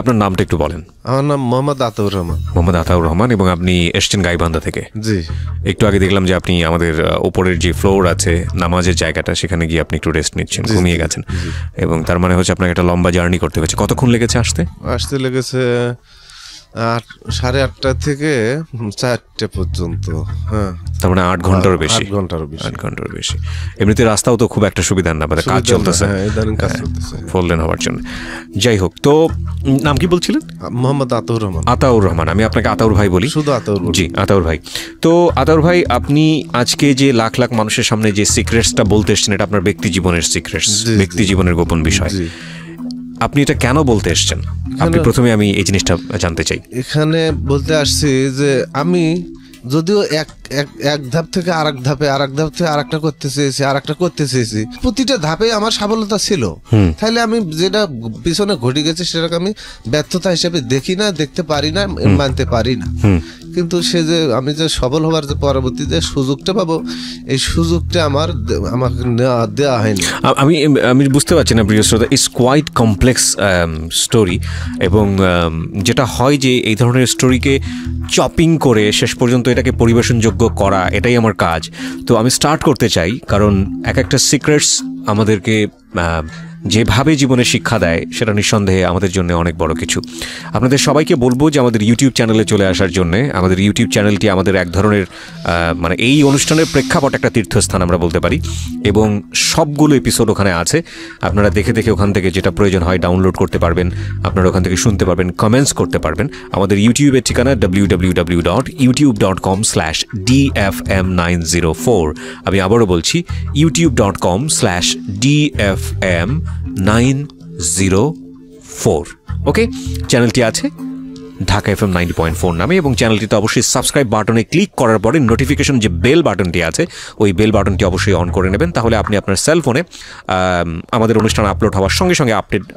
আপনার নামটা একটু বলেন। আমার নাম মোহাম্মদ আতাউর রহমান। মোহাম্মদ আতাউর রহমান, এবং আপনি এসছেন গাইবান্ধা থেকে। জি, একটু আগে দেখলাম যে আপনি আমাদের উপরের যে ফ্লোর আছে নামাজের জায়গাটা, সেখানে গিয়ে আপনি একটু রেস্ট নিচ্ছেন, ঘুমিয়ে গেছেন, এবং তার মানে হচ্ছে আপনাকে একটা লম্বা জার্নি করতে হয়েছে। কতক্ষণ লেগেছে আসতে লেগেছে 8:30 থেকে 4টে পর্যন্ত। হ্যাঁ, তার মানে 8 ঘন্টার বেশি। 8 ঘন্টার বেশি। এমনিতে রাস্তাও তো খুব একটা সুবিধা না, মানে কাজ চলতেছে, ফোল্ডেন হওয়ার জন্য। যাই হোক, তো নাম কি বলছিলেন? মোহাম্মদ আতাউর রহমান। আতাউর রহমান, আমি আপনাকে আতাউর ভাই বলি। শুধু আতাউর? জি, আতাউর ভাই। তো আতাউর ভাই, আপনি আজকে যে লাখ লাখ মানুষের সামনে যে সিক্রেটসটা বলতে এসছেন, এটা আপনার ব্যক্তি জীবনের সিক্রেটস, ব্যক্তি জীবনের গোপন বিষয়। আপনি এটা কেন বলতে এসছেন? আপনি প্রথমে আমি এই জিনিসটা জানতে চাই। এখানে বলতে আসছি যে আমি যদিও এক ধাপ থেকে আরেক ধাপে, আরেক ধাপ থেকে আরেকটা করতে চেয়েছি, প্রতিটা ধাপে আমার সাফল্যতা ছিল। তাহলে আমি যেটা পিছনে ঘটে গেছে সেটাকে আমি ব্যর্থতা হিসেবে দেখি না, দেখতে পারি না, মানতে পারি না। কিন্তু সে যে আমি যে সফল হওয়ার যে পরবর্তী যে সুযোগটা পাবো, এই সুযোগটা আমাকে দেওয়া হয়নি। আমি বুঝতে পারছি না প্রিয় শ্রোতা, ইটস কোয়াইট কমপ্লেক্স স্টোরি, এবং যেটা হয় যে এই ধরনের স্টোরিকে চপিং করে শেষ পর্যন্ত এটাকে পরিবেশনযোগ্য করা, এটাই আমার কাজ। তো আমি স্টার্ট করতে চাই, কারণ এক একটা সিক্রেটস আমাদেরকে যেভাবে জীবনে শিক্ষা দেয় সেটা নিঃসন্দেহে আমাদের জন্য অনেক বড় কিছু। আপনাদের সবাইকে বলবো যে আমাদের ইউটিউব চ্যানেলে চলে আসার জন্য। আমাদের ইউটিউব চ্যানেলটি আমাদের এক ধরনের মানে এই অনুষ্ঠানের প্রেক্ষাপট, একটা তীর্থস্থান আমরা বলতে পারি, এবং সবগুলো এপিসোড ওখানে আছে। আপনারা দেখে দেখে ওখান থেকে যেটা প্রয়োজন হয় ডাউনলোড করতে পারবেন, আপনারা ওখান থেকে শুনতে পারবেন, কমেন্টস করতে পারবেন। আমাদের ইউটিউবের ঠিকানা www.youtube.com/dfm904। আমি আবারও বলছি, youtube.com/dfm904। ওকে, চ্যানেলটি আছে ঢাকা FM 90.4 নামে, এবং চ্যানেলটিতে অবশ্যই সাবস্ক্রাইব বাটনে ক্লিক করার পরে নোটিফিকেশন যে বেল বাটনটি আছে, ওই বেল বাটনটি অবশ্যই অন করে নেবেন। তাহলে আপনি আপনার সেলফোনে আমাদের অনুষ্ঠান আপলোড হওয়ার সঙ্গে সঙ্গে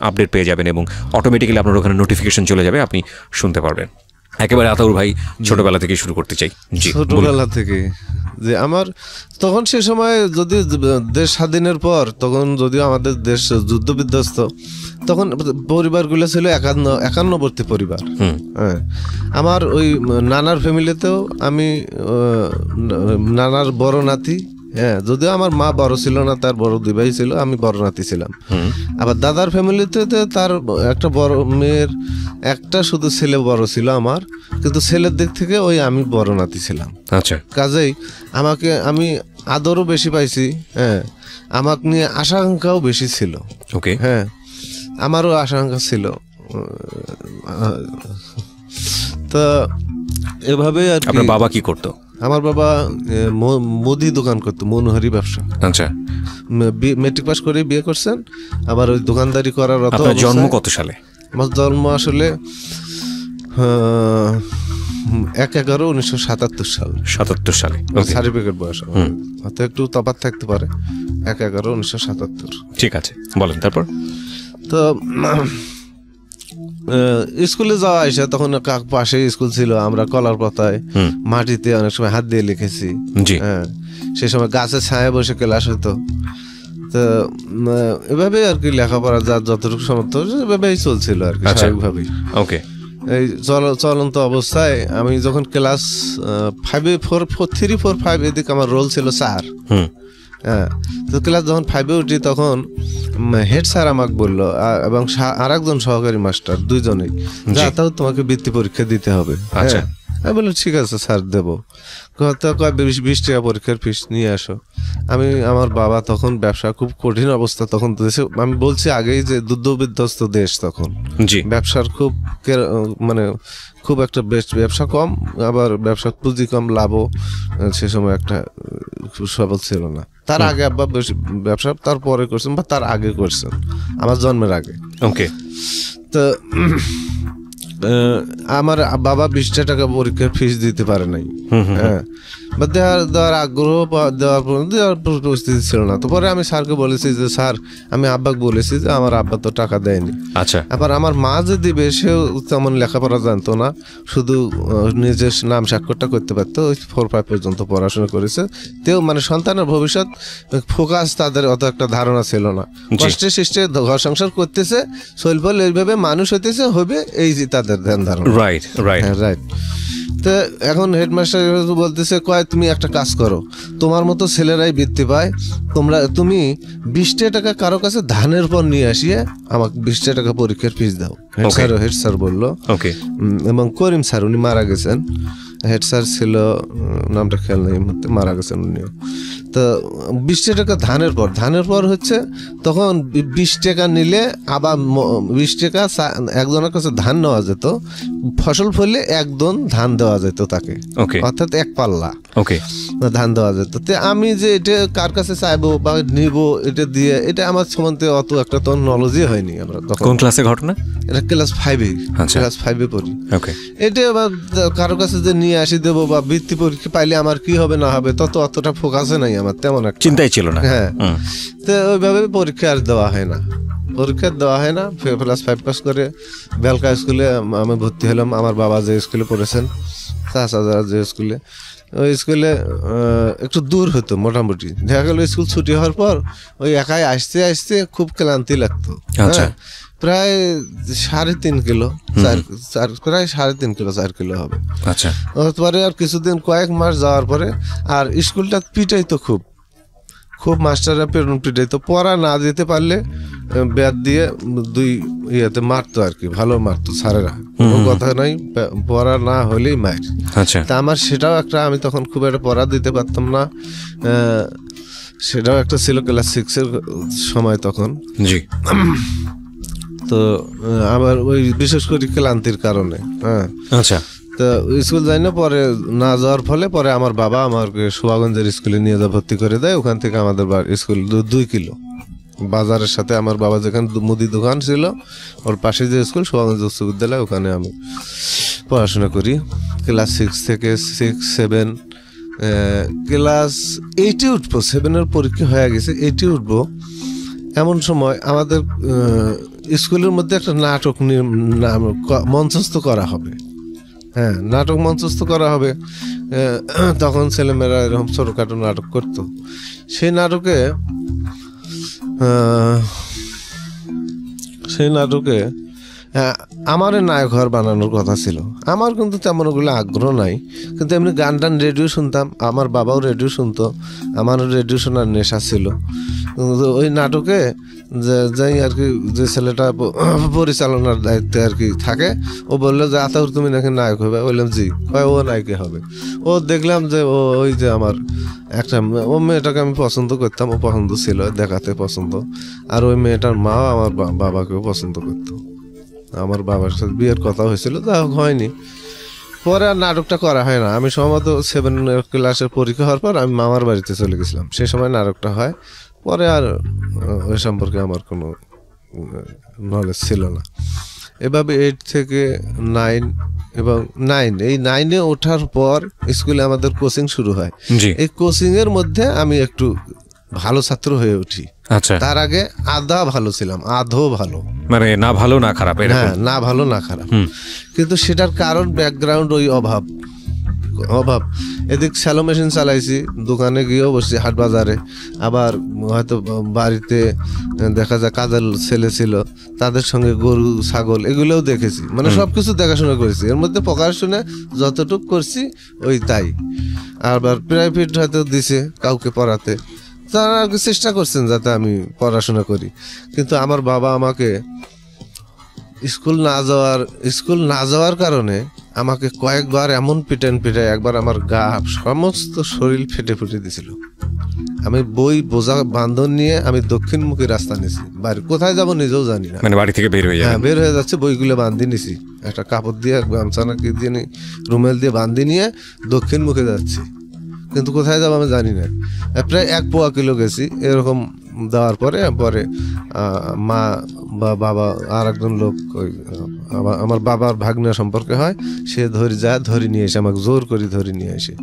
আপডেট পেয়ে যাবেন, এবং অটোমেটিক্যালি আপনার ওখানে নোটিফিকেশন চলে যাবে, আপনি শুনতে পারবেন। একেবারে আতাউর ভাই, ছোটবেলা থেকে শুরু করতে চাই। ছোটবেলা থেকে যে আমার তখন সে সময়, যদি দেশ স্বাধীনের পর, তখন যদিও আমাদের দেশ যুদ্ধ বিধ্বস্ত, তখন পরিবারগুলো ছিল একান্নবর্তী পরিবার। হ্যাঁ, আমার ওই নানার ফ্যামিলিতেও আমি নানার বড় নাতি। হ্যাঁ, যদিও আমার মা বড় ছিল না, তার বড় দুই ভাই ছিল, আমি বড় নাতি ছিলাম। আবার দাদার ফ্যামিলিতে তার একটা বড় মেয়ের একটা শুধু ছেলে বড় ছিল আমার, কিন্তু ছেলের দিক থেকে ওই আমি বড় নাতি ছিলাম। আচ্ছা, কাজেই আমি আদরও বেশি পাইছি। হ্যাঁ, আমাকে নিয়ে আশঙ্কাও বেশি ছিল। ওকে, হ্যাঁ, আমারও আশঙ্কা ছিল। তো এভাবে আর কি। আপনার বাবা কি করতো? আমার বাবা মুদি দোকান করতো, মনোহারি ব্যবসা। আচ্ছা, মেট্রিক পাস করে বিয়ে করছেন, আবার ওই দোকানদারি করার। আপনার জন্ম কত সালে? আমার জন্ম আসলে 1/11/1977 সাল। 77 সালে সার্টিফিকেট বয়স, হয়তো একটু তফাৎ থাকতে পারে। 1/11/1977। ঠিক আছে, বলেন তারপর। তো স্কুলে যাওয়া আসে, তখন পাশে স্কুল ছিল, আমরা কলার পাতায় মাটিতে অনেক সময় হাত দিয়ে লিখেছি। হ্যাঁ, সে সময় গাছের ছায়া বসে ক্লাস হতো। তো এভাবে আর কি লেখাপড়া যার যতটুকু সামর্থ্য এভাবেই চলছিল আর কি, স্বাভাবিকভাবেই। ওকে, এই চলন্ত অবস্থায় আমি যখন ক্লাস 3, 4, 5 এদিকে আমার রোল ছিল 4। হ্যাঁ, তো ক্লাস যখন 5-এ উঠি, তখন হেড স্যার আমাকে বললো, এবং আর একজন সহকারী মাস্টার, দুইজনেই, তাও তোমাকে বৃত্তি পরীক্ষা দিতে হবে। আচ্ছা, আমি বললাম ঠিক আছে স্যার, দেবো। 20 টাকা পরীক্ষার ফিস নিয়ে আসো। আমার বাবা তখন ব্যবসা খুব কঠিন অবস্থা, তখন দেশে আমি বলছি আগেই যে যুদ্ধ বিধ্বস্ত দেশ, তখন ব্যবসার খুব একটা ব্যবসা কম, আবার ব্যবসা পুঁজি কম, লাভও সে সময় একটা খুব সফল ছিল না। তার আগে আব্বা ব্যবসা তারপরে করছেন, বা তার আগে করছেন, আমার জন্মের আগে। ওকে, তো আমার বাবা 20টা টাকা পরীক্ষার ফিস দিতে পারে নাই, হ্যাঁ, বা দেওয়ার আগ্রহ দেওয়ার পরিস্থিতি ছিল না। তো পরে আমি স্যারকে বলেছি যে স্যার আমি আব্বাকে বলেছি যে আমার আব্বা তো টাকা দেয়নি। আচ্ছা। আবার আমার মা যে দিবে সেও তেমন লেখাপড়া জানতো না, শুধু নিজের নাম স্বাক্ষরটা করতে পারতো, 4-5 পর্যন্ত পড়াশোনা করেছে। তেও মানে সন্তানের ভবিষ্যৎ ফোকাস তাদের অত একটা ধারণা ছিল না। কষ্টে সৃষ্টে ঘর সংসার করতেছে, শৈলফল এইভাবে মানুষ হইতেছে হবে, এই যে তাদের ধ্যান ধারণা। Right right right. তো এখন হেডমাস্টার বলতেছে কয় তুমি একটা কাজ করো, তোমার মতো ছেলেরাই বৃত্তি পায়, তুমি 20টা টাকা কারো কাছে ধানের পর নিয়ে আসিয়ে আমাকে 20টা টাকা পরীক্ষার ফিস দাও। হেড স্যার বললো। ওকে। এবং করিম স্যার উনি মারা গেছেন, হেড স্যার ছিল, নামটা খেয়াল নেই, মারা গেছেন উনিও। তো 20টা টাকা ধানের পর হচ্ছে তখন 20 টাকা নিলে আবার 20 টাকা একজনের কাছে ধান নেওয়া যেত, ফসল ফলে একদন ধান দেওয়া যেত তাকে, অর্থাৎ 1 পাল্লা ধান দেওয়া যেত। তো আমি যে এটা কার কাছে চাইবো বা নিব, এটা দিয়ে এটা আমার সম্বন্ধে অত একটা তো নলেজই হয়নি। আমরা তখন কোন ক্লাসে ঘটনা? এটা ক্লাস 5-এ, ক্লাস 5-এ পড়ি। এটা আবার কারো কাছে যে নিয়ে আসি দেবো বা বৃত্তি পরীক্ষা পাইলে আমার কি হবে না হবে তত অতটা ফোকাসে নাই আমার, তেমন একটা চিন্তাই ছিল না। হ্যাঁ, তো ওইভাবে পরীক্ষা আর দেওয়া হয় না, ক্লাস 5 পাস করে বেলকা স্কুলে আমি ভর্তি হলাম। আমার বাবা যে স্কুলে পড়েছেন, চাচা যে স্কুলে, ওই স্কুলে একটু দূর হতো মোটামুটি। দেখা গেল স্কুল ছুটি হওয়ার পর ওই একাই আসতে আসতে খুব ক্লান্তি লাগতো। প্রায় 3.5 কিলো, প্রায় 3.5 কিলো 4 কিলো হবে। আচ্ছা। পরে আর কিছুদিন কয়েক মাস যাওয়ার পরে আর স্কুলটা পিটাইতো খুব মাস্টাররা পিটাইতো, পড়া না দিতে পারলে ব্যাট দিয়ে 2 ইয়েতে মারতো আর কি, ভালো মারতো স্যারেরা, কোনো কথা নাই, পড়া না হলেই মার। আচ্ছা। তা আমার সেটাও একটা, আমি তখন খুব একটা পড়া দিতে পারতাম না, সেটাও একটা ছিল ক্লাস 6-এর সময় তখন। জি। তো আমার ওই বিশেষ করে ক্লান্তির কারণে, হ্যাঁ। আচ্ছা। তো স্কুল যাই না, পরে না যাওয়ার ফলে পরে আমার বাবা আমাকে শোভাগঞ্জের স্কুলে নিয়ে যা ভর্তি করে দেয়। ওখান থেকে আমাদের স্কুল 2 কিলো, বাজারের সাথে আমার বাবা যেখানে মুদি দোকান ছিল ওর পাশে যে স্কুল শোভাগঞ্জ উচ্চ বিদ্যালয়, ওখানে আমি পড়াশোনা করি ক্লাস 6 থেকে 6-7। ক্লাস 8-এ উঠবো, 7-এর পরীক্ষা হয়ে গেছে, 8-এ উঠবো, এমন সময় আমাদের স্কুলের মধ্যে একটা নাটক মঞ্চস্থ করা হবে। হ্যাঁ, নাটক মঞ্চস্থ করা হবে। তখন ছেলেমেয়েরা এরকম ছোটখাটো নাটক করতো। সেই নাটকে আমার নায়ক হওয়ার বানানোর কথা ছিল। আমার কিন্তু তেমন ওগুলো আগ্রহ নাই, কিন্তু এমনি গান রেডিও শুনতাম, আমার বাবাও রেডিও শুনতো, আমারও রেডিও শোনার নেশা ছিল। ওই নাটকে যাই আর কি, যে ছেলেটা পরিচালনার দায়িত্বে আর কি থাকে, ও বললো যে আতাউর তুমি নাকি নায়ক হবে। বললাম জি। ও নায়িকা হবে। ও দেখলাম যে ওই যে আমার একটা মেয়েটাকে আমি পছন্দ করতাম, ও পছন্দ ছিল, দেখাতে পছন্দ, আর ওই মেয়েটার মাও আমার বাবাকেও পছন্দ করতো। আমার বাবার সাথে বিয়ের কথা হয়েছিল, যা হয়নি। পরে আর নাটকটা করা হয় না। আমি সম্ভবত 7 ক্লাসের পরীক্ষা হওয়ার পর আমি মামার বাড়িতে চলে গেছিলাম, সেই সময় নাটকটা হয়। পরে আর ওই সম্পর্কে আমার কোনো নলেজ ছিল না। এভাবে 8 থেকে 9 এবং 9, এই 9-এ ওঠার পর স্কুলে আমাদের কোচিং শুরু হয়। এই কোচিং এর মধ্যে আমি একটু ভালো ছাত্র হয়ে উঠি। আচ্ছা। তার আগে আধা ভালো ছিলাম, আধো ভালো, মানে না ভালো না খারাপ। হ্যাঁ, না ভালো না খারাপ, কিন্তু সেটার কারণ ব্যাকগ্রাউন্ড ওই অভাব। এদিক স্যালো মেশিন চালাইছি, দোকানে গিয়েও বসছি, হাট বাজারে, আবার হয়তো বাড়িতে দেখা যায় কাজের ছেলে ছিল, তাদের সঙ্গে গরু ছাগল এগুলোও দেখেছি, মানে সবকিছু দেখাশোনা করেছি। এর মধ্যে প্রকাশনে যতটুক করছি ওই তাই। আবার প্রাইভেট হয়তো দিছে কাউকে পড়াতে, তারা আর কি চেষ্টা করছেন যাতে আমি পড়াশোনা করি। কিন্তু আমার বাবা আমাকে স্কুল না যাওয়ার কারণে আমাকে কয়েকবার এমন পিটায়, একবার আমার গা সমস্ত শরীর ফেটে দিছিল। আমি বই বোঝা বান্ধন নিয়ে আমি দক্ষিণমুখী রাস্তা নিয়েছি, বাড়ি কোথায় যাব নিজেও জানি না, মানে বাড়ি থেকে বের হয়ে যাচ্ছে, বইগুলো বান্ধি নিছি, একটা কাপড় দিয়ে গামছা নাকি দিয়ে রুমেল দিয়ে বান্ধি নিয়ে দক্ষিণমুখে যাচ্ছি, কিন্তু কোথায় যাবো আমি জানি না। প্রায় 1 পোয়া কিলো গেছি। এরকম দেওয়ার পরে মা বা বাবা আর একজন লোক ওই আমার বাবার ভাগ্না সম্পর্কে হয়, সে ধরে নিয়ে এসে আমাকে জোর করে ধরে নিয়ে আসে।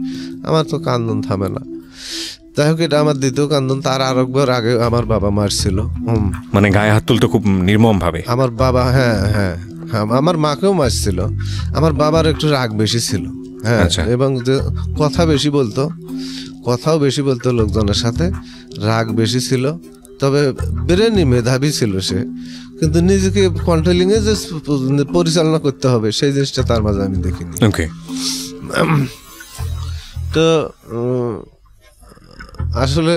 আমার তো কান্দন থামে না। যাই হোক, এটা আমার দ্বিতীয় কান্দন। তার আরেকবার আগে আমার বাবা মারছিল। মানে গায়ে হাত তুলতো খুব নির্মম ভাবে আমার বাবা, হ্যাঁ হ্যাঁ, আমার মাকেও মারছিল। আমার বাবার একটু রাগ বেশি ছিল, হ্যাঁ, এবং যে কথাও বেশি বলতো লোকজনের সাথে, রাগ বেশি ছিল। তবে ব্রেনই মেধাবী ছিল সে, কিন্তু নিজেকে কন্ট্রোলিং এ যে পরিচালনা করতে হবে সেই জিনিসটা তার মাঝে আমি দেখিনি। তো আসলে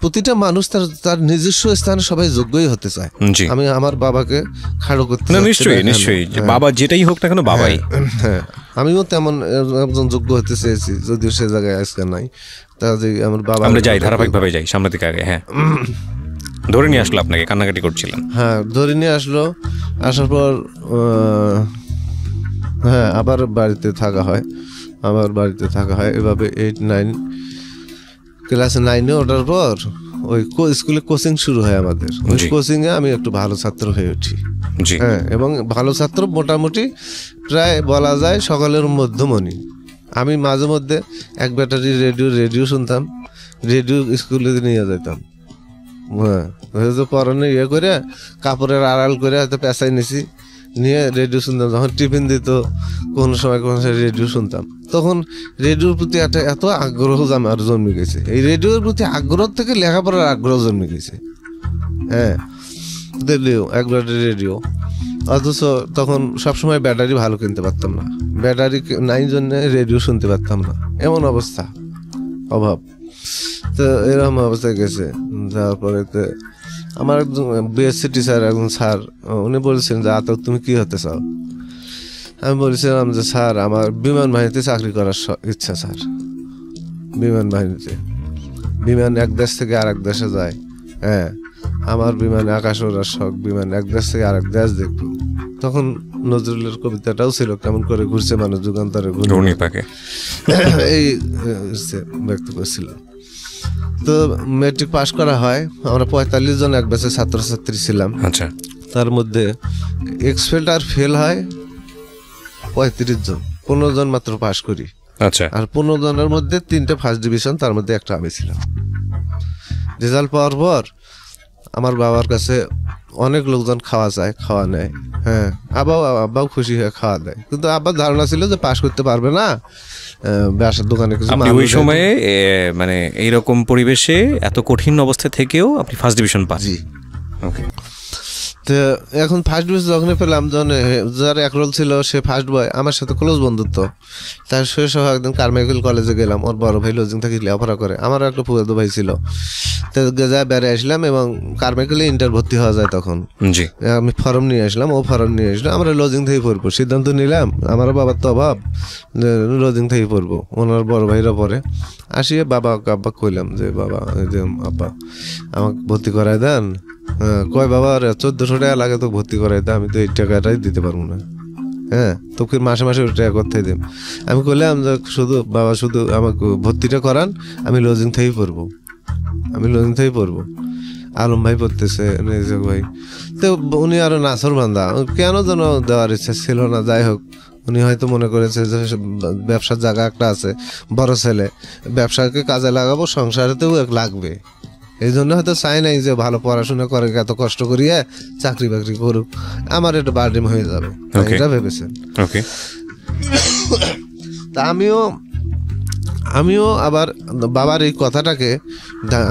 প্রতিটা মানুষ তার নিজস্ব স্থানে সবাই যোগ্যই হতে চায়। আমি আমার বাবাকে খাড়ো করতে নিশ্চয়ই বাবা যেটাই হোক না কেন বাবাই, হ্যাঁ, আমিও তেমন একজন যোগ্য হতে চেয়েছি, যদিও সে জায়গায় আজকে নাই। তাহলে আমার বাবা, আমরা যাই ধারাবাহিকভাবে যাই সামনের দিকে আগে। হ্যাঁ, ধরে নিয়ে আসলো আপনাকে, কান্নাকাটি করছিলেন। হ্যাঁ, ধরে নিয়ে আসলো। আসার পর হ্যাঁ আবার বাড়িতে থাকা হয়, এভাবে 8, 9 ক্লাস 9-এ ওঠার পর ওই স্কুলে কোচিং শুরু হয় আমাদের। ওই কোচিং এ আমি একটু ভালো ছাত্র হয়ে উঠি, হ্যাঁ, এবং ভালো ছাত্র মোটামুটি প্রায় বলা যায় সকলের মধ্যমণি। আমি মাঝে মধ্যে এক ব্যাটারি রেডিও শুনতাম, রেডিও স্কুলে নিয়ে যেতাম। হ্যাঁ, পরনে করে কাপড়ের আড়াল করে হয়তো পেঁচাই নিছি, নিয়ে রেডিও শুনতাম। যখন টিফিন দিত কোনো সময় রেডিও শুনতাম। তখন রেডিওর প্রতি একটা এত আগ্রহ আমার জন্মে গেছে। এই রেডিওর প্রতি আগ্রহ থেকে লেখাপড়ার আগ্রহ জন্মে গেছে। হ্যাঁ, একবার রেডিও, অথচ তখন সবসময় ব্যাটারি ভালো কিনতে পারতাম না, ব্যাটারি নাই জন্য রেডিও শুনতে পারতাম না, এমন অবস্থা, অভাব। তো এরকম অবস্থায় গেছে। তারপরে আমার একজন বিএসসি টিচার, একজন স্যার, উনি বলছেন যে আতক তুমি কি হতে চাও? আমি বলেছিলাম যে স্যার আমার বিমান বাহিনীতে চাকরি করার ইচ্ছা স্যার। বিমান বাহিনীতে, বিমান এক দেশ থেকে আরেক দেশে যায়, হ্যাঁ, আমার বিমানে আকাশ ওড়ার শখ, বিমান এক দেশ থেকে আরেক দেশ দেখবো। তখন নজরুলের কবিতাটাও ছিল, কেমন করে ঘুরছে মানুষ যুগান্তরে ঘূর্ণি পাকে, এই ব্যক্ত করছিল। তো মেট্রিক পাস করা হয়, আমরা 45 জন এক ব্যাচে ছাত্রছাত্রী ছিলাম। আচ্ছা, তার মধ্যে এক্সপেল আর ফেল হয় 35 জন, 15 জন মাত্র পাস করি। আচ্ছা, আর 15 জনের মধ্যে 3টে ফার্স্ট ডিভিশন, তার মধ্যে একটা আমি ছিলাম। রেজাল্ট পাওয়ার পর আমার বাবার কাছে অনেক লোকজন খাওয়া চায়, খাওয়া নেয়, হ্যাঁ, আব্বাও খুশি হয়ে খাওয়া দেয়। কিন্তু আব্বার ধারণা ছিল যে পাস করতে পারবে না, ব্যবসার দোকানে কিছু। ওই সময়ে মানে এইরকম পরিবেশে এত কঠিন অবস্থা থেকেও আপনি ফার্স্ট ডিভিশন পান? জি। ওকে। তো এখন ফার্স্ট ডিভিশন যখন পেলাম, যখন যার এক রোল ছিল সে ফার্স্ট বয়, আমার সাথে ক্লোজ বন্ধুত্ব। তার সহ একদিন কারমাইকেল কলেজে গেলাম, ওর বড় ভাই লজিং থেকে লেখাপড়া করে, আমারও একটা ফুয়াদো ভাই ছিল। তো যা বেড়ে আসলাম এবং কারমাইকেলে ইন্টার ভর্তি হওয়া যায় তখন। জি, আমি ফর্ম নিয়ে আসলাম, ও ফর্ম নিয়ে আসলাম, আমরা লজিং থেকে পড়বো সিদ্ধান্ত নিলাম। আমার বাবার তো অভাব, লজিং থেকে পড়বো, ওনার বড় ভাইরা পরে। আসিয়ে আব্বা কইলাম যে বাবা, যে আব্বা আমাকে ভর্তি করাই দেন। কয় বাবা 1400 টাকা লাগে তো ভর্তি করাই দেয়, আমি তো এই টাকাটাই দিতে পারবো না। হ্যাঁ, তোকে মাসে মাসে ওই টাকা করতে দিম। আমি কইলাম যে বাবা শুধু আমাকে ভর্তিটা করান, আমি লজিং থেকেই পড়বো। আলম ভাই পড়তেছে, ভাই। তো উনি আরো নাসর বান্ধা, কেন যেন দেওয়ার ইচ্ছা ছিল না। যাই হোক, উনি হয়তো মনে করেছে যে ব্যবসার জায়গা একটা আছে, বড় ছেলে, ব্যবসাকে কাজে লাগাবো, সংসারেতেও লাগবে, এই জন্য হয়তো চাই নাই যে ভালো পড়াশোনা করে এত কষ্ট করিয়ে চাকরি বাকরি করুক, আমার একটা বার্ডেন হয়ে যাবে, এটা ভেবেছেন। তা আমিও আবার বাবার এই কথাটাকে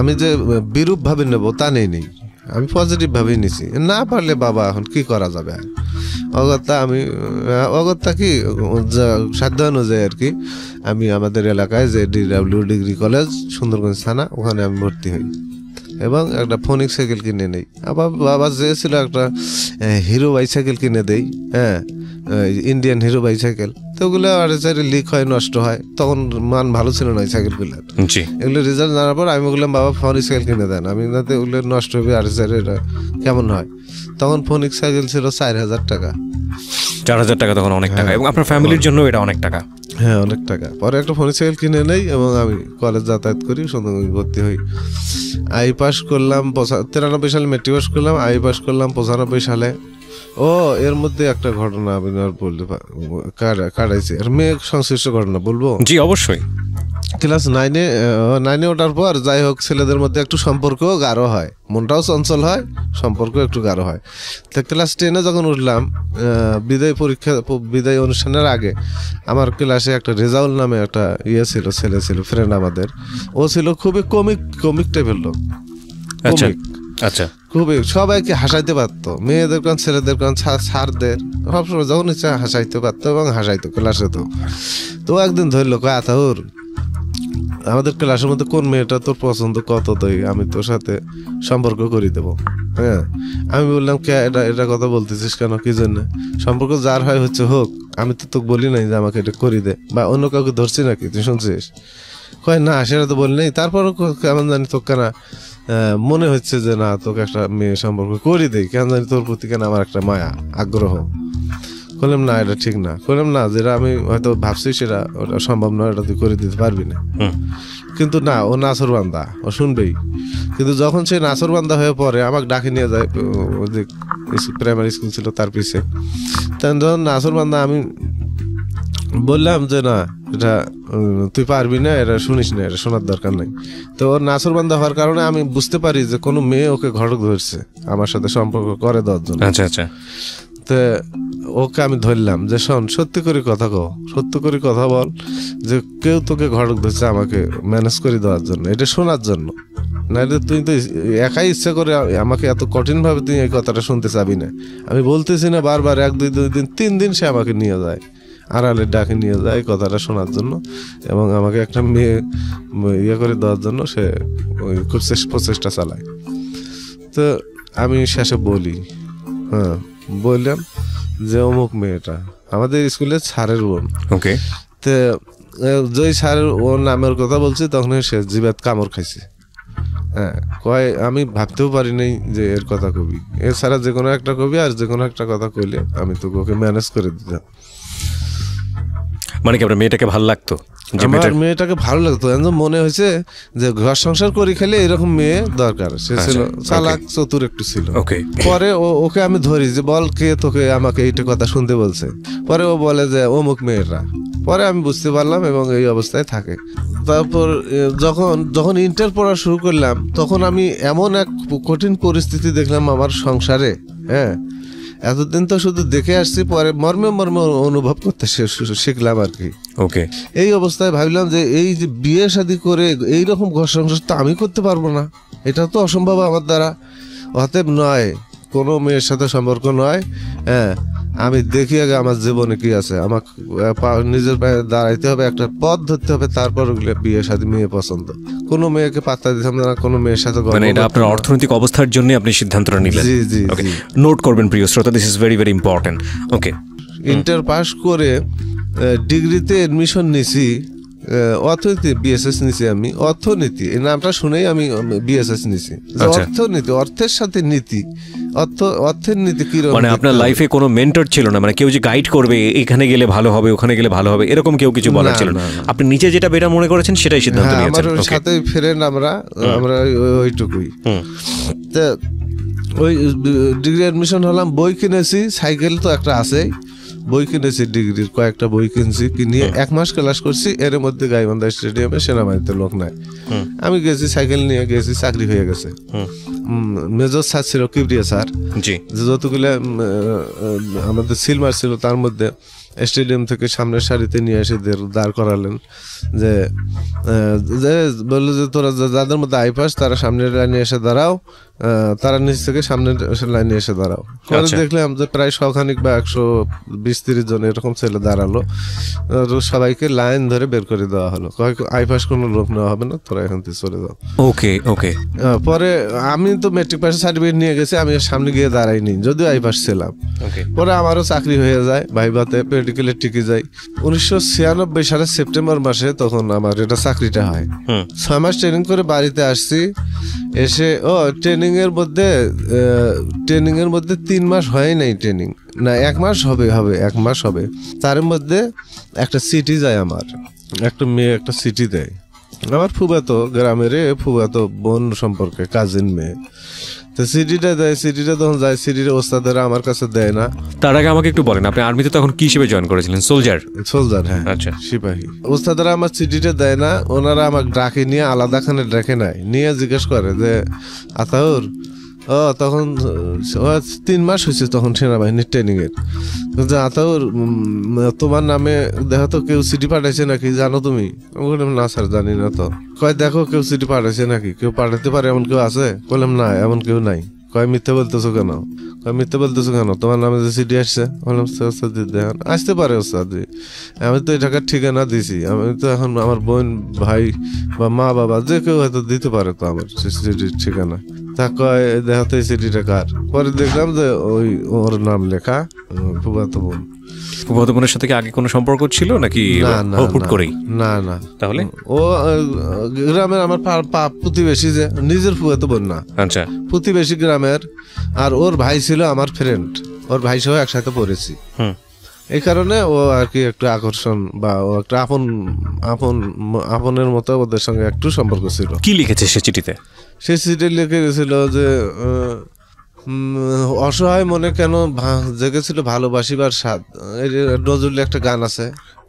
আমি যে বিরূপ ভাবে নেব তা নেই, আমি পজিটিভ ভাবেই নিছি। না পারলে বাবা এখন কি করা যাবে, অগত্যা কি সাধ্য অনুযায়ী আর কি, আমি আমাদের এলাকায় যে DW ডিগ্রি কলেজ সুন্দরগঞ্জ থানা, ওখানে আমি ভর্তি হই এবং একটা ফোনিক সাইকেল কিনে নেই। আবার বাবা চেয়েছিল একটা হিরো বাইসাইকেল কিনে দেই, হ্যাঁ, ইন্ডিয়ান হিরো বাইসাইকেল। তো ওগুলো আড়ে লিক হয়, নষ্ট হয়, তখন মান ভালো ছিল না ওই সাইকেলগুলো। এগুলো রেজাল্ট জানার পর আমি বললাম বাবা ফোনিক সাইকেল কিনে দেন, আমি যাতে ওগুলো নষ্ট হবে আড়ে এটা কেমন হয়। তখন ফোনিক সাইকেল ছিল 4000 টাকা। 4,000 টাকা তখন অনেক টাকা, এবং আপনার ফ্যামিলির জন্য এটা অনেক টাকা। হ্যাঁ, অনেক টাকা। পরে একটা ফোনিসাইকেল কিনে নেই এবং আমি কলেজ যাতায়াত করি, সুন্দরবন ভর্তি হই। আই পাস করলাম 93 সালে, মেট্রিক পাস করলাম। আই পাস করলাম 95 সালে। ও এর মধ্যে একটা ঘটনা আমি আর বলতে কাটাইছি, আর মেয়ে সংশ্লিষ্ট ঘটনা বলবো। জি অবশ্যই। ক্লাস 9-এ ওঠার পর যাই হোক ছেলেদের মধ্যে একটু সম্পর্ক গাঢ় হয়, মনটাও চঞ্চল হয়, সম্পর্ক একটু গাঢ় হয়। তো ক্লাস 10-এ যখন উঠলাম, বিদায় অনুষ্ঠানের আগে আমার ক্লাসে একটা রেজাউল নামে একটা ছেলে ছিল, ফ্রেন্ড আমাদের। ও ছিল খুবই কমিক টাইপের লোক। আচ্ছা আচ্ছা। খুবই সবাইকে হাসাইতে পারতো, মেয়েদের কারণ, ছেলেদের কারণ, স্যারদের সবসময় যখন ইচ্ছা হাসাইতে পারতো এবং হাসাইতো ক্লাসে। তো একদিন ধরলো, কয় আতাউর, আমাদের ক্লাসের মধ্যে কোন মেয়েটা তোর পছন্দ, কত দই, আমি তোর সাথে সম্পর্ক করে দেবো। হ্যাঁ, আমি বললাম কে এটা কথা বলতেছিস কেন, কি জন্য? সম্পর্ক যার হয় হচ্ছে হোক, আমি তো তোকে বলি নাই যে আমাকে এটা করি দে, বা অন্য কাউকে ধরছি নাকি, তুই শুনছিস? কয় না, সেটা তো বলি নাই। তারপরও কেমন জানি তোকে কেন মনে হচ্ছে যে না, তোকে একটা মেয়ে সম্পর্ক করি দেই, কেন জানি তোর প্রতি কেন আমার একটা মায়া, আগ্রহ। বললাম না, এটা ঠিক না। বললাম না, যেটা আমি হয়তো ভাবছি সেটা ওটা সম্ভব নয়, এটা তুই করে দিতে পারবি না। কিন্তু না, ও নাছর বান্দা, ও শুনবেই। কিন্তু যখন সে নাছর বান্দা হয়ে পড়ে, আমাকে ডাকে নিয়ে যায়, ওই প্রাইমারি স্কুল ছিল তার পিছে। তখন যখন নাছর বান্দা, আমি বললাম যে না, এটা তুই পারবি না, এটা শুনিস না, এটা শোনার দরকার নাই। তো ওর নাছর বান্দা হওয়ার কারণে আমি বুঝতে পারি যে কোনো মেয়ে ওকে ঘটক ধরছে আমার সাথে সম্পর্ক করে দেওয়ার জন্য। আচ্ছা আচ্ছা। তো ওকে আমি ধরলাম যে শোন, সত্যি করে কথা কও, সত্য করে কথা বল, যে কেউ তোকে ঘটক ধরছে আমাকে ম্যানেজ করে দেওয়ার জন্য, এটা শোনার জন্য। নাহলে তুই তো একাই ইচ্ছা করে আমাকে এত কঠিনভাবে তুই এই কথাটা শুনতে চাবি না। আমি বলতেছি না বারবার, 1-2 দিন 3 দিন সে আমাকে নিয়ে যায়, আড়ালে ডাকে নিয়ে যায় কথাটা শোনার জন্য, এবং আমাকে একটা মেয়ে করে দেওয়ার জন্য সে ওই প্রচেষ্টা চালায়। তো আমি শেষে বলি, হ্যাঁ বললাম যে অমুক মেয়েটা আমাদের স্কুলের স্যারের বোন। ওকে। তো যেই স্যারের ওর নামের কথা বলছি, তখন সে জিবাত কামড় খাইছে। হ্যাঁ, কয় আমি ভাবতেও পারি নাই যে এর কথা কবি, এছাড়া যে কোনো একটা কবি, আর যে কোনো একটা কথা কইলে আমি তোকে ওকে ম্যানেজ করে দিতাম। মানে কি আপনার মেয়েটাকে ভালো লাগতো? আমার মেয়েটাকে ভালো লাগতো, মনে হয়েছে যে ঘর সংসার করি খেলে এরকম মেয়ে দরকার। সে ছিল চালাক, চতুর একটু ছিল। পরে ওকে আমি ধরি যে বল, কে তোকে আমাকে এইটা কথা শুনতে বলছে? পরে ও বলে যে অমুক মেয়েটা। পরে আমি বুঝতে পারলাম এবং এই অবস্থায় থাকে। তারপর যখন ইন্টার পড়া শুরু করলাম, তখন আমি এমন এক কঠিন পরিস্থিতি দেখলাম আমার সংসারে। হ্যাঁ, এতদিন তো শুধু দেখে আসছি, পরে মর্মে অনুভব করতে শিখলাম আর কি। ওকে। এই অবস্থায় ভাবলাম যে এই যে বিয়ে শাদী করে এইরকম ঘর সংসার তো আমি করতে পারবো না, এটা তো অসম্ভব আমার দ্বারা। অতএব নয়, কোনো মেয়ের সাথে সম্পর্ক নয়। হ্যাঁ, আমি দেখি আগে আমার জীবনে কি আছে, আমাকে নিজের পায়ে দাঁড়াইতে হবে, একটা পথ ধরতে হবে, তারপর বিয়ে শাদী, মেয়ে পছন্দ। কোনো মেয়েকে পাত্তা দিতাম না, কোনো মেয়ের সাথে। মানে এটা আপনার অর্থনৈতিক অবস্থার জন্য আপনি সিদ্ধান্তটা নিলেন? জি জি। নোট করবেন প্রিয় শ্রোতা, this is very very important. Okay. Inter pass করে ডিগ্রিতে এডমিশন নিছি, অর্থনীতি বিএসএস নিছি আমি। অর্থনীতি এই নামটা শুনেই আমি বিএসএস নিছি। অর্থনীতি, অর্থের সাথে নীতি, অর্থের নীতি কি, মানে আপনার লাইফে কোনো মেন্টর ছিল না, মানে কেউ যে গাইড করবে, এখানে গেলে ভালো হবে, ওখানে গেলে ভালো হবে, এরকম কেউ কিছু বলার ছিল না? আপনি নিজে যেটা বেটার মনে করেছেন সেটাই সিদ্ধান্ত নিয়েছেন? আমার সাথে ফ্রেন্ড, আমরা ওইটুকুই। তো ওই ডিগ্রি এডমিশন হলাম, বই কিনেছি, সাইকেল তো একটা আছে, বই কিনেছি, ডিগ্রির কয়েকটা বই কিনছি, কিনিয়ে 1 মাস ক্লাস করছি। এর মধ্যে গাইবান্ধা স্টেডিয়ামে সেনাবাহিনীতে লোক নাই, আমি গেছি, সাইকেল নিয়ে গেছি, চাকরি হয়ে গেছে। মেজর স্যার ছিল কিবরিয়া স্যার, যতগুলো আমাদের সিলমার ছিল তার মধ্যে স্টেডিয়াম থেকে সামনের সারিতে নিয়ে এসে দাঁড় করালেন, যে বললো যে তোরা যাদের মধ্যে আইপাস তারা সামনের লাইনে এসে দাঁড়াও, তারা নিচ থেকে সামনের লাইনে এসে দাঁড়াও। পরে দেখলাম যে প্রায় 100 খানিক বা 120-30 জন এরকম ছেলে দাঁড়ালো, সবাইকে লাইন ধরে বের করে দেওয়া হলো, আইপাস কোনো লোক নেওয়া হবে না, তোরা এখান থেকে চলে যাও। ওকে ওকে। পরে আমি তো মেট্রিক পাসের সার্টিফিকেট নিয়ে গেছি, আমি সামনে গিয়ে দাঁড়াইনি, যদিও আইপাস ছিলাম। পরে আমারও চাকরি হয়ে যায়, ভাইভাতে মেডিকেলে টিকে যাই। 1996 সালের সেপ্টেম্বর মাসে তখন আমার এটা চাকরিটা হয়। 6 মাস ট্রেনিং করে বাড়িতে আসছি, এসে ট্রেনিং ট্রেনিং এর মধ্যে 3 মাস হয় নাই, ট্রেনিং না 1 মাস হবে 1 মাস হবে। তার মধ্যে একটা সিটি যায়, আমার একটা মেয়ে একটা সিটি দেয়, আমার ফুফাতো গ্রামের ফুফাতো বোন সম্পর্কে কাজিন মেয়ে। তো সিটিটা দেয়, সিটিটা তখন যায়, সিটির ওস্তাদেরা আমার কাছে দেয় না। তার আগে আমাকে একটু বলেন, আপনি আর্মিতে তখন কি হিসেবে জয়েন করেছিলেন? সোলজার? হ্যাঁ, আচ্ছা, সিপাহী। ওস্তাদেরা আমার চিঠিটা দেয় না, ওনারা আমাকে ডাকে নিয়ে আলাদাখানে ডেকে নেয়, নিয়ে জিজ্ঞেস করে যে আতাউর, তখন 3 মাস হয়েছে তখন সেনাবাহিনীর ট্রেনিং এর, যে আতাউর তোমার নামে দেখো তো কেউ চিঠি পাঠাইছে নাকি, জানো তুমি? আমি বললাম না স্যার জানি না। তো কয় দেখো কেউ চিঠি পাঠাইছে নাকি, কেউ পাঠাতে পারে এমন কেউ আছে? বললাম না এমন কেউ নাই। কয় মিথ্যে বলতেছো কেন? মিথ্যে বলতেছো কেন? তোমার নামে যে চিঠি আসছে। বললাম দেখেন আসতে পারে ওস্তাদ, আমি তো এটাকার ঠিকানা দিছি, আমি তো এখন আমার বোন ভাই বা মা বাবা যে কেউ হয়তো দিতে পারে তো আমার চিঠির ঠিকানা। তা কয় দেখো তো এই চিঠিটা কার? পরে দেখলাম যে ওই ওর নাম লেখা, ফুফাতো বোন। ফুফাতো বোনের সাথে কি আগে কোনো সম্পর্ক ছিল নাকি হুট করেই? না না। তাহলে ও গ্রামের আমার প্রতিবেশী, যে নিজের ফুফাতো বোন না। আচ্ছা, প্রতিবেশী গ্রামের। আর ওর ভাই ছিল আমার ফ্রেন্ড, ওর ভাই সহ একসাথে পড়েছি। এই কারণে ও আর কি একটু আকর্ষণ বা ও একটা আপনের মতো ওদের সঙ্গে একটু সম্পর্ক ছিল। কি লিখেছে সে চিঠিতে? সে চিঠি লিখে গেছিল যে অসহায় মনে কেন জেগেছিল ভালোবাসিবার স্বাদ, এই নজরুলের একটা গান আছে।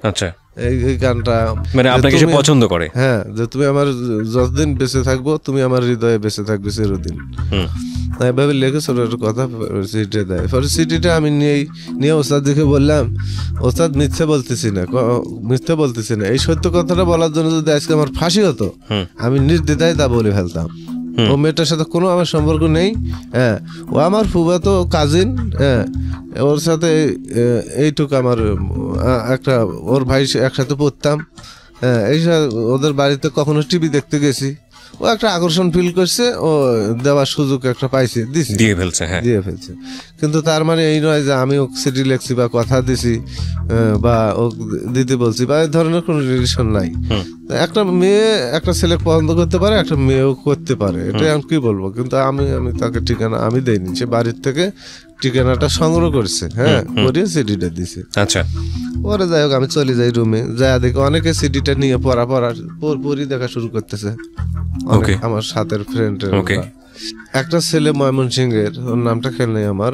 আচ্ছা, এই গানটা মানে আপনাকে সে পছন্দ করে? হ্যাঁ, যে তুমি আমার যতদিন বেঁচে থাকবো তুমি আমার হৃদয়ে বেঁচে থাকবে চিরদিন। এভাবে লিখেছিল কথা, চিঠিটা দেয়। পরে চিঠিটা আমি নিয়ে ওস্তাদ দেখে বললাম, ওস্তাদ মিথ্যে বলতেছি না, এই সত্য কথাটা বলার জন্য যদি আজকে আমার ফাঁসি হতো আমি নির্দ্বিধায় তা বলে ফেলতাম। ও মেয়েটার সাথে কোনো আমার সম্পর্ক নেই। হ্যাঁ, ও আমার ফুফাতো কাজিন। হ্যাঁ, ওর সাথে এইটুকু আমার একটা, ওর ভাই একসাথে পড়তাম। হ্যাঁ, ওদের বাড়িতে কখনো টিভি দেখতে গেছি, ও একটা আকর্ষণ ফিল করছে, ও দেওয়ার সুযোগ একটা পাইছে, দিয়ে ফেলছে। কিন্তু তার মানে এই নয় যে আমি ওকে চিঠি লিখছি বা কথা দিছি বা ও দিতে বলছি বা এই ধরনের কোনো রিলেশন নাই। একটা মেয়ে একটা ছেলে পছন্দ করতে পারে, একটা মেয়েও করতে পারে, এটা আমি কি বলবো। কিন্তু আমি তাকে ঠিকানা আমি দেইনি, সে বাড়ির থেকে ঠিকানাটা সংগ্রহ করছে। হ্যাঁ, করিয়ে সিডিটা দিছে। আচ্ছা, পরে যাই হোক আমি চলে যাই রুমে, যা দেখি অনেকে সিডিটা নিয়ে পরই দেখা শুরু করতেছে, আমার সাথের ফ্রেন্ডের। একটা ছেলে ময়মনসিংহের, ওর নামটা খেয়াল নেই আমার,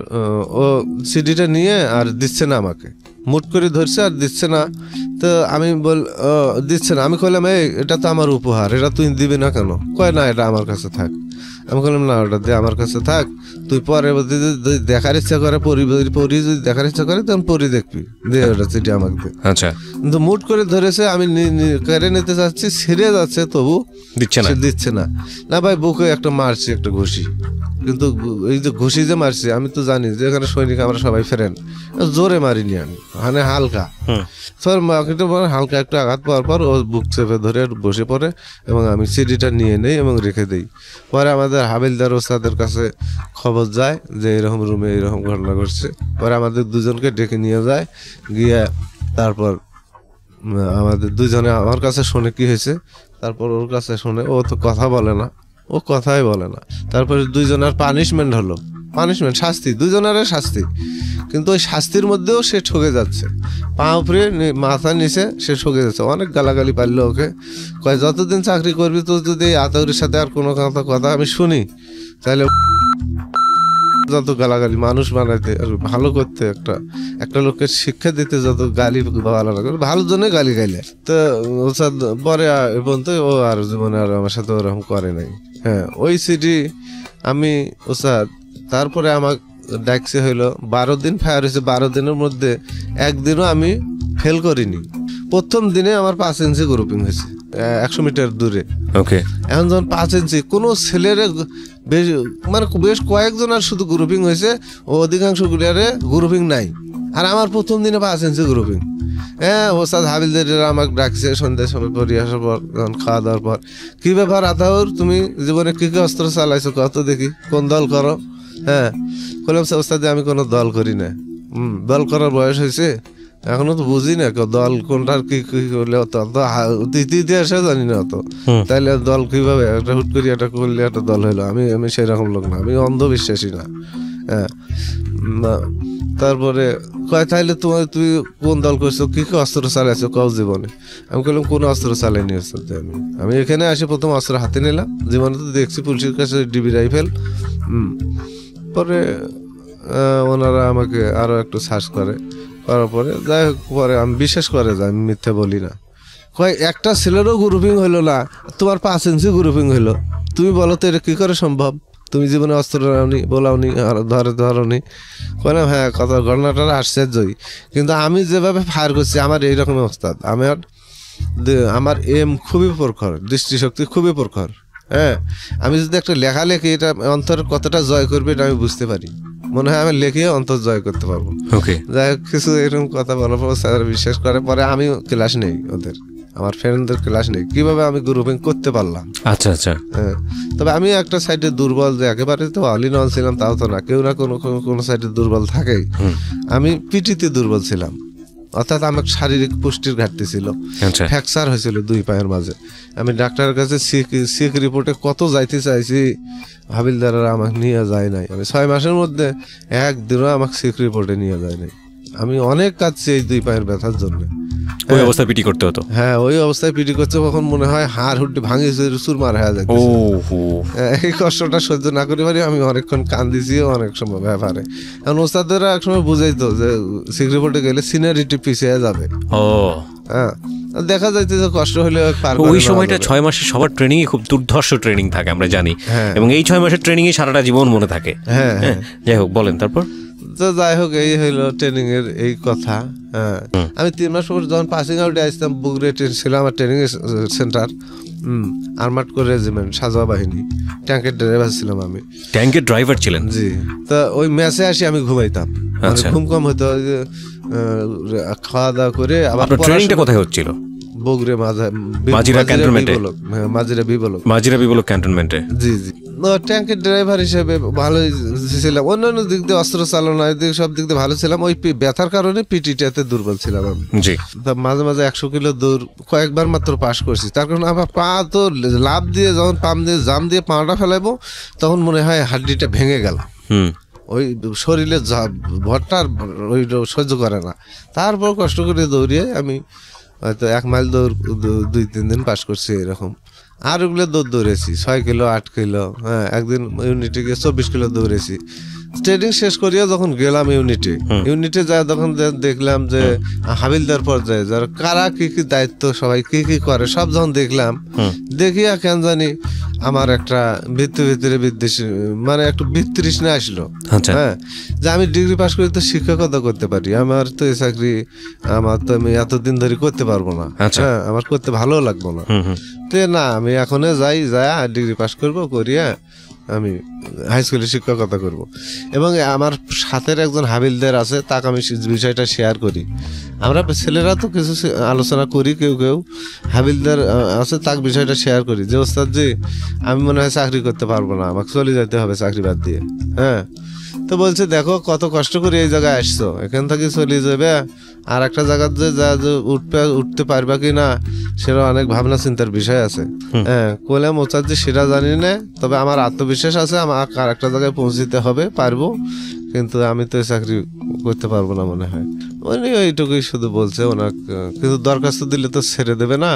ও সিডিটা নিয়ে আর দিচ্ছে না আমাকে, মুট করে ধরছে আর দিচ্ছে না। তো আমি দিচ্ছে না, আমি কইলাম এটা তো আমার উপহার, এটা তুই দিবি না কেন? কয় না এটা আমার কাছে থাক। আমি বললাম না, ওটা দিয়ে আমার কাছে থাক, তুই পরে যদি দেখার ইচ্ছা করে পরি যদি দেখার ইচ্ছা করে তখন পরি দেখবি, দিয়ে ওটা চিঠি আমাকে দে। আচ্ছা, কিন্তু মুট করে ধরেছে, আমি কেড়ে নিতে চাচ্ছি, ছিঁড়ে যাচ্ছে, তবু দিচ্ছে না। না ভাই, বুকে একটা মারছি, একটা ঘুষি। কিন্তু এই যে ঘুষি যে মারছি, আমি তো জানি যে এখানে সৈনিক আমরা সবাই ফ্রেন্ড, জোরে মারিনি আমি, মানে হালকা হালকা একটু আঘাত পাওয়ার পর ও বুক চেপে ধরে বসে পড়ে এবং আমি সিডিটা নিয়ে নেই এবং রেখে দিই। পরে আমাদের হাবিলদার ওস্তাদের কাছে খবর যায় যে এরকম রুমে এরকম ঘটনা ঘটছে। পরে আমাদের দুজনকে ডেকে নিয়ে যায়, গিয়ে তারপর আমাদের দুজনে আমার কাছে শোনে কি হয়েছে, তারপর ওর কাছে শোনে। ও তো কথা বলে না, ও কথাই বলে না। তারপরে দুইজনের পানিশমেন্ট হলো, শাস্তি, দুজনের শাস্তি। কিন্তু ওই শাস্তির মধ্যেও সে ঠকে যাচ্ছে, পা উপরে মাথা নিচে সে ঠকে যাচ্ছে। অনেক গালাগালি পারলো ওকে, কয় যতদিন চাকরি করবি তো যদি আতাউরের সাথে আর কোনো কথা আমি শুনি তাহলে যত গালাগালি মানুষ বানাইতে আর ভালো করতে, একটা লোকের শিক্ষা দিতে যত গালি ভালোর জন্য গালি গাইলে। তো ওস্তাদ পরে পর্যন্ত ও আর জীবনে আর আমার সাথে ওরকম করে নাই। হ্যাঁ, ওই সিটি আমি ওস্তাদ তারপরে আমার ডাকছে হইলো 12 দিন ফায়ার হয়েছে। 12 দিনের মধ্যে একদিনও আমি ফেল করিনি। প্রথম দিনে আমার 5 ইঞ্চি গ্রুপিং হয়েছে 100 মিটার দূরে। এখন যখন 5 ইঞ্চি কোনো ছেলের বেশ কয়েকজন আর শুধু গ্রুপিং হয়েছে, অধিকাংশ গুলিয়ারে গ্রুপিং নাই। আর আমার প্রথম দিনে 5 ইঞ্চি গ্রুপিং। হ্যাঁ, ওস্তাদ হাবিলদার আমাকে ডাকছে সন্ধ্যার সময় পরে আসার পর, যখন খাওয়া দাওয়ার পর, কি ব্যাপার আতাউর, তুমি জীবনে কি কি অস্ত্র চালাইছো কত দেখি, কোন দল করো? হ্যাঁ, বললাম ওস্তাদ আমি কোনো দল করি না। দল করার বয়স হয়েছে? এখনো তো বুঝি না দল কোনটার কি কি করলে ইতিহাসে জানি না অত, তাইলে দল কিভাবে একটা হুট করি একটা করলে একটা দল হইলো। আমি আমি সেরকম লোক না, আমি অন্ধবিশ্বাসী না। হ্যাঁ, তারপরে কয় তাইলে তুই কোন দল করছো, কি কি অস্ত্র চালাইছো কও জীবনে? আমি বললাম কোনো অস্ত্র চালাইনি আমি এখানে আসি প্রথম অস্ত্র হাতে নিলাম, জীবনে তো দেখছি পুলিশের কাছে ডিবি রাইফেল। পরে ওনারা আমাকে আরো একটু সার্চ করার পরে যাই হোক, পরে আমি বিশ্বাস করে যে আমি মিথ্যে বলি না। কয় একটা ছেলেরও গ্রুপিং হইলো না, তোমার 5 ইঞ্চি গ্রুপিং হইলো, তুমি বলো তো এটা কি করে সম্ভব? তুমি জীবনে অস্ত্র বলাওনি, ধরনি। কইলাম হ্যাঁ, কথা ঘটনাটা আশ্চর্যই, কিন্তু আমি যেভাবে ফায়ার করছি আমার এইরকম ওস্তাদ, আমার এম খুবই প্রখর, দৃষ্টিশক্তি খুবই প্রখর। হ্যাঁ, আমি যদি একটা লেখা লেখি এটা অন্তর কতটা জয় করবে এটা আমি বুঝতে পারি, মনে হয় আমি লেখে অন্তর জয় করতে পারবো। যাই হোক, কিছু এরকম কথা বলার পর স্যার বিশ্বাস করে। পরে আমি ক্লাস নেই ওদের, আমার ফ্রেন্ডদের ক্লাস নেই, কিভাবে আমি গ্রুপিং করতে পারলাম। আচ্ছা আচ্ছা। হ্যাঁ, তবে আমি একটা সাইডে দুর্বল, যে একেবারে তো অল ইন অল ছিলাম তাও তো না, কেউ না কোনো সাইডে দুর্বল থাকেই। আমি পিটিতে দুর্বল ছিলাম, অর্থাৎ আমার শারীরিক পুষ্টির ঘাটতি ছিল, ফ্র্যাকচার হয়েছিল 2 পায়ের মাঝে। আমি ডাক্তারের কাছে সিক রিপোর্টে কত যাইতে চাইছি, হাবিলদাররা আমাকে নিয়ে যায় নাই। আমি 6 মাসের মধ্যে একদিনও আমাকে সিক রিপোর্টে নিয়ে যায় নাই। আমি অনেক কাঁদছি এই 2 পায়ের ব্যথার জন্য। ওই অবস্থায় পিটি করতে হতো? হ্যাঁ, ওই অবস্থায় পিটি করছে, কখন মনে হয় হাড় হুড্ডি ভাঙে চুরমার হয়ে যায়। এই কষ্টটা সহ্য না করে পারি আমি অনেকক্ষণ কান্দিছি অনেক সময় ব্যাপারে। এখন ওস্তাদেরা একসময় বুঝাইতো যে সিক রিপোর্টে গেলে সিনিয়রিটি পিছিয়ে যাবে। হ্যাঁ, দেখা যাইতে যে কষ্ট হলে ওই সময়টা 6 মাসের সবার ট্রেনিং খুব দুর্ধর্ষ ট্রেনিং থাকে আমরা জানি, এবং এই 6 মাসের ট্রেনিং এ সারাটা জীবন মনে থাকে। হ্যাঁ, যাই হোক, বলেন তারপর। তো যাই হোক, এই হইলো ট্রেনিং এর এই কথা। হ্যাঁ, আমি 3 মাস পর যখন পাসিং আউটে আসতাম, বুগরে ছিল আমার training centre, armoured corps regiment, সাজোয়া বাহিনী, ট্যাঙ্কের ড্রাইভার ছিলাম আমি। ট্যাঙ্কের ড্রাইভার ছিলেন? জি। তা ওই ম্যাচে আসি আমি ঘুমাইতাম, ঘুম কম হতো, খাওয়া দাওয়া করে। আবার ট্রেনিংটা কোথায় হচ্ছিল? বগুড়ে মাজিরা বিবলক ক্যান্টনমেন্টে। জি জি। ট্যাঙ্কের ড্রাইভার হিসেবে ভালোই ছিলাম, অন্যান্য দিক দিয়ে অস্ত্র চালানো সব দিক দিয়ে ভালো ছিলাম। ওই ব্যথার কারণে পিটিটাতে দুর্বল ছিলাম আমি। জি। মাঝে মাঝে 100 কিলো দৌড় কয়েকবার মাত্র পাস করছি, তার কারণে আমার পা তো লাভ দিয়ে যখন পাম দিয়ে জাম দিয়ে পাটা ফেলাইবো তখন মনে হয় হাড্ডিটা ভেঙে গেল। ওই শরীরে ভরটার ওই সহ্য করে না। তারপর কষ্ট করে দৌড়িয়ে আমি হয়তো 1 মাইল দৌড় 2-3 দিন পাস করছি এরকম। আর ওগুলো দৌড়েছি 6 কিলো 8 কিলো। হ্যাঁ, একদিন ইউনিটে গিয়ে 24 কিলো দৌড়েছি। ট্রেনিং শেষ করিয়া যখন গেলাম ইউনিটে যায় তখন দেখলাম যে হাবিলদার পর্যায়ে যারা কারা কি কি দায়িত্ব, সবাই কি কি করে সব যখন দেখলাম, দেখিয়া কেন জানি আমার একটা ভিতরে বিদ্বেষ, মানে একটু বিতৃষ্ণা আসলো। হ্যাঁ, যে আমি ডিগ্রি পাস করে তো শিক্ষকতা করতে পারি, আমার তো এই চাকরি আমার তো আমি এতদিন ধরে করতে পারবো না। হ্যাঁ, আমার করতে ভালো লাগবো না। তো না, আমি এখনো যাই ডিগ্রি পাস করবো, করিয়া আমি হাই স্কুলে শিক্ষকতা করব। এবং আমার সাথের একজন হাবিলদার আছে, তাকে আমি বিষয়টা শেয়ার করি। আমরা ছেলেরা তো কিছু আলোচনা করি, কেউ হাবিলদার আছে, তাকে বিষয়টা শেয়ার করি যে ওস্তাদ জি, আমি মনে হয় চাকরি করতে পারবো না, আমাকে চলে যেতে হবে চাকরি বাদ দিয়ে। হ্যাঁ, তো বলছে দেখো কত কষ্ট করে এই জায়গায় আসছো, এখান থেকে চলে যাবে, আর একটা জায়গাতে যে উঠতে পারবা কি না সেটা অনেক ভাবনা চিন্তার বিষয় আছে। হ্যাঁ, কইলাম ওস্তাদ জি সেটা জানি না, তবে আমার আত্মবিশ্বাস আছে আমার আর একটা জায়গায় পৌঁছতে হবে, পারবো, কিন্তু আমি তো চাকরি করতে পারবো না মনে হয়। উনি ওইটুকুই শুধু বলছে, ওনার কিন্তু দরখাস্ত দিলে তো ছেড়ে দেবে না।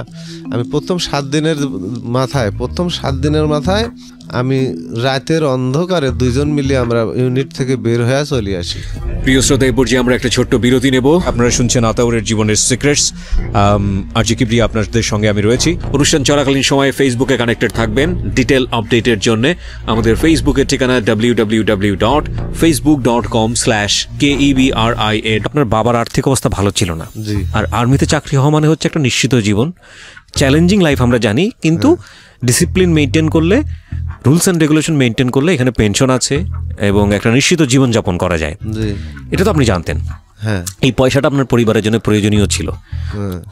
আমি প্রথম 7 দিনের মাথায় আমি রাতের অন্ধকারে 2 জন মিলে আমরা ইউনিট থেকে বের হয়ে চলে আসি। প্রিয় শ্রোতা, এই পর্যায়ে আমরা একটা ছোট্ট বিরতি নেব। আপনারা শুনছেন আতাউরের জীবনের সিক্রেটস। আরজি কিবরিয়া আপনাদের সঙ্গে আমি রয়েছি। অনুষ্ঠান চলাকালীন সময়ে ফেসবুকে কানেক্টেড থাকবেন ডিটেল আপডেটের জন্য। আমাদের ফেসবুকের ঠিকানা www.facebook.com/KEBRIA। আপনার বাবার আর্থিক অবস্থা ভালো ছিল না, আর আর্মিতে চাকরি হওয়া মানে হচ্ছে একটা নিশ্চিত জীবন, চ্যালেঞ্জিং লাইফ আমরা জানি, কিন্তু ডিসিপ্লিন মেনটেন করলে, রুলস অ্যান্ড রেগুলেশন মেনটেন করলে এখানে পেনশন আছে এবং একটা নিশ্চিত জীবনযাপন করা যায়। এটা তো আপনি জানতেন? হ্যাঁ, এই পয়সাটা আপনার পরিবারের জন্য প্রয়োজনীয় ছিল।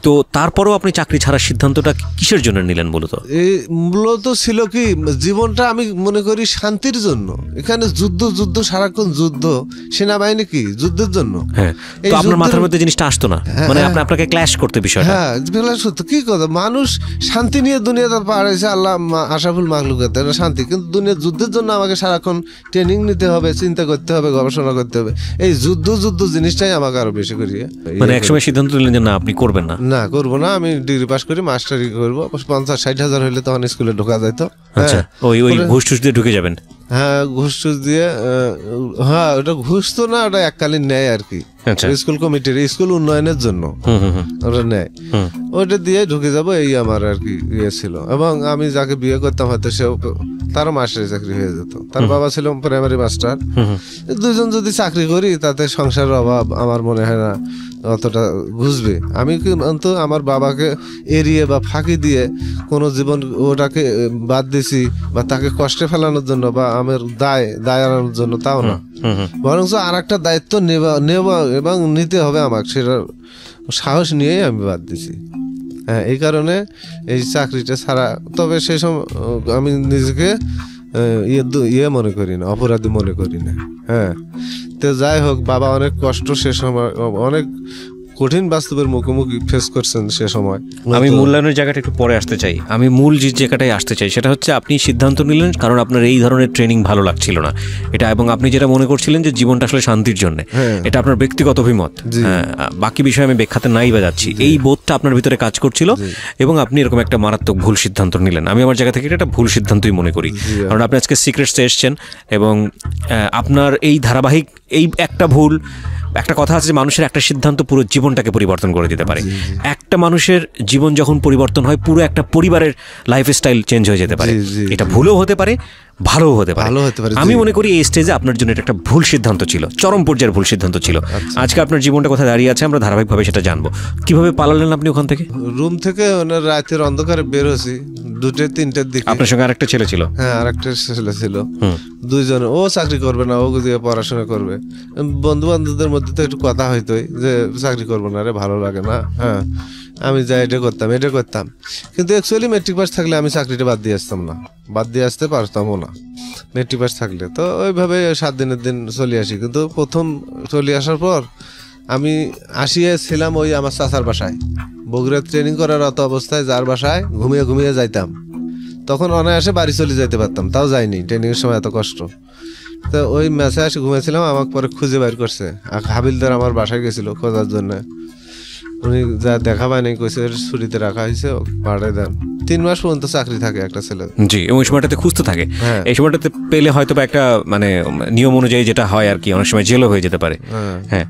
তো তারপরেও আপনি চাকরি ছাড়ার সিদ্ধান্তটা কিসের জন্য নিলেন মূলত? এই মূলত ছিল কি, জীবনটা আমি মনে করি শান্তির জন্য। এখানে যুদ্ধ যুদ্ধ সারাক্ষণ যুদ্ধ, সেনাবাহিনী কি যুদ্ধের জন্য। হ্যাঁ, তো আপনার মাথার মধ্যে জিনিসটা আসতো না, মানে আপনাকে ক্ল্যাশ করতে বিষয়টা? হ্যাঁ, সত্য কি কথা, মানুষ শান্তি নিয়ে দুনিয়াতে পাড়াইছে, আল্লাহ আশাফুল মাখলুকাত শান্তি, কিন্তু দুনিয়ার যুদ্ধের জন্য আমাকে সারাক্ষণ ট্রেনিং নিতে হবে, চিন্তা করতে হবে, গবেষণা করতে হবে। এই যুদ্ধ যুদ্ধ জিনিসটাই আমাকে আরো বেশি করি। মানে একসময় সিদ্ধান্ত নিলেন যে না আপনি করবেন না? না, করবো না, আমি ডিগ্রি পাস করি, মাস্টারি করবো। 50-60 হাজার হলে তখন স্কুলে ঢোকা যাইতো। আচ্ছা, ওই ঘুষ টুস দিয়ে ঢুকে যাবেন? হ্যাঁ, ঘুষ টুস দিয়ে, হ্যাঁ ওটা ঘুষ তো না, ওটা এককালীন নেয় আর কি, স্কুল কমিটির, স্কুল উন্নয়নের জন্য ওটা নেয়, ওটা দিয়ে ঢুকে যাবো, এই আমার আর কি ইয়ে ছিল। এবং আমি যাকে বিয়ে করতাম হয়তো সেও, তারও মাস্টারি চাকরি হয়ে যেত, তার বাবা ছিল প্রাইমারি মাস্টার। দুজন যদি চাকরি করি তাতে সংসারের অভাব আমার মনে হয় না অতটা বুঝবে। আমি কিন্তু আমার বাবাকে এড়িয়ে বা ফাঁকি দিয়ে কোনো জীবন ওটাকে বাদ দিছি বা তাকে কষ্টে ফেলানোর জন্য বা আমার দায় আনানোর জন্য, তাও না, বরং আর একটা দায়িত্ব নেওয়া এবং নিতে হবে আমাকে, সেটার সাহস নিয়েই আমি বাদ দিছি। হ্যাঁ, এই কারণে এই চাকরিটা ছাড়া, তবে সেই সময় আমি নিজেকে ইয়ে মনে করি না, অপরাধী মনে করি না। হ্যাঁ, তো যাই হোক, বাবা অনেক কষ্ট সে সময়, অনেক কঠিন বাস্তবের মুখোমুখি ফেস করছেন সে সময়। আমি মূল্যায়নের জায়গাটা একটু পরে আসতে চাই, আমি মূল যে জায়গাটায় আসতে চাই সেটা হচ্ছে আপনি সিদ্ধান্ত নিলেন কারণ আপনার এই ধরনের ট্রেনিং ভালো লাগছিল না এটা, এবং আপনি যেটা মনে করছিলেন যে জীবনটা আসলে শান্তির জন্য, এটা আপনার ব্যক্তিগত অভিমত। বাকি বিষয়ে আমি ব্যাখ্যাতে নাই বা যাচ্ছি, এই বোধটা আপনার ভিতরে কাজ করছিল এবং আপনি এরকম একটা মারাত্মক ভুল সিদ্ধান্ত নিলেন। আমি আমার জায়গা থেকে এটা ভুল সিদ্ধান্তই মনে করি, কারণ আপনি আজকে সিক্রেটসে এসছেন এবং আপনার এই ধারাবাহিক এই একটা ভুল, একটা কথা আছে যে মানুষের একটা সিদ্ধান্ত পুরো জীবনটাকে পরিবর্তন করে দিতে পারে। একটা মানুষের জীবন যখন পরিবর্তন হয়, পুরো একটা পরিবারের লাইফস্টাইল চেঞ্জ হয়ে যেতে পারে। এটা ভুলও হতে পারে, ভালোও হতে পারে। আমি মনে করি এই স্টেজে আপনার জন্য এটা একটা ভুল সিদ্ধান্ত ছিল, চরম পর্যায়ের ভুল সিদ্ধান্ত ছিল। আজকে আপনার জীবনটা কোথায় দাঁড়িয়ে আছে আমরা ধারাবাহিকভাবে সেটা জানবো। কিভাবে পালালেন আপনি ওখান থেকে? রুম থেকে রাতের অন্ধকারে বের হয়েছি 2-3টার দিকে। আপনার সঙ্গে আরেকটা ছেলে ছিল? হ্যাঁ, আরেকটা ছেলে ছিল, দুইজন। ও চাকরি করবে না, ও দিয়ে পড়াশোনা করবে। বন্ধু বান্ধবদের মধ্যে তো একটু কথা হইতোই যে চাকরি করবো না রে, ভালো লাগে না। হ্যাঁ, আমি যাই এটা করতাম, কিন্তু অ্যাকচুয়ালি মেট্রিক পাস থাকলে আমি চাকরিটা বাদ দিয়ে আসতাম না, বাদ দিয়ে আসতে পারতামও না মেট্রিক পাস থাকলে। তো ওইভাবে 7 দিনের দিন চলে আসি। কিন্তু প্রথম চলে আসার পর আমি আসিয়েছিলাম ওই আমার চাচার বাসায়, বগুড়া ট্রেনিং করার অত অবস্থায়, যার বাসায় ঘুমিয়ে যাইতাম। তখন অনায়াসে বাড়ি চলে যাইতে পারতাম, তাও যাইনি, ট্রেনিংয়ের সময় এত কষ্ট। তো ওই ম্যাচে আসে ঘুমিয়েছিলাম, আমাকে পরে খুঁজে বের করছে। হাবিলদার আমার বাসায় গেছিল খোঁজার জন্য, উনি যা দেখা পায়নি, কইছে ছুটিতে রাখা হয়েছে, পাঠাই দেন। 3 মাস পর্যন্ত চাকরি থাকে একটা ছেলে। জি, এবং ওই সময়টাতে খুঁজতে থাকে। এই সময়টাতে পেলে হয়তো বা একটা মানে নিয়ম অনুযায়ী যেটা হয় আর কি, অনেক সময় জেলও হয়ে যেতে পারে। হ্যাঁ,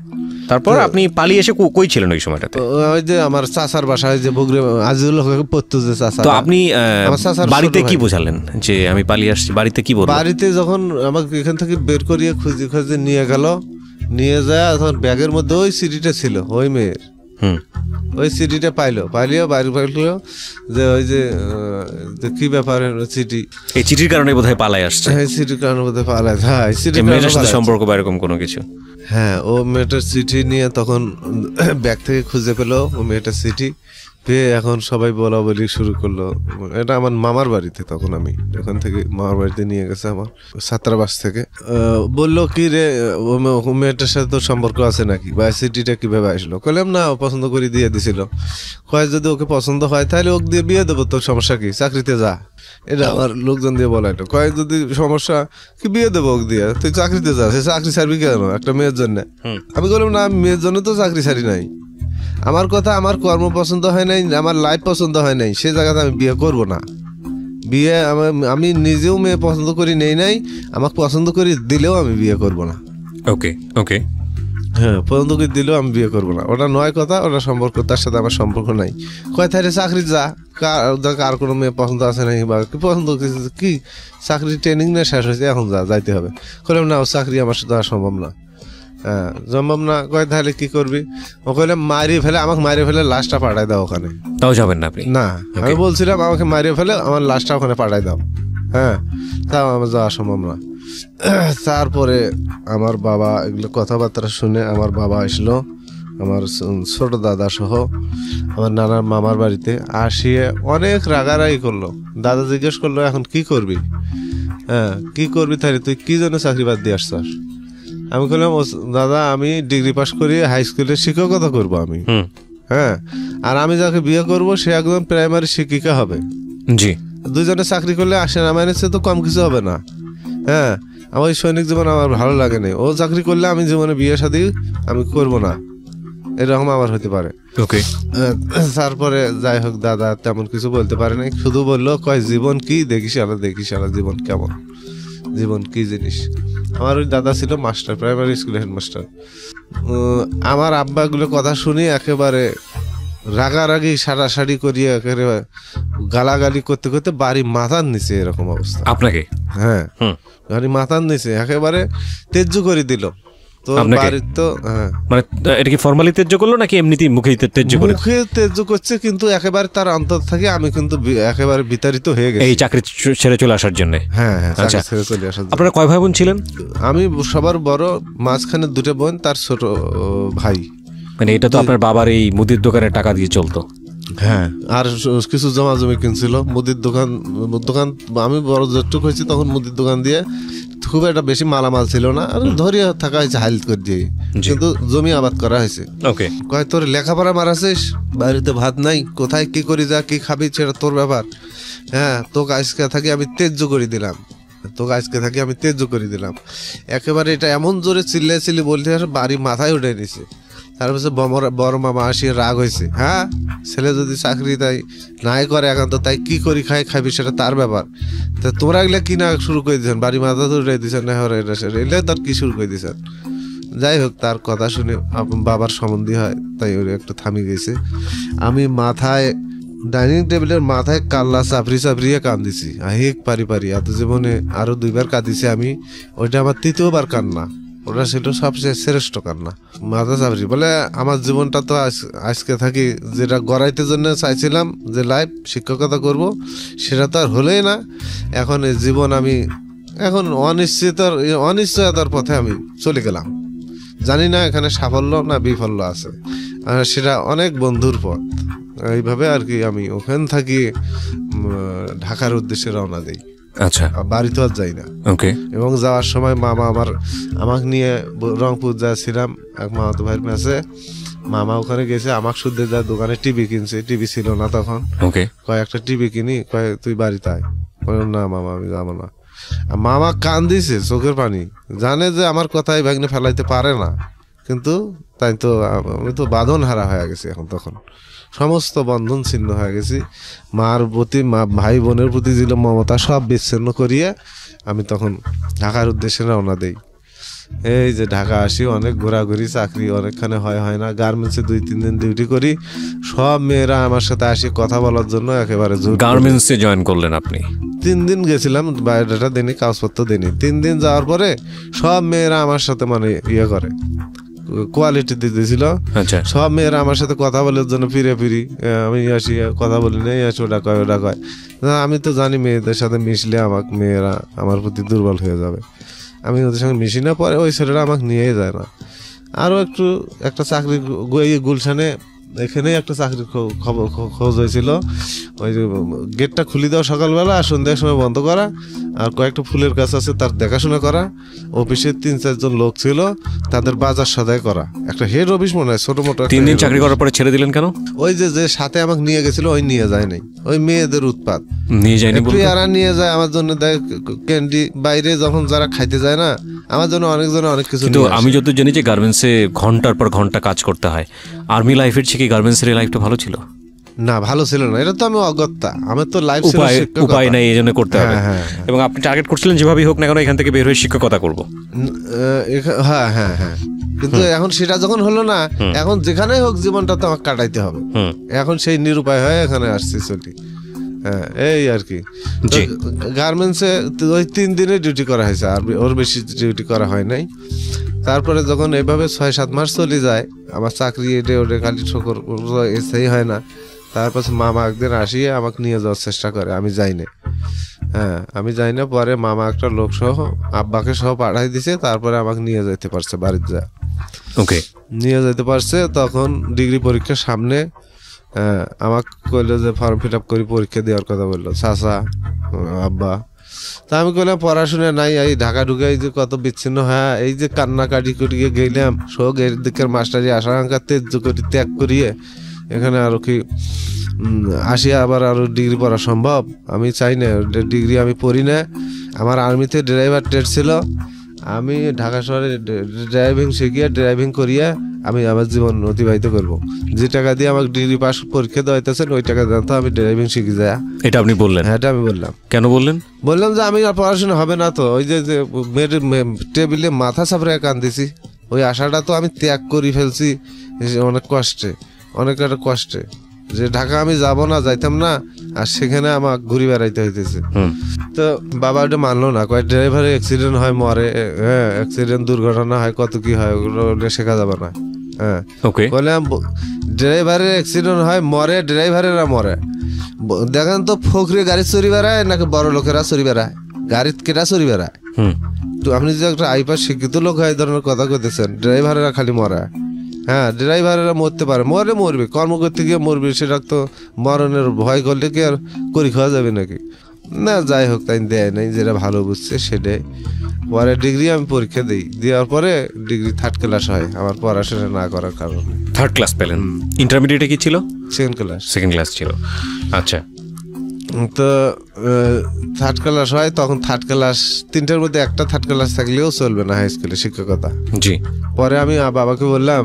তারপর আপনি পালিয়ে এসে কই ছিলেন ওই সময়টাতে? ওই যে আমার চাচার বাসায়, যে বগুড়া আজিজুল হক পড়তো যে চাচা। তো আপনি বাড়িতে কি বোঝালেন যে আমি পালিয়ে আসছি? বাড়িতে কি বললেন? বাড়িতে যখন আমাকে এখান থেকে বের করিয়ে খুঁজে নিয়ে গেল, নিয়ে যায়, তখন ব্যাগের মধ্যে ওই সিডিটা ছিল ওই মেয়ের। ওই সিডিটা পাইলিও বাড়ি পাইলো যে ওই যে কি ব্যাপার চিঠি, এই চিঠির কারণে বোধহয় পালাই আসছে। হ্যাঁ, চিঠির কারণে বোধহয় পালাই। হ্যাঁ, মেয়েটার সাথে সম্পর্ক বা এরকম কোনো কিছু? হ্যাঁ, ও মেয়েটার চিঠি নিয়ে তখন ব্যাগ থেকে খুঁজে পেলো ও মেয়েটার চিঠি পেয়ে এখন সবাই বলা বলি শুরু করলো। এটা আমার মামার বাড়িতে, তখন আমি এখান থেকে মামার বাড়িতে নিয়ে গেছে আমার ছাত্রাবাস থেকে। বললো কি রে, ও মেয়েটার সাথে তোর সম্পর্ক আছে নাকি, বা চিঠিটা কিভাবে আসলো? কইলাম না, ও পছন্দ করে দিয়ে দিছিল। কয় যদি ওকে পছন্দ হয় তাহলে ওকে দিয়ে বিয়ে দেবো, তোর সমস্যা কি, চাকরিতে যা। এটা আমার লোকজন দিয়ে বলাইলো। কয় যদি সমস্যা কি, বিয়ে দেবো ওকে দিয়ে, তুই চাকরিতে যা। সে চাকরি ছাড়বি কেন একটা মেয়ের জন্য? আমি বললাম না, আমি মেয়ের জন্য তো চাকরি ছাড়ি নাই। আমার কথা, আমার কর্ম পছন্দ হয় নাই, আমার লাইফ পছন্দ হয় নাই, সে জায়গাতে আমি বিয়ে করব না। বিয়ে আমি নিজেও মেয়ে পছন্দ করি নাই, আমাকে পছন্দ করে দিলেও আমি বিয়ে করব না। ওকে ওকে, হ্যাঁ, পছন্দ করে দিলেও আমি বিয়ে করব না। ওটা নয় কথা, ওটা সম্পর্ক, তার সাথে আমার সম্পর্ক নাই। কয় তাহলে চাকরি যা, কার কোনো মেয়ে পছন্দ আছে নাকি বা কি পছন্দ, কি চাকরি ট্রেনিং না শেষ হয়েছে, এখন যাইতে হবে। বললাম না, ও চাকরি আমার সাথে সম্ভব না। হ্যাঁ, সম্ভব না। কয় তাহলে কি করবি? ও কইলাম আমাকে মারিয়ে ফেলে লাশটা পাঠাই দাও ওখানে। তাও যাবেন না আপনি? না, আমি বলছিলাম আমাকে মারিয়ে ফেলে আমার লাশটা ওখানে পাঠাই দাও। হ্যাঁ, তাও আমার যাওয়া সম্ভব না। তারপরে আমার বাবা এগুলো কথাবার্তা শুনে আমার বাবা আসলো আমার ছোট দাদা সহ আমার নানার মামার বাড়িতে আসিয়ে অনেক রাগারাগি করলো। দাদা জিজ্ঞেস করলো এখন কি করবি, হ্যাঁ কি করবি তাহলে তুই কি জন্য চাকরি বাদ দিয়ে আসছস? আমি বললাম দাদা আমি ডিগ্রি পাস করি হাই স্কুলে শিক্ষকতা করব আমি, হ্যাঁ আর আমি যাকে বিয়ে করব সে একদম প্রাইমারি শিক্ষিকা হবে। জি, দুইজনে চাকরি করলে সেনাবাহিনীর চেয়ে তো কম কিছু হবে না। হ্যাঁ আমার সৈনিক জীবন আমার ভালো লাগে না, ও চাকরি করলে আমি জীবনে বিয়ে শাদী আমি করব না, এরকম আমার হতে পারে। ওকে। তারপরে যাই হোক দাদা তেমন কিছু বলতে পারে নাই, শুধু বললো কয় জীবন কি দেখিস আলা জীবন কেমন, জীবন কি জিনিস। আমার ওই দাদা ছিল মাস্টার, প্রাইমারি স্কুলের হেডমাস্টার। আমার আব্বাগুলো কথা শুনি একেবারে রাগারাগি সারাসারি করিয়ে একেবারে গালাগালি করতে করতে বাড়ি মাথার নিচে এরকম অবস্থা। আপনাকে? হ্যাঁ, বাড়ি মাথার নিচে একেবারে তেজ্জু করে দিল। তো বাড়ির তো হ্যাঁ, মানে এটা কি ফর্মালি তেজ্য করলো নাকি এমনিতেই মুখে তেজ্য করে? মুখে তেজ্জু করছে, কিন্তু একেবারে তার অন্তর থেকে আমি কিন্তু একেবারে বিতাড়িত হয়ে গেছি এই চাকরি ছেড়ে চলে আসার জন্য। হ্যাঁ হ্যাঁ, আচ্ছা, ছেড়ে চলে আসার জন্য। আপনারা কয় ভাই বোন ছিলেন? আমি সবার বড়, মাঝখানে দুটো বোন, তার ছোট ভাই। মানে এটা তো আপনার বাবার এই মুদির দোকানের টাকা দিয়ে চলতো? হ্যাঁ, আর কিছু জমা জমি কিনছিল মুদির দোকান। আমি বড় যেটুক হয়েছি তখন মুদির দোকান দিয়ে খুব একটা বেশি মালামাল ছিল না, আর ধরিয়ে থাকা হয়েছে হাইল করে দিয়ে, কিন্তু জমি আবাদ করা হয়েছে। ওকে। কয় তোর লেখাপড়া মারাছিস, বাড়িতে ভাত নাই, কোথায় কি করি যা কি খাবি সেটা তোর ব্যাপার। হ্যাঁ তোকে আজকে থাকি আমি তেজ্য করে দিলাম, একেবারে এটা এমন জোরে চিল্লি বলতে বাড়ি মাথায় উঠে নিছে। তারপরে বড় মামা আসিয়ে রাগ হয়েছে, হ্যাঁ ছেলে যদি চাকরি তাই নাই করে একান্ত তাই কি করি খাবি সেটা তার ব্যাপার, তা তোমরা এগুলা কি না শুরু করে দিয়েছেন, বাড়ি মাথা তো উঠে দিয়েছেন না, এগুলো তার কি শুরু করে দিয়েছেন। যাই হোক তার কথা শুনে বাবার সম্বন্ধী হয় তাই ওর একটু থামি গেছে। আমি মাথায় ডাইনিং টেবিলের মাথায় কাল্লা চাপড়িয়ে কান্দিছি, আহিক পারি এত জীবনে আরো 2বার কাঁদিছি আমি, ওইটা আমার 3য়বার কান্না, ওটা ছিল সবচেয়ে শ্রেষ্ঠ কান্না। মাথা চাপড়ি বলে আমার জীবনটা তো আজকে থাকি যেটা গড়াইতে জন্য চাইছিলাম যে লাইফ শিক্ষকতা করব সেটা তো আর হলোই না। এখন এই জীবন আমি এখন অনিশ্চয়তার পথে আমি চলে গেলাম, জানি না এখানে সাফল্য না বিফল্য আছে, সেটা অনেক বন্ধুর পথ। এইভাবে আর কি আমি ওখান থাকি ঢাকার উদ্দেশ্যে রওনা দেই। আচ্ছা, বাড়ি তো আর যাই না। ওকে। এবং যাওয়ার সময় মামা আমাকে নিয়ে রংপুর যাচ্ছিলাম এক মামাতো ভাইয়ের কাছে, মামা ওখানে গেছে আমাকে শুদ্ধ যা দোকানে টিভি কিনছে, টিভি ছিল না তখন। ওকে। কয়েকটা টিভি কিনি, কয় তুই বাড়িতে আয়। না মামা আমি যাবো না। মামা কান দিছে চোখের পানি, জানে যে আমার কথাই ভাগ্নে ফেলাইতে পারে না, কিন্তু তাই তো আমি তো বাঁধন হারা হয়ে গেছি এখন, তখন সমস্ত বন্ধন ছিন্ন হয়ে গেছি। মার প্রতি ভাই বোনের প্রতি ছিল মমতা সব বিচ্ছিন্ন করিয়ে আমি তখন ঢাকার উদ্দেশ্যে রওনা দেই। এই যে ঢাকা আসি, অনেক ঘোরাঘুরি, চাকরি অনেকখানে হয় না, গার্মেন্টসে 2-3 দিন ডিউটি করি। সব মেয়েরা আমার সাথে আসি কথা বলার জন্য, একেবারে গার্মেন্টসে জয়েন করলেন আপনি? 3 দিন গেছিলাম, বায়োডাটা দিনই কাগজপত্র দিনই। 3 দিন যাওয়ার পরে সব মেয়েরা আমার সাথে মানে করে কোয়ালিটি দিতেছিল। আচ্ছা। সব মেয়েরা আমার সাথে কথা বলার জন্য ফিরি, আমি আসি কথা বলি না, আসি ওটা কয় আমি তো জানি মেয়েদের সাথে মিশলে আমাকে মেয়েরা আমার প্রতি দুর্বল হয়ে যাবে, আমি ওদের সঙ্গে মিশি না। পরে ওই ছেলেরা আমাকে নিয়েই যায় না। আরও একটা চাকরি গুলশানে, এখানেই একটা চাকরির খোঁজ হয়েছিল। ওই যে গেটটা খুলে দেওয়া সকালবেলা আর সন্ধ্যার সময় বন্ধ করা, আর কয়েকটা ফুলের গাছ আছে তার দেখাশোনা করা। অফিসে 3-4 জন লোক ছিল, তাদের বাজার সদাই করা। একটা হেড অফিস মনে হয়, ছোট মোটো। 3 দিন চাকরি করার পরে ছেড়ে দিলেন কেন? ওই যে সাথে আমাকে নিয়ে গেছিল ওই নিয়ে যায় নাই, ওই মেয়েদের উৎপাত নিয়ে যায়নি বলতে? এরা নিয়ে যায় আমার জন্য, দেয় ক্যান্ডি, বাইরে যখন যারা খাইতে যায় না আমার জন্য অনেকজনে অনেক কিছু। কিন্তু আমি যত জানি যে গার্মেন্টসে ঘন্টার পর ঘন্টা কাজ করতে হয়, আর্মি লাইফের থেকে গার্মেন্টসের লাইফটা ভালো ছিল? না ভালো ছিল না, এটা তো আমি অগত্যা, আমার তো লাইফ উপায় নাই, এই জন্য করতে হবে। এবং আপনি টার্গেট করছিলেন যেভাবেই হোক না কেন এখান থেকে বের হয়ে শিক্ষকতা করবো। হ্যাঁ হ্যাঁ হ্যাঁ, কিন্তু এখন সেটা যখন হলো না, এখন যেখানেই হোক জীবনটা তো আমাকে কাটাইতে হবে। এখন সেই নিরুপায় হয়ে এখানে আসছি চলি। হ্যাঁ এই আর কি। গার্মেন্টসে ওই 3 দিনে ডিউটি করা হয়েছে, আর ওর বেশি ডিউটি করা হয় নাই। তারপরে যখন এইভাবে 6-7 মাস চলে যায়, আমার চাকরি এটে ওটে খালি ঠোকর এসেই হয় না। তারপর মামা একদিন আসিয়ে আমাকে নিয়ে যাওয়ার চেষ্টা করে, আমি যাই না। হ্যাঁ আমি যাই না, পরে মামা একটা লোক সহ আব্বাকে সহ পাঠাই দিছে, তারপরে আমাকে নিয়ে যেতে পারছে বাড়িতে যা। ওকে, নিয়ে যেতে পারছে, তখন ডিগ্রি পরীক্ষার সামনে আমাকে কইলো যে ফর্ম ফিল আপ করি, পরীক্ষা দেওয়ার কথা বললো চাচা আব্বা। তা আমি কইলাম পড়াশোনা নাই, এই ঢাকা ঢুকে এই যে কত বিচ্ছিন্ন, হ্যাঁ এই যে কান্নাকাটি করিয়ে গেলাম, শোক এর দিকের মাস্টারি আশাঙ্কা তেজ করি ত্যাগ করিয়ে এখানে আরো কি আসিয়া আবার আরো ডিগ্রি পড়া সম্ভব? আমি চাই না ডিগ্রি আমি পড়ি না। আমার আর্মিতে ড্রাইভার ট্রেড ছিল, আমি ঢাকা শহরে ড্রাইভিং শিখিয়ে ড্রাইভিং করিয়া আমি আমার জীবন অতিবাহিত করব। যে টাকা দিয়ে আমাকে ডিগ্রি পাস পরীক্ষা দেওয়া হইতেছেন ওই টাকা জানতো আমি ড্রাইভিং শিখি যায়। এটা আপনি বললেন? হ্যাঁ এটা আমি বললাম। কেন বললেন? বললাম যে আমি আর পড়াশোনা হবে না তো, ওই যে টেবিলে মাথা চাপড়ে কান্দিছি, ওই আশাটা তো আমি ত্যাগ করে ফেলছি অনেক কষ্টে, অনেক একটা কষ্টে, যে ঢাকা আমি যাব না, যাইতাম না, আর সেখানে আমার ঘুরে বেড়াইতে হইতেছে। তো বাবা ওটা মানলো না, কয় ড্রাইভারের অ্যাক্সিডেন্ট হয় মরে, হ্যাঁ অ্যাক্সিডেন্ট দুর্ঘটনা হয়, কত কি হয় ওগুলো শেখা যাবে না। হ্যাঁ বললাম ড্রাইভারের অ্যাক্সিডেন্ট হয় মরে, ড্রাইভারেরা মরে, দেখেন তো ফখরে গাড়ি চুরি বেড়ায় নাকি বড় লোকেরা চুরি বেড়ায়, গাড়ির কেটা চুরি বেড়ায়? তো আপনি যদি একটা আইপাস শিক্ষিত লোক হয় এই ধরনের কথা কইতেছেন, ড্রাইভারেরা খালি মরে। হ্যাঁ ড্রাইভারেরা মরতে পারে, মরবে, কর্ম করতে গিয়ে মরবে, সেটা তো মরণের ভয় করলে কি আর করি খাওয়া যাবে নাকি? না যাই হোক, তাই দেয় নাই, যেটা ভালো বুঝছে সেটাই। পরে ডিগ্রি আমি পরীক্ষা দিই, দেওয়ার পরে ডিগ্রি 3rd ক্লাস হয় আমার পড়াশোনা না করার কারণে। 3rd ক্লাস পেলেন? ইন্টারমিডিয়েটে কি ছিল? 2nd class. 2nd ক্লাস ছিল, আচ্ছা। তো 3rd ক্লাস হয়, তখন 3rd ক্লাস 3টার মধ্যে একটা 3rd ক্লাস থাকলেও চলবে না হাই স্কুলে শিক্ষকতা। জি। পরে আমি বাবাকে বললাম,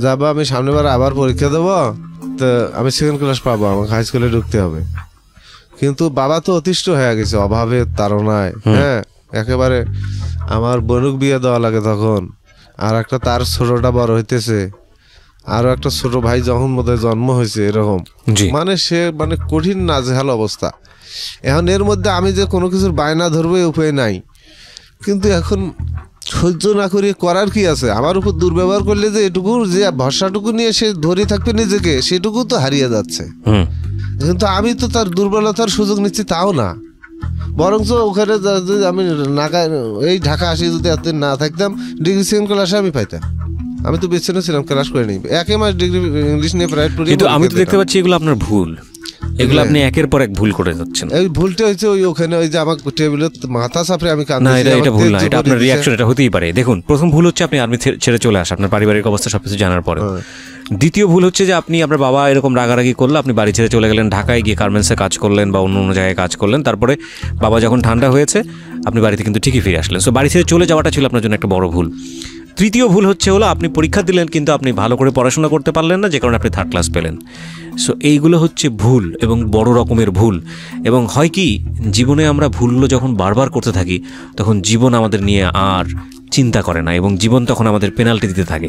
যাবা আমি সামনেবার আবার পরীক্ষা দেবো, তো আমি 2nd ক্লাস পাবো, আমাকে হাই স্কুলে ঢুকতে হবে। কিন্তু বাবা তো অতিষ্ঠ হয়ে গেছে অভাবের তাড়নায়। হ্যাঁ একেবারে আমার বোনুক বিয়ে দেওয়া লাগে তখন, আর একটা তার ছোটটা বড় হইতেছে, আরো একটা ছোট ভাই যখন বোধহয় জন্ম হয়েছে এরকম, মানে সে মানে কঠিন নাজেহাল অবস্থা। এখন এর মধ্যে আমি যে কোনো কিছুর বায়না ধরবো উপায় নাই, কিন্তু এখন সহ্য না করিয়ে করার কি আছে? আমার উপর দুর্ব্যবহার করলে যে এটুকু যে ভরসাটুকু নিয়ে সে ধরে থাকবে নিজেকে, সেটুকু তো হারিয়ে যাচ্ছে। কিন্তু আমি তো তার দুর্বলতার সুযোগ নিচ্ছি তাও না, বরঞ্চ ওখানে আমি এই ঢাকা আসি যদি এত না থাকতাম, ডিগ্রি 2nd ক্লাসে আমি পাইতাম। আমি তো বেছে ছিলাম, ক্লাস করে নিই 1 মাস ডিগ্রি ইংলিশ নিয়ে প্রাইভেট পড়ি। কিন্তু আমি তো দেখতে পাচ্ছি এগুলো আপনার ভুল, এগুলো আপনি একের পর এক ভুল করে যাচ্ছেন। এই ভুলটা হচ্ছে ওখানে ওই যে আমার টেবিলে মাথা চাপড়ে আমি কাঁদছি। না এটা ভুল না, এটা আপনার রিঅ্যাকশন, এটা হতেই পারে। দেখুন, প্রথম ভুল হচ্ছে আপনি আর্মি ছেড়ে চলে আসা, আপনার পারিবারিক অবস্থা সবকিছু জানার পরে। দ্বিতীয় ভুল হচ্ছে যে আপনি আপনার বাবা এরকম রাগারাগি করলে আপনি বাড়ি ছেড়ে চলে গেলেন, ঢাকায় গিয়ে গার্মেন্টসে কাজ করলেন বা অন্য জায়গায় কাজ করলেন, তারপরে বাবা যখন ঠান্ডা হয়েছে আপনি বাড়িতে কিন্তু ঠিকই ফিরে আসলেন। সো বাড়ি ছেড়ে চলে যাওয়াটা ছিল আপনার জন্য একটা বড় ভুল। তৃতীয় ভুল হলো আপনি পরীক্ষা দিলেন কিন্তু আপনি ভালো করে পড়াশোনা করতে পারলেন না, যে কারণে আপনি 3rd ক্লাস পেলেন। সো এইগুলো হচ্ছে ভুল এবং বড় রকমের ভুল। এবং হয় কি, জীবনে আমরা ভুলগুলো যখন বারবার করতে থাকি তখন জীবন আমাদের নিয়ে আর চিন্তা করে না এবং জীবন তখন আমাদের পেনাল্টি দিতে থাকে।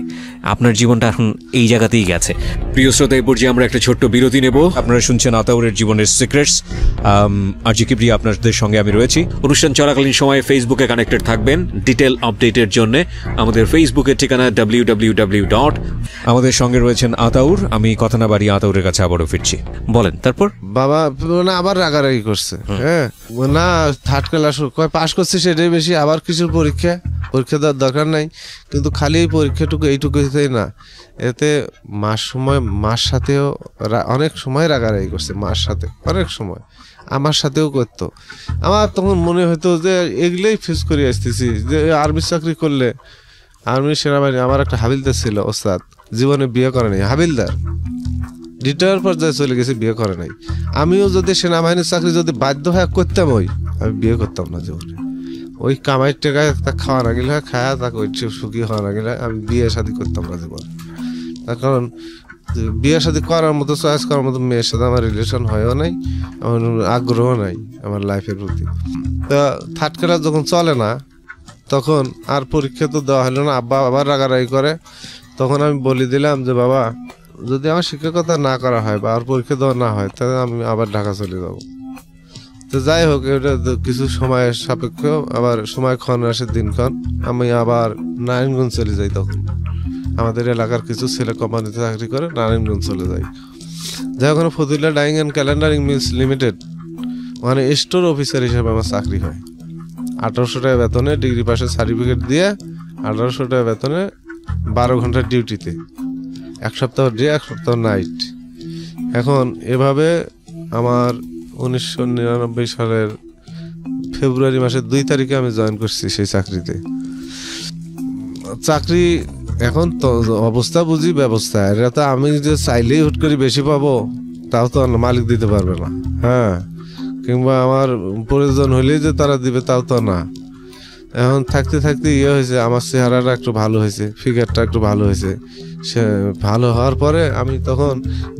আপনার জীবনটা এখন এই জায়গাতেই গেছে। প্রিয় শ্রোতা, এই পর্যায়ে আমরা একটা ছোট্ট বিরতি নেব। আপনারা শুনছেন আতাউরের জীবনের সিক্রেটস। আরজি কিবরিয়া আপনাদের সঙ্গে আমি রয়েছি। অনুষ্ঠান চলাকালীন সময়ে ফেসবুকে কানেক্টেড থাকবেন ডিটেল আপডেটের জন্য। আমাদের ফেসবুকের ঠিকানা www. আমাদের সঙ্গে রয়েছেন আতাউর। আমি কথা না বাড়িয়ে আতাউরের কাছে আবারও ফিরছি। বলেন তারপর। বাবা না আবার রাগারাগি করছে, হ্যাঁ না 3rd ক্লাস কয় পাস করছে সেটাই বেশি, আবার কিছুর পরীক্ষা দেওয়ার দরকার নাই। কিন্তু খালি এই পরীক্ষাটুকু এইটুকুতেই না, এতে মার সাথেও অনেক সময় রাগারাগি করছে, মার সাথে অনেক সময়, আমার সাথেও করতো। আমার তখন মনে হতো যে এগুলোই ফেস করে আসতেছি, যে আর্মি চাকরি করলে, আর্মি সেনাবাহিনী। আমার একটা হাবিলদার ছিল ওস্তাদ, জীবনে বিয়ে করে নাই, হাবিলদার রিটায়ার পর্যায়ে চলে গেছে, বিয়ে করে নাই। আমিও যদি সেনাবাহিনীর চাকরি যদি বাধ্য হয়ে করতাম, আমি বিয়ে করতাম না জীবনে। ওই কামাইয়ের টাকায় তা খাওয়া না গেলে খায়া তাকে ওই সুখী হওয়া না গেলে আমি বিয়ে শাদী করতাম না জীবনে। তার কারণ বিয়ে শাদী করার মতো, চয়েস করার মতো মেয়ের সাথে আমার রিলেশন হয়ও নাই, আমার আগ্রহ নাই আমার লাইফের প্রতি। তা 3rd ক্লাস যখন চলে না, তখন আর পরীক্ষা তো দেওয়া হলো না, আব্বা আবার রাগারাগি করে। তখন আমি বলে দিলাম যে বাবা, যদি আমার শিক্ষকতা না করা হয় বা আর পরীক্ষা দেওয়া না হয়, তাহলে আমি আবার ঢাকা চলে যাব। তো যাই হোক, এটা কিছু সময়ের সাপেক্ষ, আবার সময় ক্ষণ আসে দিনক্ষণ, আমি আবার নারায়ণগঞ্জ চলে যাই। তখন আমাদের এলাকার কিছু ছেলে কোম্পানিতে চাকরি করে, নারায়ণগঞ্জ চলে যাই। যাই ওখানে Fatullah dyeing and calendaring mills limited, মানে স্টোর অফিসার হিসেবে আমার চাকরি হয়। 1800 টাকা বেতনে, ডিগ্রি পাসের সার্টিফিকেট দিয়ে 1800 টাকা বেতনে 12 ঘন্টা ডিউটিতে, 1 সপ্তাহ ডে 1 সপ্তাহ নাইট। এখন এভাবে আমার 1999 সালের ফেব্রুয়ারি মাসের 2 তারিখে আমি জয়েন করছি সেই চাকরিতে। চাকরি এখন তো অবস্থা বুঝি ব্যবস্থা, এটা তো আমি যে চাইলেই হুট করে বেশি পাবো তাও তো মালিক দিতে পারবে না, হ্যাঁ, কিংবা আমার প্রয়োজন হলেই যে তারা দিবে তাও তো না। এখন থাকতে থাকতে ইয়ে হয়েছে, আমার চেহারাটা একটু ভালো হয়েছে, ফিগারটা একটু ভালো হয়েছে। সে ভালো হওয়ার পরে আমি তখন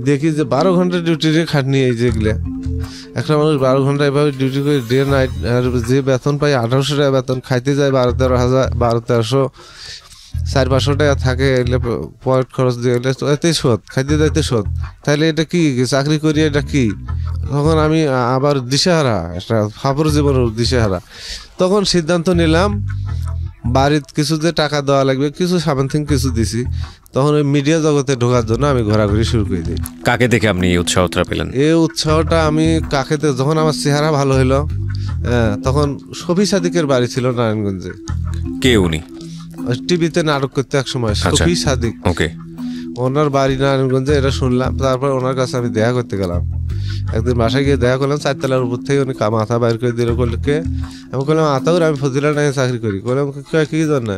দেখি যে 12 ঘন্টা ডিউটির খাটনি, এই যেগুলো একটা মানুষ 12 ঘন্টা এভাবে ডিউটি করে ডে নাইট, আর যে বেতন পাই 1800 টাকা বেতন, খাইতে যায় 12-1300, 400-500 টাকা থাকে, এলে পয়েন্ট খরচ দিয়ে এলে এতেই শোধ, খাইতে যাইতে শোধ, তাহলে এটা কি চাকরি করি, এটা কি? তখন আমি আবার দিশেহারা, একটা ফাপড় জীবনের দিশেহারা। তখন সিদ্ধান্ত নিলাম বাড়িতে কিছু যে টাকা দেওয়া লাগবে, কিছু সামথিং কিছু দিছি, তখন ওই মিডিয়া জগতে ঢোকার জন্য আমি ঘোরাঘুরি শুরু করে দিই। কাকে দেখে আপনি এই উৎসাহটা পেলেন? এই উৎসাহটা আমি কাকে, যখন আমার চেহারা ভালো হইলো, তখন শফি সাদিকের বাড়ি ছিল নারায়ণগঞ্জে। কে উনি? টিভিতে নাটক করতে এক সময় শফি সাদিক, ওকে, ওনার বাড়ি নারায়ণগঞ্জে, এটা শুনলাম। তারপর ওনার কাছে আমি দেখা করতে গেলাম। একদিন বাসায় গিয়ে দেখা করলাম, 4 তলার উপর থেকে উনি মাথা বাইর করে দিল, কে? আমি বললাম আতাউর, আমি ফজিলা নাকি চাকরি করি। বললাম কি জন্য?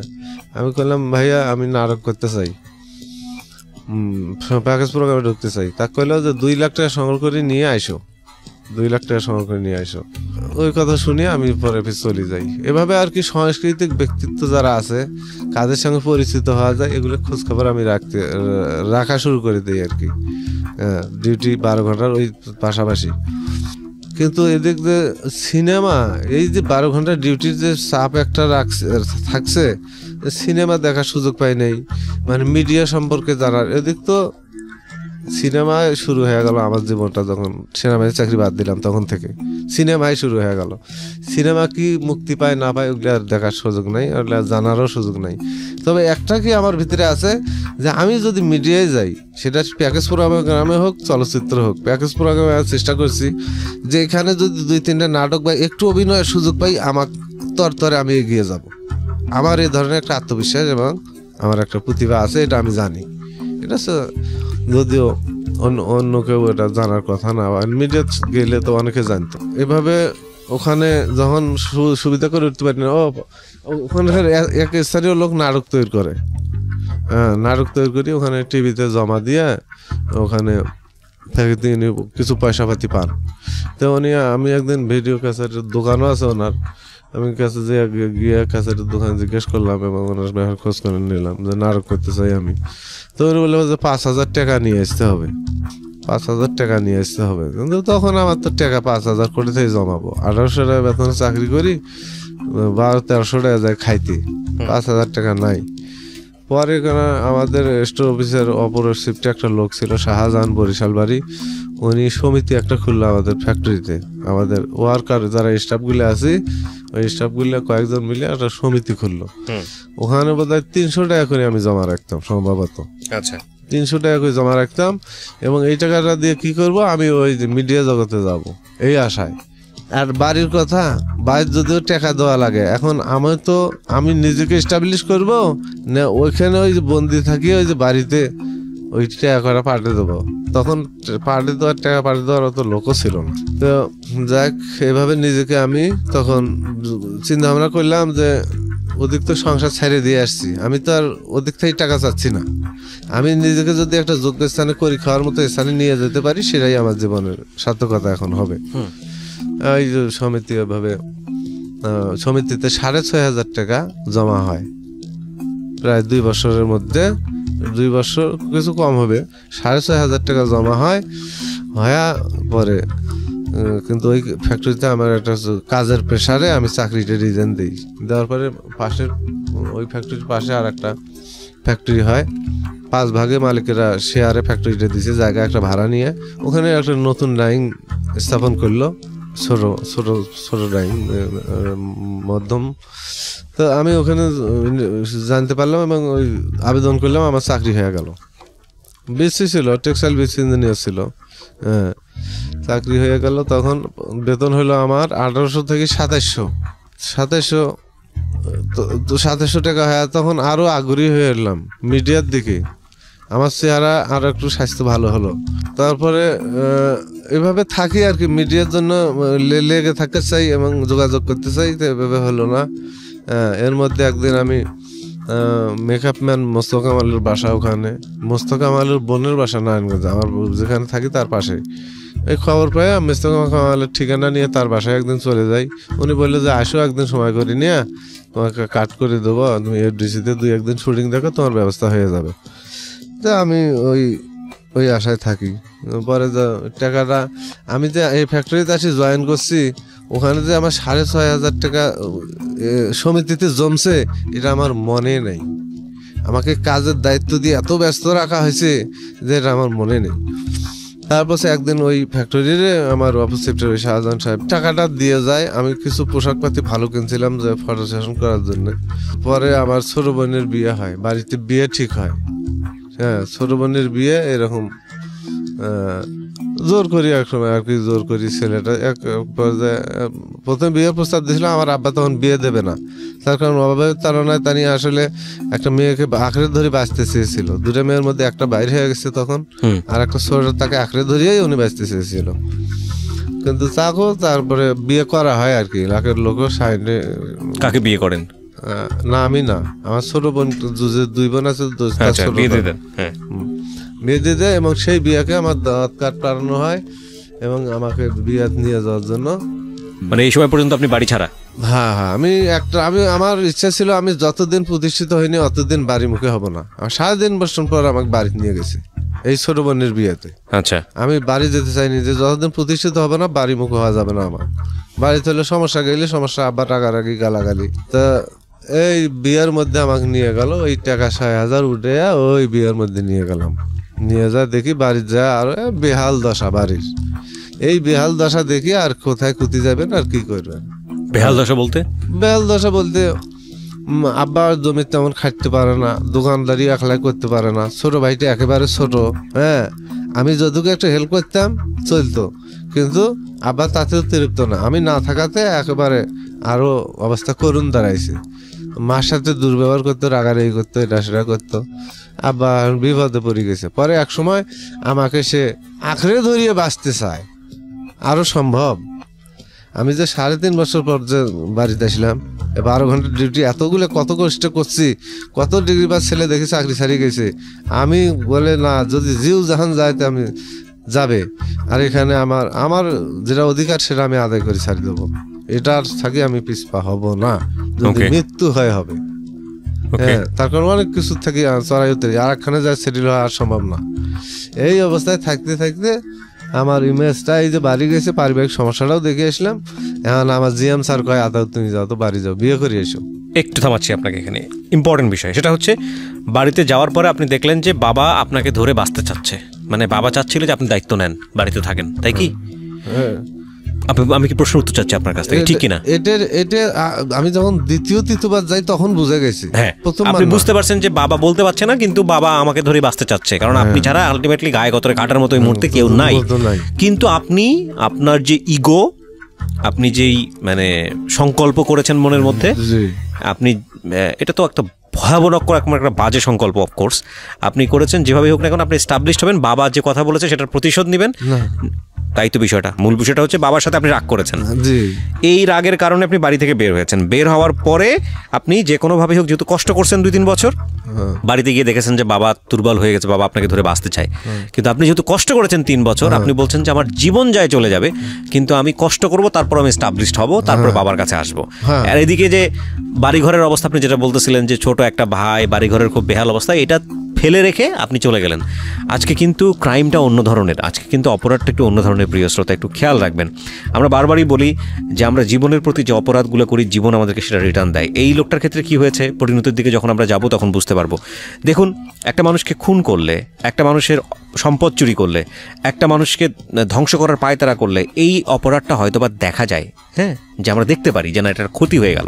আমি বললাম ভাইয়া আমি নাটক করতে চাই, প্যাকেজ প্রোগ্রামে ঢুকতে চাই। তা কইলো যে 2 লাখ টাকা সংগ্রহ করে নিয়ে আইসো, 2 লাখ টাকা সংগ্রহ করে নিয়ে আইসো। ওই কথা শুনে আমি পরে চলে যাই। এভাবে আর কি সাংস্কৃতিক ব্যক্তিত্ব যারা আছে, কাদের সঙ্গে পরিচিত হওয়া যায়, এগুলো খোঁজ খবর আমি রাখা শুরু করে দিই আর কি, ডিউটি 12 ঘন্টার ওই পাশাপাশি। কিন্তু এদিক যে সিনেমা, এই যে 12 ঘন্টা ডিউটির যে চাপ একটা থাকছে, সিনেমা দেখার সুযোগ পাই নাই, মানে মিডিয়া সম্পর্কে জানার। এদিক তো সিনেমায় শুরু হয়ে গেল আমার জীবনটা। যখন সেনাবাহিনী চাকরি বাদ দিলাম তখন থেকে সিনেমায় শুরু হয়ে গেল। সিনেমা কি মুক্তি পায় না পায় ওগুলো আর দেখার সুযোগ নাই, ওগুলো জানারও সুযোগ নাই। তবে একটা কি আমার ভিতরে আছে যে আমি যদি মিডিয়ায় যাই, সেটা প্যাকেজ প্রোগ্রামে হোক, চলচ্চিত্র হোক, প্যাকেজ প্রোগ্রামে চেষ্টা করছি যে এখানে যদি 2-3টা নাটক বা একটু অভিনয়ের সুযোগ পাই, আমার তরতরে আমি এগিয়ে যাব। আমার এই ধরনের একটা আত্মবিশ্বাস এবং আমার একটা প্রতিভা আছে, এটা আমি জানি। এটা যদিও অন্য কেউ এটা জানার কথা না, মিডিয়া গেলে তো অনেকে জানতো। এভাবে ওখানে যখন সুবিধা করে উঠতে পারি না, ওখানে এক স্থানীয় লোক নাটক তৈরি করে, নাটক তৈরি করি ওখানে টিভিতে জমা দিয়ে, ওখানে থেকে তিনি কিছু পয়সা পাতি পান। তো উনি, আমি একদিন ভিডিও ক্যাসেটের দোকানও আছে ওনার, আমি কাছে যে গিয়ে ক্যাসেটের দোকানে জিজ্ঞেস করলাম এবং ওনার ব্যাপারে খোঁজ করে নিলাম যে নাটক করতে চাই আমি। তো উনি বললো যে 5000 টাকা নিয়ে আসতে হবে, 5000 টাকা নিয়ে আসতে হবে। কিন্তু তখন আমার তো টাকা 5000 কোটি থেকে জমাবো, 1800 টাকা বেতনে চাকরি করি, 1200-1300 টাকা যায় খাইতে, 5000 টাকা নাই। পরে আমাদের স্টোর অফিসের অপর শিফটে একটা লোক ছিল, শাহজাহান, বরিশাল বাড়ি। উনি সমিতি একটা খুললো আমাদের ফ্যাক্টরিতে, আমাদের ওয়ার্কার যারা স্টাফগুলো আছে, ওই স্টাফগুলো কয়েকজন মিলে একটা সমিতি খুললো। ওখানে বোধহয় 300 টাকা করে আমি জমা রাখতাম সম্ভবত। আচ্ছা, 300 টাকা করে জমা রাখতাম এবং এই টাকাটা দিয়ে কি করব, আমি ওই মিডিয়া জগতে যাব এই আশায়। আর বাড়ির কথা, বাড়ির যদিও টাকা দেওয়া লাগে, এখন আমি নিজেকে এস্টাবলিশ করব না ওইখানে ওই যে বন্দি থাকি, ওই যে বাড়িতে ওই টাকা পাঠিয়ে দেবো। তখন পাঠিয়ে দেওয়ার টাকা পাঠিয়ে দেওয়ার অত লোকও ছিল না। তো যাক, এভাবে নিজেকে আমি তখন চিন্তা ভাবনা করলাম যে ওদিক তো সংসার ছেড়ে দিয়ে আসছি, আমি তো আর ওদিক থেকে টাকা চাচ্ছি না। আমি নিজেকে যদি একটা যোগ্য স্থানে করি, খাওয়ার মতো স্থানে নিয়ে যেতে পারি, সেটাই আমার জীবনের সার্থকতা এখন হবে। এই যে সমিতি, এভাবে সমিতিতে 6500 টাকা জমা হয় প্রায় 2 বছরের মধ্যে, 2 বছর কিছু কম হবে, 6500 টাকা জমা হয়। পরে কিন্তু ওই ফ্যাক্টরিতে আমার একটা কাজের প্রেশারে আমি চাকরিটা রিজাইন দিই। দেওয়ার পরে পাশের ওই ফ্যাক্টরির পাশে আর একটা ফ্যাক্টরি হয়, 5 ভাগে মালিকেরা শেয়ারে ফ্যাক্টরিটা দিয়েছে, জায়গা একটা ভাড়া নিয়ে ওখানে একটা নতুন লাইন স্থাপন করলো, ছোট ছোট ছোট লাইন, মধ্যম। তো আমি ওখানে জানতে পারলাম এবং ওই আবেদন করলাম, আমার চাকরি হয়ে গেল। বিসি ছিল, টেক্সটাইল বিসি ইঞ্জিনিয়ার ছিল। হ্যাঁ, চাকরি হয়ে গেল, তখন বেতন হলো আমার 1800 থেকে 2700 তো 2700 টাকা হয়। তখন আরো আগ্রহী হয়ে এলাম মিডিয়ার দিকে, আমার চেহারা আরো একটু স্বাস্থ্য ভালো হলো। তারপরে এভাবে থাকি আর কি, মিডিয়ার জন্য লেগে থাকতে চাই এবং যোগাযোগ করতে চাই, তো এভাবে হলো না। এর মধ্যে একদিন আমি মেকআপ ম্যান মোস্তফা কামালের বাসা, ওখানে মোস্তফা কামালের বোনের বাসা নারায়ণগঞ্জ, আমার যেখানে থাকি তার পাশে। এই খবর পাই মোস্তফা কামালের ঠিকানা নিয়ে তার বাসায় একদিন চলে যাই। উনি বললো যে আসো একদিন সময় করে নিয়ে তোমাকে কাট করে দেবো, তুমি এফডিসিতে 2-1 দিন শুটিং দেখো, তোমার ব্যবস্থা হয়ে যাবে। তো আমি ওই আশায় থাকি। পরে যে টাকাটা আমি যে এই ফ্যাক্টরিতে আসি জয়েন করছি, ওখানে যে আমার 6500 টাকা সমিতিতে জমছে, এটা আমার মনে নেই। আমাকে কাজের দায়িত্ব দিয়ে এত ব্যস্ত রাখা হয়েছে যে এটা আমার মনে নেই। তারপর একদিন ওই ফ্যাক্টরির আমার অফিস সেক্রেটারি শাহজাহান সাহেব টাকাটা দিয়ে যায়। আমি কিছু পোশাক পাতি ভালো কিনছিলাম যে ফটো সেশন করার জন্য। পরে আমার ছোট বোনের বিয়ে হয়, বাড়িতে বিয়ে ঠিক হয়। হ্যাঁ, ছোট বোনের বিয়ে এরকম জোর করি এক সময় আর কি, জোর করি ছেলেটা এক পর্যায়ে প্রথমে বিয়ের প্রস্তাব দিয়েছিলাম। আমার আব্বা তখন বিয়ে দেবে না, তার কারণ অভাবের তাড়নায় তানি আসলে একটা মেয়েকে আঁকড়ে ধরে বাঁচতে চেয়েছিল। 2টা মেয়ের মধ্যে একটা বাইরে হয়ে গেছে তখন, আর একটা ছোট তাকে আঁকড়ে ধরিয়েই উনি বাঁচতে চেয়েছিল। কিন্তু তারপরে বিয়ে করা হয় আর কি, লাখের লোক সাইডে। কাকে বিয়ে করেন? না আমি না, আমার ছোট বোন, 2 বোন আছে, বিয়ে দিয়ে দেয়। এবং সেই বিয়াকে আমার দাওয়াত কার্ড পাঠানো হয় এবং আমাকে বিয়ে নিয়ে যাওয়ার জন্য। মানে এই সময় পর্যন্ত আপনি বাড়ি ছাড়া? হ্যাঁ, আমার ইচ্ছা ছিল আমি যতদিন প্রতিষ্ঠিত হয়নি অতদিন বাড়ি মুখে হব না। 3.5 বছর পর আমাকে বাড়ি নিয়ে গেছে এই ছোট বোনের বিয়েতে। আচ্ছা, আমি বাড়ি যেতে চাইনি, যে যতদিন প্রতিষ্ঠিত হবে না বাড়ি মুখে হওয়া যাবে না। আমার বাড়িতে হলে সমস্যা, গেলে সমস্যা, আব্বা রাগারাগি গালাগালি। তা এই বিয়ের মধ্যে আমাকে নিয়ে গেল, ওই টাকা 6000 উঠে ওই বিয়ের মধ্যে নিয়ে গেলাম। নিয়ে যা দেখি বাড়ির যা আর বেহাল দশা বাড়ির। এই বেহাল দশা দেখি আর কোথায় কুতি যাবেন আর কি করবেন। বেহাল দশা বলতে? বেহাল দশা বলতে আব্বা জমি তেমন খাটতে পারে না, দোকানদারি একলাই করতে পারে না, ছোট ভাইটা একেবারে ছোট। হ্যাঁ, আমি যতটুকু একটা হেল্প করতাম চলতো, কিন্তু আব্বা তাতে অতিরিক্ত না। আমি না থাকাতে একেবারে আরো অবস্থা করুণ দাঁড়াইছে। মার সাথে দুর্ব্যবহার করতো, রাগারাগি করতো, এটা সেটা করতো। আব্বা বিপদে পড়ে গেছে। পরে এক সময় আমাকে সে আঁকড়ে ধরিয়ে বাঁচতে চায়। আরো সম্ভব? আমি যে 3.5 বছর পর যে বাড়িতে আসলাম, 12 ঘন্টা ডিউটি, এতগুলো কত কষ্ট করছি, কত ডিগ্রি পাস ছেলে দেখে চাকরি ছাড়িয়ে গেছে। আমি বলে না, যদি জিউ জাহান যাইতে আমি যাবে, আর এখানে আমার যেটা অধিকার সেটা আমি আদায় করে ছাড়ি দেবো। এটার থাকি আমি পিছপা হব না, যদি মৃত্যু হয় হবে। হ্যাঁ, তার কারণ অনেক কিছু থাকি চড়াই উত্তর, আর একখানে যা সেটেল হওয়া সম্ভব না। এই অবস্থায় থাকতে থাকতে আমার ইমেজটা, এই যে বাড়ি গেছে, পারিবারিক সমস্যাটাও দেখে আসলাম। এখন আমার জিএম স্যার কয়, আদা তুমি যাও তো, বাড়ি যাও, বিয়ে করে এসো। একটু থামাচ্ছি আপনাকে এখানে, ইম্পর্টেন্ট বিষয়। সেটা হচ্ছে, বাড়িতে যাওয়ার পরে আপনি দেখলেন যে বাবা আপনাকে ধরে বাঁচতে চাচ্ছে, মানে বাবা চাচ্ছিল যে আপনি দায়িত্ব নেন, বাড়িতে থাকেন, তাই কি? আমি কি প্রশ্ন উত্তর চাচ্ছি আপনার কাছ থেকে, ঠিক কিনা? এটা আমি যখন তৃতীয়বার যাই তখন বুঝে গেছি। হ্যাঁ, আপনি বুঝতে পারছেন যে বাবা বলতে পারছে না, কিন্তু বাবা আমাকে ধরে বাঁচতে চাচ্ছে, কারণ আপনি ছাড়া আলটিমেটলি গায়ে গতরে কাটার মতো এই মুহূর্তে কেউ নাই। কিন্তু আপনি আপনার যে ইগো, আপনি যেই মানে সংকল্প করেছেন মনের মধ্যে, আপনি এটা তো একটা ভয়াবহ একটা বাজে সংকল্প, অফকোর্স আপনি করেছেন। যেভাবে হোক না এখন আপনি এস্টাবলিশড হবেন, বাবা যে কথা বলেছে সেটার প্রতিশোধ নেবেন, তাই তো বিষয়টা। মূল বিষয়টা হচ্ছে বাবার সাথে আপনি রাগ করেছেন, এই রাগের কারণে আপনি বাড়ি থেকে বের হয়েছেন। বের হওয়ার পরে আপনি যে কোনোভাবে হোক, যেহেতু কষ্ট করছেন 2-3 বছর, বাড়িতে গিয়ে দেখেছেন যে বাবা দুর্বল হয়ে গেছে, বাবা আপনাকে ধরে বাঁচতে চায়। কিন্তু আপনি যেহেতু কষ্ট করেছেন 3 বছর, আপনি বলছেন যে আমার জীবন যায় চলে যাবে, কিন্তু আমি কষ্ট করব, তারপর আমি এস্টাবলিশড হব, তারপর বাবার কাছে আসবো। আর এদিকে যে বাড়িঘরের অবস্থা, আপনি যেটা বলতেছিলেন যে ছোট একটা ভাই, বাড়িঘরের খুব বেহাল অবস্থা, এটা ফেলে রেখে আপনি চলে গেলেন। আজকে কিন্তু ক্রাইমটা অন্য ধরনের, আজকে কিন্তু অপরাধটা একটু অন্য ধরনের। প্রিয় শ্রোতা, একটু খেয়াল রাখবেন। আমরা বারবারই বলি যে আমরা জীবনের প্রতি যে অপরাধগুলো করি, জীবন আমাদেরকে সেটা রিটার্ন দেয়। এই লোকটার ক্ষেত্রে কি হয়েছে, পরিণতির দিকে যখন আমরা যাব তখন বুঝতে পারবো। দেখুন, একটা মানুষকে খুন করলে, একটা মানুষের সম্পদ চুরি করলে, একটা মানুষকে ধ্বংস করার পায়তারা করলে, এই অপরাধটা হয়তো বা দেখা যায়, হ্যাঁ, যে আমরা দেখতে পারি যে না, এটার ক্ষতি হয়ে গেল।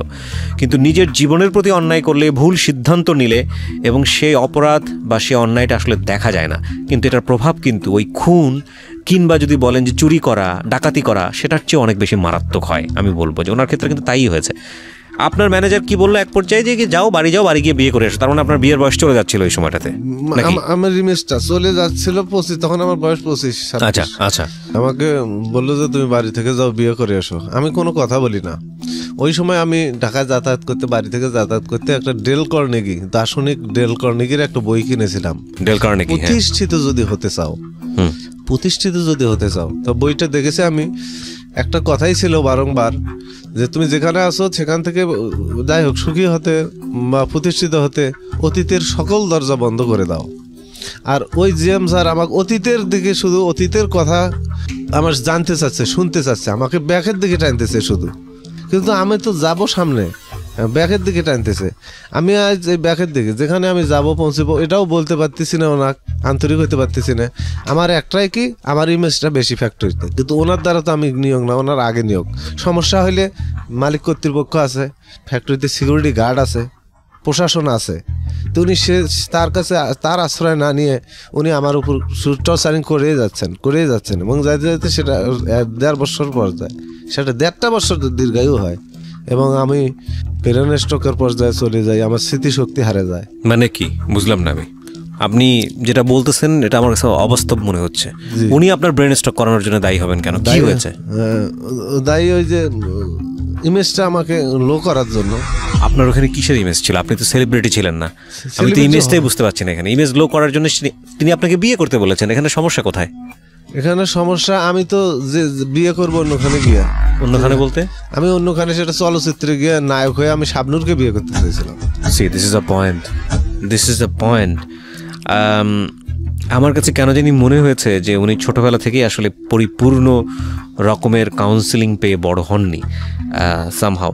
কিন্তু নিজের জীবনের প্রতি অন্যায় করলে, ভুল সিদ্ধান্ত নিলে, এবং সেই অপরাধ বা সে অন্যায়টা আসলে দেখা যায় না, কিন্তু এটার প্রভাব কিন্তু ওই খুন কিংবা যদি বলেন যে চুরি করা, ডাকাতি করা, সেটার চেয়ে অনেক বেশি মারাত্মক হয়। আমি বলবো যে ওনার ক্ষেত্রে কিন্তু তাই হয়েছে। আপনার ম্যানেজার কি বললো এক পর্যায়ে যে যাও বাড়ি গিয়ে বিয়ে করে এসো, তার মানে আপনার বিয়ের বয়স চলে যাচ্ছিল ওই সময়টাতে? আমার ইমেজটা চলে যাচ্ছিল 25, তখন আমার বয়স 25। আচ্ছা আচ্ছা। আমাকে বললো যে তুমি বাড়ি থেকে যাও বিয়ে করে এসো। আমি কোনো কথা বলি না। ওই সময় আমি ঢাকায় যাতায়াত করতে, বাড়ি থেকে যাতায়াত করতে একটা ডেল কার্নেগি, দার্শনিক ডেল কার্নেগির একটা বই কিনেছিলাম। ডেল কার্নেগি, প্রতিষ্ঠিত যদি হতে চাও তো বইটা দেখেছি আমি। একটা কথাই ছিল বারংবার যে তুমি যেখানে আছো সেখান থেকে যাই হোক সুখী হতে বা প্রতিষ্ঠিত হতে অতীতের সকল দরজা বন্ধ করে দাও। আর ওই জিএম স্যার আমাকে অতীতের দিকে, শুধু অতীতের কথা আমার জানতে চাচ্ছে, শুনতে চাচ্ছে, আমাকে ব্যাকের দিকে টানতেছে শুধু। কিন্তু আমি তো যাব সামনে, ব্যাকের দিকে টানতেছে। আমি আজ এই ব্যাকের দিকে যেখানে আমি যাব পৌঁছবো এটাও বলতে পারতেছি না, ওনার আন্তরিক হইতে পারতেছি না। আমার একটাই কি, আমার ইমেজটা বেশি ফ্যাক্টরিতে, কিন্তু ওনার দ্বারা তো আমি নিয়োগ না, ওনার আগে নিয়োগ। সমস্যা হইলে মালিক কর্তৃপক্ষ আছে, ফ্যাক্টরিতে সিকিউরিটি গার্ড আছে, প্রশাসন আছে, তো উনি তার কাছে তার আশ্রয় না নিয়ে উনি আমার উপর টর্চারিং করেই যাচ্ছেন এবং যাইতে যাইতে সেটা 1.5 বছর পর যায়, সেটা 1.5টা বছর দীর্ঘায়ু হয় এবং আমি ব্রেন স্ট্রোকের পর্যায়ে চলে যাই, আমার স্মৃতিশক্তি হারে যায়। মানে কি বুঝলাম না আমি, আপনি যেটা বলতেছেন এটা আমার কাছে অবাস্তব মনে হচ্ছে। উনি আপনার ব্রেন স্ট্রোক করানোর জন্য দায়ী হবেন কেন? কি হয়েছে? দায়ী ওই যে ইমেজটা আমাকে লো করার জন্য। আপনার ওখানে কিসের ইমেজ ছিল? আপনি তো সেলিব্রিটি ছিলেন না। আমি তো ইমেজটাই বুঝতে পারছি না। এখানে ইমেজ লো করার জন্য তিনি আপনাকে বিয়ে করতে বলেছেন, এখানে সমস্যা কোথায়? এখানে সমস্যা আমি তো যে বিয়ে করবো অন্যখানে গিয়া। অন্যখানে বলতে আমি অন্যখানে সেটা চলচ্চিত্রে গিয়ে নায়ক হয়ে আমি শাবনূরকে বিয়ে করতে চাইছিলাম। This is a point. আমার কাছে কেন জানি মনে হয়েছে যে উনি ছোটবেলা থেকেই আসলে পরিপূর্ণ রকমের কাউন্সিলিং পেয়ে বড় হননি সামহাও।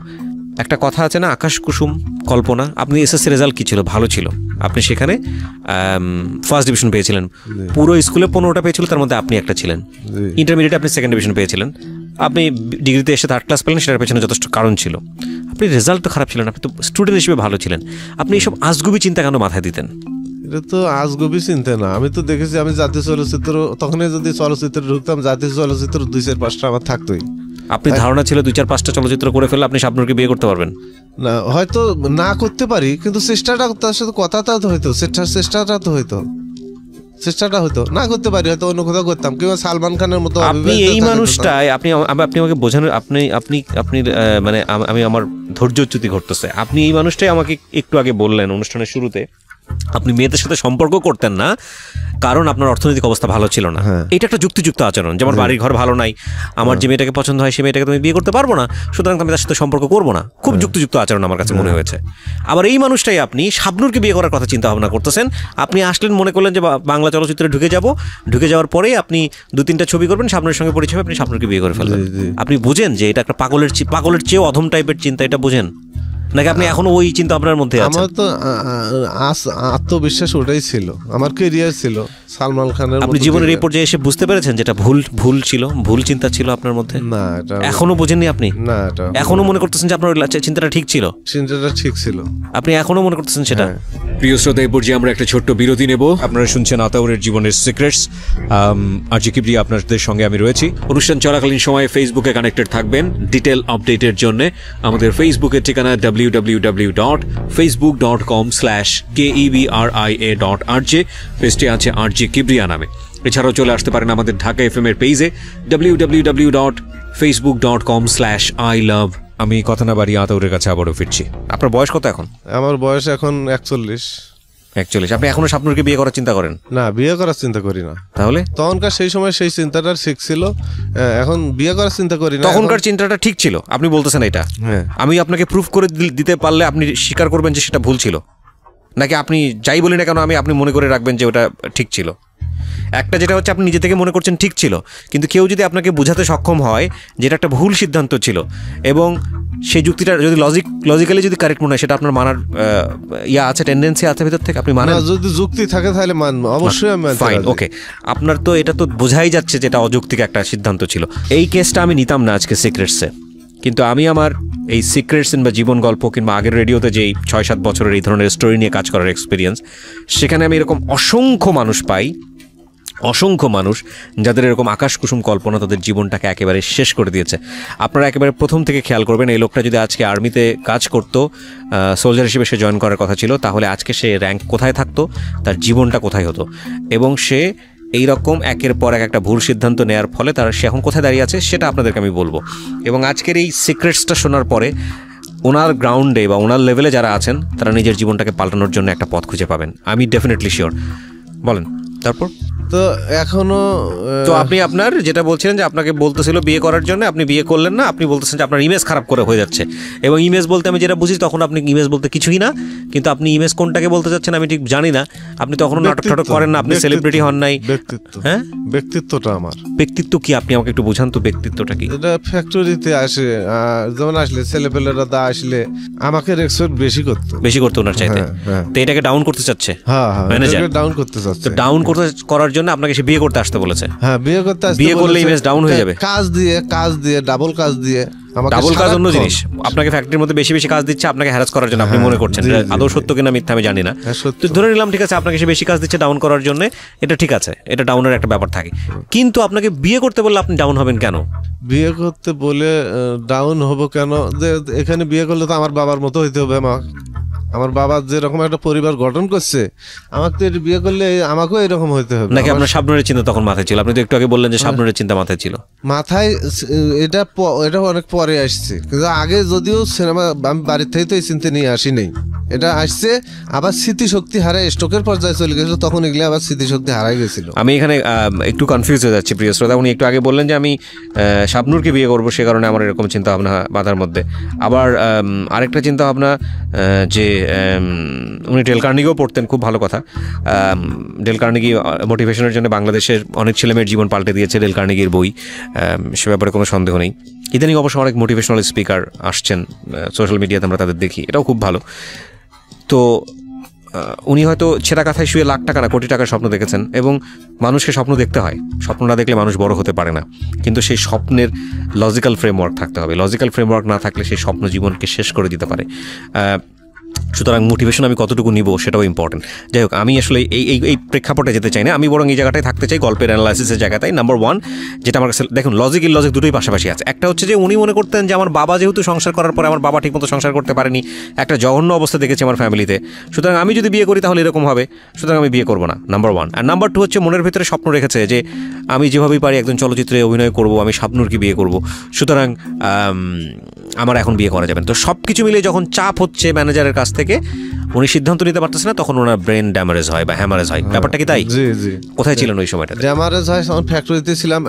একটা কথা আছে না, আকাশ কুসুম কল্পনা। আপনি এসএসসি রেজাল্ট কী ছিল? ভালো ছিল। আপনি সেখানে ফার্স্ট ডিভিশন পেয়েছিলেন। পুরো স্কুলে 15টা পেয়েছিল, তার মধ্যে আপনি একটা ছিলেন। ইন্টারমিডিয়েটে আপনি সেকেন্ড ডিভিশন পেয়েছিলেন। আপনি ডিগ্রিতে এসে 3rd ক্লাস পেলেন, সেটার পেছনে যথেষ্ট কারণ ছিল। আপনি রেজাল্ট তো খারাপ ছিলেন, আপনি তো স্টুডেন্ট হিসেবে ভালো ছিলেন। আপনি এইসব আজগুবি চিন্তা কেন মাথায় দিতেন? এটা তো আজগুবি চিন্তা না। আমি তো দেখেছি, আমি জাতীয় চলচ্চিত্র, তখনই যদি চলচ্চিত্রে ঢুকতাম, জাতীয় চলচ্চিত্র 2-4-5টা আমার থাকতোই। আপনি ধারণা ছিল 2-4-5টা চলচ্চিত্র করে ফেললে আপনি শাবনূরকে বিয়ে করতে পারবেন? না, হয়তো না করতে পারি, কিন্তু চেষ্টাটা, তার সাথে কথাটা তো হইতো, চেষ্টাটা হয়তো না করতে পারি, হয়তো অন্য কোথাও করতাম, কিংবা সালমান খানের মতো। আপনি এই মানুষটাই, আপনি আমাকে বোঝানোর, আপনি মানে আমি আমার ধৈর্যচ্যুতি ঘটতেছে। আপনি এই মানুষটাই আমাকে একটু আগে বললেন অনুষ্ঠানের শুরুতে আপনি মেয়েদের সাথে সম্পর্ক করতেন না কারণ আপনার অর্থনৈতিক অবস্থা ভালো ছিল না। এটা একটা যুক্তিযুক্ত আচরণ। যেমন বাড়ির ঘর ভালো নাই, আমার যে মেয়েটাকে পছন্দ হয় সেই মেয়েটাকে তুমি বিয়ে করতে পারবো না, সুতরাং আমি তার সাথে সম্পর্ক করবো না। খুব যুক্তিযুক্ত আচরণ আমার কাছে মনে হয়েছে। আবার এই মানুষটাই আপনি শাবনূরকে বিয়ে করার কথা চিন্তা ভাবনা করতেছেন। আপনি আসলেন, মনে করলেন যে বাংলা চলচ্চিত্রে ঢুকে যাওয়ার পরেই আপনি 2-3টা ছবি করবেন, শাবনূরের সঙ্গে পরিচয়, আপনি শাবনূরকে বিয়ে করে ফেলবেন। আপনি বুঝেন যে এটা একটা পাগলের চেয়েও অধম টাইপের চিন্তা, এটা বুঝেন নাকি আপনি এখনো ওই চিন্তা আপনার মধ্যে আছে? আমার তো আত্মবিশ্বাস ওটাই ছিল, আমার ক্যারিয়ার ছিল সালমান খানের। আপনি জীবনের এই পর্যায়ে এসে বুঝতে পেরেছেন যেটা ভুল ছিল, ভুল চিন্তা ছিল আপনার মধ্যে? না, এটা এখনো বোঝেননি আপনি? না, এটা এখনো মনে করতেছেন যে আপনার চিন্তাটা ঠিক ছিল? চিন্তাটা ঠিক ছিল, আপনি এখনো মনে করতেছেন সেটা? প্রিয় শ্রোতা, এই পর্যায়ে আমরা একটা ছোট্ট বিরতি নেব। আপনারা শুনছেন আতাউরের জীবনের সিক্রেটস। আরজি কিবরিয়া আপনাদের সঙ্গে আমি রয়েছি। অনুষ্ঠান চলাকালীন সময়ে ফেসবুকে কানেক্টেড থাকবেন ডিটেল আপডেটের জন্য। আমাদের ফেসবুকের ঠিকানা www.facebook.com/KEBRIA.RJ। পেজটি আছে আরজি কিবরিয়া নামে। এছাড়াও চলে আসতে পারেন আমাদের ঢাকা এফএম এর পেজে www.facebook.com/ILOVE। আমি কথা না বাড়িয়ে আতাউরের কাছে আবারও ফিরছি। আপনার বয়স কত এখন? আমার বয়স এখন 41। আপনি এখনো শাবনূরকে বিয়ে করার চিন্তা করেন? না, বিয়ে করার চিন্তা করি না। তাহলে তখনকার সেই সময় সেই চিন্তাটা ঠিক ছিল, এখন বিয়ে করার চিন্তা করি না। তখনকার চিন্তাটা ঠিক ছিল আপনি বলতেছেন এটা? হ্যাঁ। আমি আপনাকে প্রুফ করে দিতে পারলে আপনি স্বীকার করবেন যে সেটা ভুল ছিল, নাকি আপনি যাই বলি না কেন আপনি মনে করে রাখবেন যে ওটা ঠিক ছিল? একটা যেটা হচ্ছে আপনি নিজে থেকে মনে করছেন ঠিক ছিল, কিন্তু কেউ যদি আপনাকে বোঝাতে সক্ষম হয় যেটা একটা ভুল সিদ্ধান্ত ছিল এবং সেই যুক্তিটা যদি লজিক্যালি যদি কারেক্ট মনে হয়, সেটা আপনার মানার আছে, টেন্ডেন্সি আছে ভিতর থেকে, আপনি মানেন? যদি যুক্তি থাকে তাহলে মানবো, অবশ্যই আমি মানতে ফাইন, ওকে। আপনার তো এটা তো বোঝাই যাচ্ছে যেটা অযৌক্তিক একটা সিদ্ধান্ত ছিল। এই কেসটা আমি নিতাম না আজকে সিক্রেটসে, কিন্তু আমি আমার এই সিক্রেটস বা জীবন গল্প কিংবা আগের রেডিওতে যেই 6-7 বছরের এই ধরনের স্টোরি নিয়ে কাজ করার এক্সপিরিয়েন্স, সেখানে আমি এরকম অসংখ্য মানুষ পাই অসংখ্য মানুষ যাদের এরকম আকাশ কুসুম কল্পনা তাদের জীবনটাকে একেবারে শেষ করে দিয়েছে। আপনারা একেবারে প্রথম থেকে খেয়াল করবেন, এই লোকটা যদি আজকে আর্মিতে কাজ করতো, সোলজার হিসেবে সে জয়েন করার কথা ছিল, তাহলে আজকে সে র্যাঙ্ক কোথায় থাকতো, তার জীবনটা কোথায় হতো, এবং সে এই রকম একের পর এক একটা ভুল সিদ্ধান্ত নেওয়ার ফলে সে এখন কোথায় দাঁড়িয়ে আছে সেটা আপনাদেরকে আমি বলবো। এবং আজকের এই সিক্রেটসটা শোনার পরে ওনার গ্রাউন্ডে বা ওনার লেভেলে যারা আছেন তারা নিজের জীবনটাকে পাল্টানোর জন্য একটা পথ খুঁজে পাবেন, আমি ডেফিনেটলি শিওর। বলেন তারপর। তো এখনো তো আপনি আপনার যেটা বলছিলেন যে আপনাকে বলতেছিল বিয়ে করার জন্য, আপনি বিয়ে করলেন না, আপনি বলতেছেন যে আপনার ইমেজ খারাপ করে হয়ে যাচ্ছে, এবং ইমেজ বলতে আমি যেটা বুঝি তখন আপনি ইমেজ বলতে কিছুই না, কিন্তু আপনি ইমেজ কোনটাকে বলতে চাচ্ছেন আমি ঠিক জানি না। আপনি তখনও নাটক টাটক করেন না, আপনি সেলিব্রিটি হন নাই। ব্যক্তিত্ব, হ্যাঁ ব্যক্তিত্বটা আমার। ব্যক্তিত্ব কি আপনি আমাকে একটু বোঝান তো, ব্যক্তিত্বটা কি? এটা ফ্যাক্টরিতে আসে, যেমন আসলে ছেলেপেলেরা দা আসলে আমাকে রেসপেক্ট বেশি করতো ওনার চাইতে। তো এটাকে ডাউন করতে চাচ্ছে, ম্যানেজার ডাউন করতে চাচ্ছে। ডাউন করার জন্য আপনাকে সে বিয়ে করতে আসতে বলেছে। হ্যাঁ, বিয়ে করলে ইমেজ ডাউন হয়ে যাবে। কাজ দিয়ে ডাবল কাজ দিয়ে, ডাবল কাজ অন্য জিনিস। আপনাকে ফ্যাক্টরির মধ্যে বেশি কাজ দিচ্ছে আপনাকে হ্যারাস করার জন্য, আপনি মনে করছেন। আদৌ সত্য কিনা মিথ্যা আমি জানি না, তো ধরে নিলাম ঠিক আছে আপনাকে সে বেশি কাজ দিচ্ছে ডাউন করার জন্য, এটা ঠিক আছে, এটা ডাউনের একটা ব্যাপার থাকে। কিন্তু আপনাকে বিয়ে করতে বললে আপনি ডাউন হবেন কেন? বিয়ে করতে বলে ডাউন হব কেন? যে এখানে বিয়ে করলে তো আমার বাবার মতো হইতে হবে। আমার বাবা যেরকম একটা পরিবার গঠন করছে, আমাকে তো বিয়ে করলে আমাকেও এরকম হইতে হবে। নাকি আপনার শাবনূরের চিন্তা তখন মাথায় ছিল? আপনি তো একটু আগে বললেন যে শাবনূরের চিন্তা মাথায় ছিল। মাথায় এটা অনেক পরে আসছে, কিন্তু আগে যদিও সিনেমা আমি বাড়ির থেকে তো এই চিন্তা নিয়ে আসি নাই। এটা আসছে আবার স্মৃতিশক্তি হারায় স্ট্রোকের পর্যায়ে চলে গেছিল, তখন এগুলো আবার স্মৃতিশক্তি হারাই গেছিল। আমি এখানে একটু কনফিউজ হয়ে যাচ্ছি প্রিয় শ্রোতা। উনি একটু আগে বললেন যে আমি শাবনূরকে বিয়ে করবো, সে কারণে আমার এরকম চিন্তা ভাবনা মাথার মধ্যে। আবার আরেকটা চিন্তা ভাবনা যে উনি ডেল কার্নেগিও পড়তেন, খুব ভালো কথা। ডেল কার্নেগি মোটিভেশনের জন্য বাংলাদেশের অনেক ছেলেমেয়ের জীবন পাল্টে দিয়েছে ডেল কার্নেগির বই, সে ব্যাপারে কোনো সন্দেহ নেই। ইদানিং অবশ্য অনেক মোটিভেশনাল স্পিকার আসছেন সোশ্যাল মিডিয়াতে, আমরা তাদের দেখি, এটাও খুব ভালো। তো উনি হয়তো ছেঁড়া কাঁথায় শুয়ে লাখ টাকা না কোটি টাকার স্বপ্ন দেখেছেন, এবং মানুষকে স্বপ্ন দেখতে হয়, স্বপ্ন না দেখলে মানুষ বড় হতে পারে না। কিন্তু সেই স্বপ্নের লজিক্যাল ফ্রেমওয়ার্ক থাকতে হবে, লজিক্যাল ফ্রেমওয়ার্ক না থাকলে সেই স্বপ্ন জীবনকে শেষ করে দিতে পারে। সুতরাং মোটিভেশন আমি কতটুকু নিব সেটাও ইম্পর্টেন্ট। যাই হোক, আমি আসলে এই প্রেক্ষাপটে যেতে চাই না, আমি বরং এই জায়গাটায় থাকতে চাই, গল্পের অ্যানালাইসিসের জায়গাটাই। নাম্বার ওয়ান যেটা আমার কাছে, দেখুন লজিক ইললজিক দুটোই পাশাপাশি আছে। একটা হচ্ছে যে উনি মনে করতেন যে আমার বাবা যেহেতু সংসার করার পরে আমার বাবা ঠিকমতো সংসার করতে পারেনি, একটা জঘন্য অবস্থা দেখেছে আমার ফ্যামিলিতে, সুতরাং আমি যদি বিয়ে করি তাহলে এরকম হবে, সুতরাং আমি বিয়ে করবো না, নাম্বার ওয়ান। আর নাম্বার টু হচ্ছে মনের ভিতরে স্বপ্ন রেখেছে যে আমি যেভাবেই পারি একজন চলচ্চিত্রে অভিনয় করব, আমি শাবনূরকে বিয়ে করব, সুতরাং আমার এখন বিয়ে করা যাবে না। তো সব কিছু মিলে যখন চাপ হচ্ছে ম্যানেজারের কাছ থেকে, উনি সিদ্ধান্ত নিতে পারতেছে না, তখন ওনার ব্রেন ড্যামারেজ হয় বা হ্যামারেজ হয়। ব্যাপারটা কি তাই? জি জি। কোথায় ছিলেন ওই সময়টা? ড্যামারেজ হয় যখন ফ্যাক্টরিতে ছিলাম,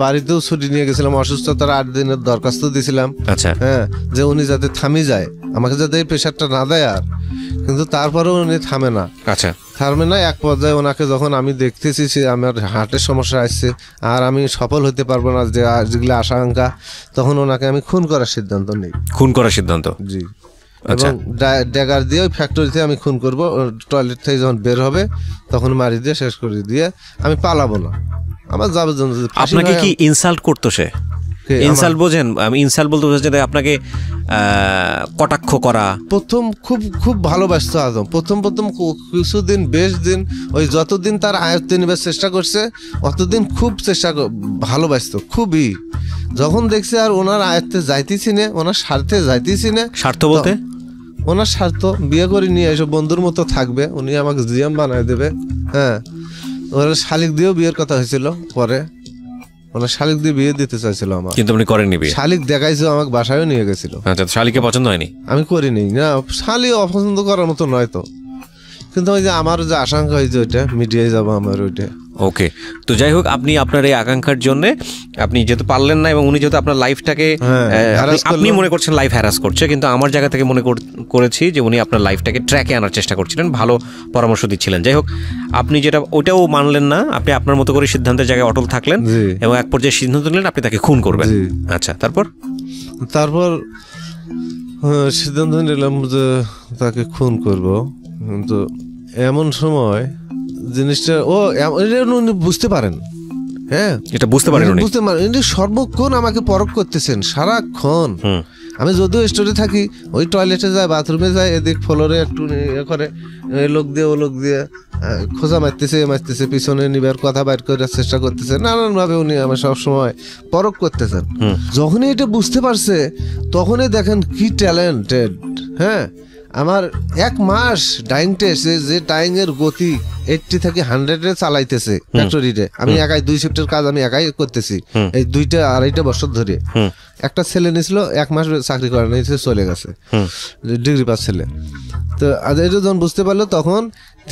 বাড়িতেও ছুটি নিয়ে গেছিলাম, অসুস্থতার 8 দিনের দরখাস্ত দিয়েছিলাম। আচ্ছা, হ্যাঁ, যে উনি যাতে থামি যায়, আমাকে যাতে এই প্রেশারটা না দেয় আর, কিন্তু তারপরেও উনি থামে না। আচ্ছা, থামে না। এক পর্যায়ে ওনাকে যখন আমি দেখতেছি আমার হার্টের সমস্যা আসছে আর আমি সফল হতে পারবো না, যেগুলো আশঙ্কা, তখন ওনাকে আমি খুন করার সিদ্ধান্ত নিই। খুন করার সিদ্ধান্ত? জি। এবং ড্যাগার দিয়ে ওই ফ্যাক্টরিতে আমি খুন করব। টয়লেট থেকে যখন বের হবে তখন মারি দিয়ে শেষ করে দিয়ে আমি পালাবো না, আমার যাবে। আপনাকে কি ইনসাল্ট করতো সে? ইনসাল্ট বোঝেন? আমি ইনসাল্ট বলতে বোঝাচ্ছি যে আপনাকে কটাক্ষ করা। প্রথম খুব ভালোবাসতো আদম। প্রথম কিছুদিন, বেশ দিন, ওই যতদিন তার আয়ত্তে নেবার চেষ্টা করছে অতদিন খুব ভালোবাসতো খুবই। যখন দেখছে আর ওনার আয়ত্তে যাইতেছি না, ওনার স্বার্থে যাইতেছি না। স্বার্থ বলতে? ওনার স্বার্থ, বিয়ে করে নিয়ে এসে বন্ধুর মতো থাকবে, উনি আমাকে জিএম বানায় দেবে। হ্যাঁ, ওরা শালিক দিয়েও বিয়ের কথা হয়েছিল, পরে ওনার শালিক দিয়ে বিয়ে দিতে চাইছিল আমার, কিন্তু আপনি করেননি বিয়ে? শালিক দেখাইছো, আমাকে বাসায়ও নিয়ে গেছিল। আচ্ছা, শালিকে পছন্দ হয়নি? আমি করিনি না, শালি অপছন্দ করার মতো নয় তো, কিন্তু ওই যে আমার যে আশঙ্কা হয়েছে ওইটা মিটিয়ে যাবো আমার ওইটা। ওকে, তো যাই হোক, আপনি আপনার এই আকাঙ্ক্ষার জন্য আপনি যেহেতু পারলেন না, এবং উনি যেহেতু আপনার লাইফটাকে, আপনি মনে করছেন লাইফ হ্যারাস করছে, কিন্তু আমার জায়গা থেকে মনে করেছি যে উনি আপনার লাইফটাকে ট্র্যাকে আনার চেষ্টা করছিলেন, ভালো পরামর্শ দিচ্ছিলেন। যাই হোক, আপনি যেটা ওইটাও মানলেন না, আপনি আপনার মতো করে সিদ্ধান্তের জায়গায় অটল থাকলেন, এবং এক পর্যায়ে সিদ্ধান্ত নিলেন আপনি তাকে খুন করবেন। আচ্ছা, তারপর সিদ্ধান্ত নিলাম যে তাকে খুন করব, কিন্তু এমন সময় জিনিসটা উনি বুঝতে পারেন। হ্যাঁ, এটা বুঝতে পারেন, সর্বক্ষণ আমাকে পরখ করতেছেন সারাক্ষণ। আমি যদিও স্টোরে থাকি, ওই টয়লেটে যায়, বাথরুমে যায়, এদিক ফ্লোরে একটু ইয়ে করে, লোক দিয়ে ও লোক দিয়ে খোঁজা মারতেছে, পিছনে নিবার কথা বাইর করার চেষ্টা করতেছে, নানানভাবে উনি আমার সবসময় পরখ করতেছেন। যখনই এটা বুঝতে পারছে তখনই দেখেন কি ট্যালেন্টেড। হ্যাঁ, আমার 1 মাস ডাইং টেস্ট, যে ডাইং এর গতি 80 থেকে 100-এ চালাইতেছে ফ্যাক্টরিতে। আমি একাই 2 শিফটের কাজ আমি একাই করতেছি এই 2-2.5 বছর ধরে। একটা ছেলে নিয়েছিল 1 মাস চাকরি করে নিয়েছে, চলে গেছে, ডিগ্রি পাস ছেলে। তো এটা যখন বুঝতে পারলো তখন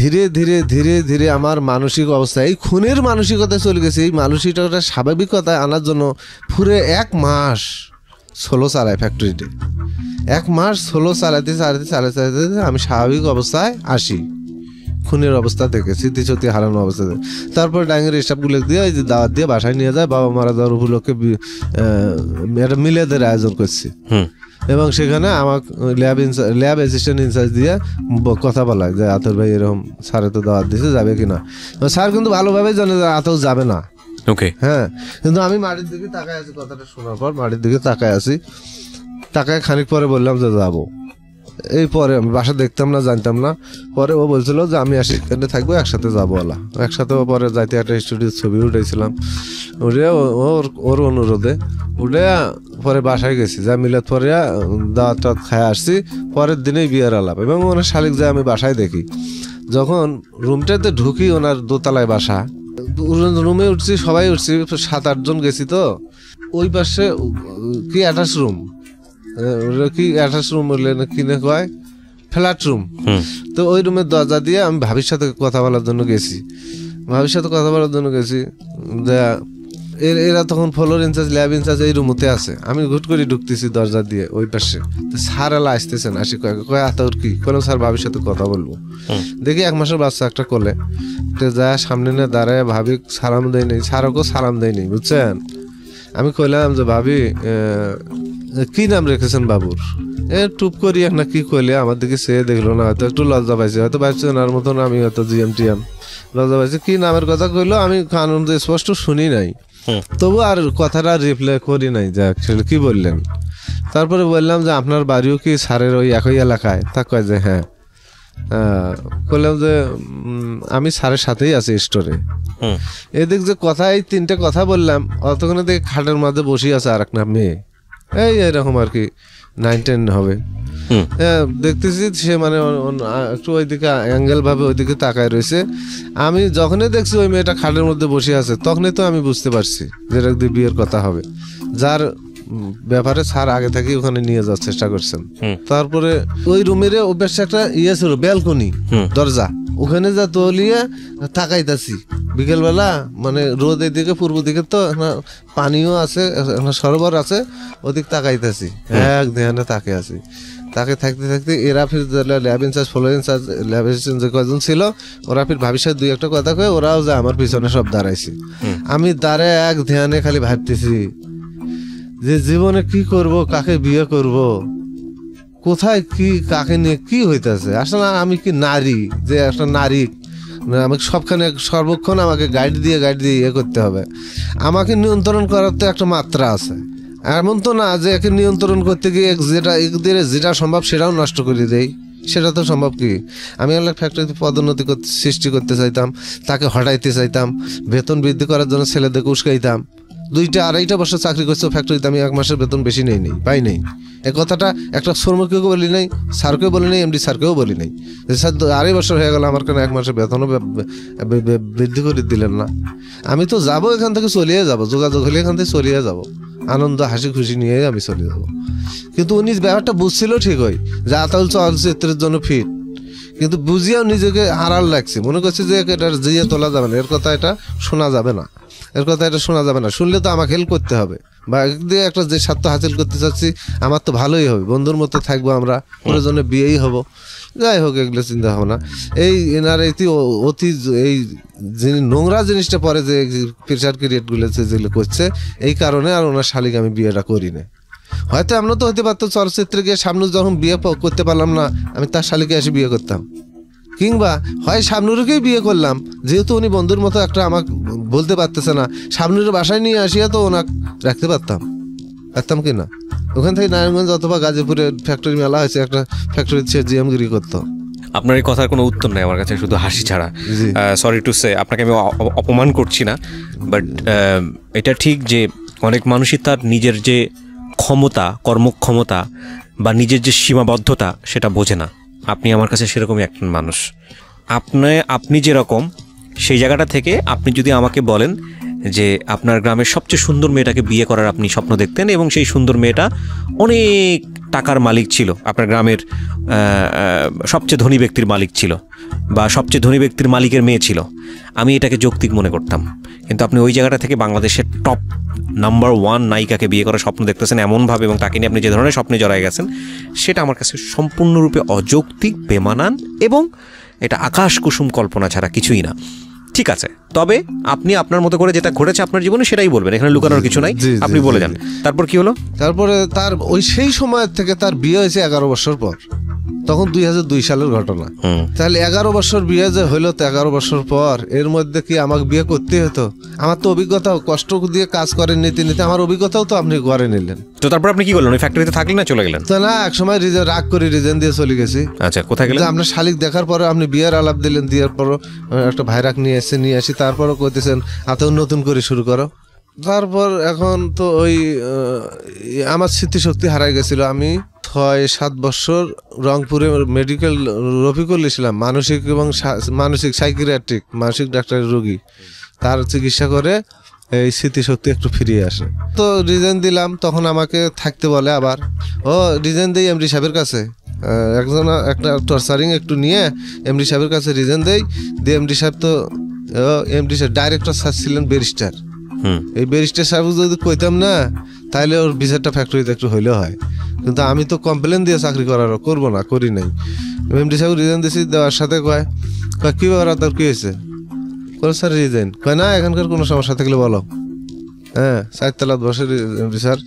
ধীরে ধীরে ধীরে ধীরে আমার মানসিক অবস্থা, এই খুনের মানসিকতায় চলে গেছে। এই মানসিকতা স্বাভাবিকতায় আনার জন্য পুরো 1 মাস সোলো চালায় ফ্যাক্টরিতে। 1 মাস সোলো চালাতে আমি স্বাভাবিক অবস্থায় আসি। খুনের অবস্থা থেকে, স্মৃতিশক্তি হারানো অবস্থাতে। তারপর ডাইংয়ের হিসাবগুলো দিয়ে ওই যে দাওয়াত দিয়ে বাসায় নিয়ে যায়, বাবা মারা যাওয়ার উপলক্ষে একটা মিলাদের আয়োজন করছি। এবং সেখানে আমাকে ল্যাব অ্যাসিস্ট্যান্ট ইনচার্জ দিয়ে কথা বলা যে আতর ভাই এরকম স্যারে তো দাওয়াত দিয়েছে, যাবে কিনা। স্যার কিন্তু ভালোভাবে জানে যে আতর যাবে না। ওকে, হ্যাঁ, কিন্তু আমি মাটির দিকে তাকায় আছি। কথাটা শোনার পর মাটির দিকে তাকায় আছি, তাকায় খানিক পরে বললাম যে যাবো। এই পরে আমি বাসা দেখতাম না, জানতাম না। পরে ও বলছিল যে আমি আসি, এখানে থাকবো, একসাথে যাবো ওলা। একসাথে পরে যাইতে একটা স্টুডিওর ছবি উঠেছিলাম, উঠে ওর অনুরোধে উঠে পরে বাসায় গেছি। যা মিলাদ পরে দাওয়াত টাওয়াত খায় আসছি। পরের দিনেই বিয়ের আলাপ, এবং ওনার শালিক যায় আমি বাসায় দেখি। যখন রুমটাতে ঢুকি, ওনার দোতলায় বাসা, রুমে উঠছি, সবাই উঠছি, 7-8 জন গেছি। তো ওই পাশে কি অ্যাটাচ রুম, কি অ্যাটাচ রুম বললে না কিনে কয়, ফ্ল্যাট রুম। তো ওই রুমের দরজা দিয়ে আমি ভাবির সাথে কথা বলার জন্য গেছি। এরা তখন ফ্লোর ইনচার্জ, ল্যাব ইনচার্জ এই রুমতে আছে। আমি ঘুট করে ঢুকতেছি দরজা দিয়ে ওই পাশে। স্যার এলা আসতেছেন, আসি কয় আতাউর কি কোনো, স্যার ভাবির সাথে কথা বলবো। দেখি 1 মাসের বাচ্চা একটা কোলে, যা সামনে নিয়ে দাঁড়ায়, ভাবি সালাম দেয় নেই, স্যারকেও সালাম দেয় নেই, বুঝছেন। আমি কইলাম যে ভাবি কি নাম রেখেছেন বাবুর? টুপ করি না কি কইলে আমার দিকে সে দেখলো না, হয়তো একটু লজ্জা পাইছে, হয়তো পাইছে ওনার মতন আমি হয়তো জিএম লজ্জা পাইছে। কি নামের কথা কইলো আমি কানুন স্পষ্ট শুনি নাই, তবু আর কথাটা রিপ্লাই করি নাই যে অ্যাকচুয়ালি কি বললেন। তারপরে বললাম যে আপনার বাড়িও কি স্যারের ওই একই এলাকায়? তা কয় যে হ্যাঁ। বললাম যে আমি স্যারের সাথেই আছি স্টোরে। এদিক যে কথা, এই 3টে কথা বললাম, অতক্ষণে দেখে খাটের মধ্যে বসে আছে আর একটা মেয়ে, এই এরকম আর কি 9-10 হবে। দেখতেছি সে মানে একটু ওইদিকে অ্যাঙ্গেল ভাবে ওইদিকে তাকায় রয়েছে। আমি যখনই দেখছি ওই মেয়েটা খাটের মধ্যে বসে আছে, তখনই তো আমি বুঝতে পারছি যে এটা বিয়ের কথা হবে, যার ব্যাপারে স্যার আগে থেকে ওখানে নিয়ে যাওয়ার চেষ্টা করছেন। তারপরে ওই রুমের অভ্যাস একটা ইয়ে ছিল, ব্যালকনি দরজা, ওখানে যা তলিয়ে তাকাইতাছি বিকেলবেলা, মানে রোদ এদিকে পূর্ব দিকে তো পানিও আছে, সরোবর আছে, ওদিক তাকাইতাছি, এক ধ্যানে তাকে আছি। তাকে থাকতে থাকতে এরা ফির lab incharge, floor incharge, lab assistant যে কজন ছিল, ওরা ফির ভাবির সাথে 2-1টা কথা কয়ে ওরাও যে আমার পিছনে সব দাঁড়াইছি। আমি দাঁড়ায় এক ধ্যানে খালি ভাবতেছি যে জীবনে কি করব, কাকে বিয়ে করব, কোথায় কি, কাকে নিয়ে কি হইতেছে। আসলে আমি কি নারী, যে একটা নারী আমাকে সবখানে সর্বক্ষণ আমাকে গাইড দিয়ে ইয়ে করতে হবে। আমাকে নিয়ন্ত্রণ করার তো একটা মাত্রা আছে, এমন তো না যে একে নিয়ন্ত্রণ করতে গিয়ে যেটা সম্ভব সেটাও নষ্ট করে দেয়, সেটা তো সম্ভব কি। আমি একটা ফ্যাক্টরিতে পদোন্নতি সৃষ্টি করতে চাইতাম, তাকে হটাইতে চাইতাম, বেতন বৃদ্ধি করার জন্য ছেলেদেরকে উস্কাইতাম। 2-2.5 বছর চাকরি করছে ফ্যাক্টরিতে, আমি 1 মাসের বেতন বেশি পাই নাই। এই কথাটা একটা শ্রমিককেও বলি নাই, স্যারকেও বলি নাই, এমডি স্যারকেও বলি নাই যে স্যার 2.5 বছর হয়ে গেল, আমার কেন 1 মাসের বেতনও বৃদ্ধি করে দিলেন না। আমি তো যাবো, এখান থেকে চলিয়ে যাবো, যোগাযোগ হলে এখান থেকে চলিয়ে যাবো, আনন্দ হাসি খুশি নিয়ে আমি চলে যাবো। কিন্তু উনি ব্যাপারটা বুঝছিল ঠিকই যে আতাউল চলচ্চিত্রের জন্য ফিট, কিন্তু বুঝিয়াও নিজেকে হারাল লাগছে, মনে করছে যে এটা জিয়ে তোলা যাবে না, এর কথা এটা শোনা যাবে না, শুনলে তো আমাকে হেল্প করতে হবে, বা একদিকে একটা যে স্বার্থ হাসিল করতে চাচ্ছি আমার তো ভালোই হবে, বন্ধুর মতো থাকবো আমরা, প্রয়োজনে বিয়েই হবো, যাই হোক এগুলো চিন্তা ভাবনা। এই এনার অতি এই নোংরা জিনিসটা পরে যে প্রেশার ক্রিয়েটগুলো যেগুলো করছে, এই কারণে আর ওনার শালিক আমি বিয়েটা করি না। হয়তো এমন তো হতে পারতো চলচ্চিত্রে গিয়ে সামনে যখন বিয়ে করতে পারলাম না, আমি তার শালিকে এসে বিয়ে করতাম, কিংবা হয় শাবনুরকেই বিয়ে করলাম, যেহেতু উনি বন্ধুর মতো একটা আমাকে বলতে পারতেছে না, শাবনুরের বাসায় নিয়ে আসিয়া তো ওনাকে রাখতে পারতাম কি না। ওখান থেকে নারায়ণগঞ্জ অথবা গাজীপুরে ফ্যাক্টরি মেলা হয়েছে, একটা ফ্যাক্টরিতে সে জিএমগিরি করতো। আপনার এই কথার কোনো উত্তর নেই আমার কাছে, শুধু হাসি ছাড়া। জি। সরি টু সে, আপনাকে আমি অপমান করছি না, বাট এটা ঠিক যে অনেক মানুষই তার নিজের যে ক্ষমতা, কর্মক্ষমতা বা নিজের যে সীমাবদ্ধতা সেটা বোঝে না। আপনি আমার কাছে সেরকমই একজন মানুষ। আপনি যেরকম, সেই জায়গাটা থেকে আপনি যদি আমাকে বলেন যে আপনার গ্রামের সবচেয়ে সুন্দর মেয়েটাকে বিয়ে করার আপনি স্বপ্ন দেখতেন এবং সেই সুন্দর মেয়েটা অনেক টাকার মালিক ছিল, আপনার গ্রামের সবচেয়ে ধনী ব্যক্তির মালিক ছিল বা সবচেয়ে ধনী ব্যক্তির মালিকের মেয়ে ছিল, আমি এটাকে যৌক্তিক মনে করতাম। কিন্তু আপনি ওই জায়গাটা থেকে বাংলাদেশের টপ নাম্বার 1 নায়িকাকে বিয়ে করার স্বপ্ন দেখতেছেন এমনভাবে, এবং তাকে নিয়ে আপনি যে ধরনের স্বপ্নে জড়ায় গেছেন, সেটা আমার কাছে সম্পূর্ণরূপে অযৌক্তিক, বেমানান, এবং এটা আকাশ কুসুম কল্পনা ছাড়া কিছুই না। ঠিক আছে, তবে আপনি আপনার মতো করে যেটা ঘটেছে আপনার জীবনে সেটাই বলবেন, এখানে লুকানোর কিছু নাই, আপনি বলে যান। তারপর কি হলো? তারপরে তার ওই সেই সময় থেকে তার বিয়ে হয়েছে 11 বছর পর, তখন 2002 সালের ঘটনা। তাহলে 11 বছর বিয়ে যে হইলো, তো 11 বছর পর এর মধ্যে কি আমাকে বিয়ে করতে হতো? আমার তো অভিজ্ঞতা, কষ্ট দিয়ে কাজ করে নিতে নিতে আমার অভিজ্ঞতাও তো আপনি করে নিলেন। তো তারপর আপনি কি করলেন? ওই ফ্যাক্টরিতে থাকলেন না চলে গেলেন? তো না, এক সময় রাগ করে রিজেন দিয়ে চলে গেছি। আচ্ছা, কোথায় গেলেন? আপনার শালিক দেখার পরে আপনি বিয়ের আলাপ দিলেন, দেওয়ার পর একটা ভাইরাক নিয়ে আসি, তারপরও কইতেছেন আতেও নতুন করে শুরু করো। তারপর এখন তো ওই আমার স্মৃতিশক্তি হারাই গেছিল। আমি 6-7 বছর রংপুরে মেডিকেল রফিকুল ছিলাম, মানসিক সাইকিয়াট্রিক, মানসিক ডাক্তারের রোগী, তার চিকিৎসা করে এই স্মৃতিশক্তি একটু ফিরিয়ে আসে। তো রিজেন দিলাম, তখন আমাকে থাকতে বলে আবার। রিজেন দেই এমডি সাহেবের কাছে, একটা টর্চারিং একটু নিয়ে এমডি সাহেবের কাছে রিজেন দেই দিয়ে এমডি সাহেব তো এমডি সাহেব ডাইরেক্টর স্যার ছিলেন ব্যারিস্টার। এই ব্যারিস্টার সাহেব যদি কইতাম না, তাহলে ওর বিচারটা ফ্যাক্টরিতে একটু হইলেও হয়, কিন্তু আমি তো কমপ্লেন দিয়ে চাকরি করবো না, করি নাই। এমডি সাহেব রিজেন দিয়েছি, দেওয়ার সাথে কয় কি ব্যাপার, তোর কি হয়েছে? Sir reason. কয় না, এখানকার কোনো সমস্যা থাকলে বলো। হ্যাঁ, 4 তলাত বসে এমডি স্যার।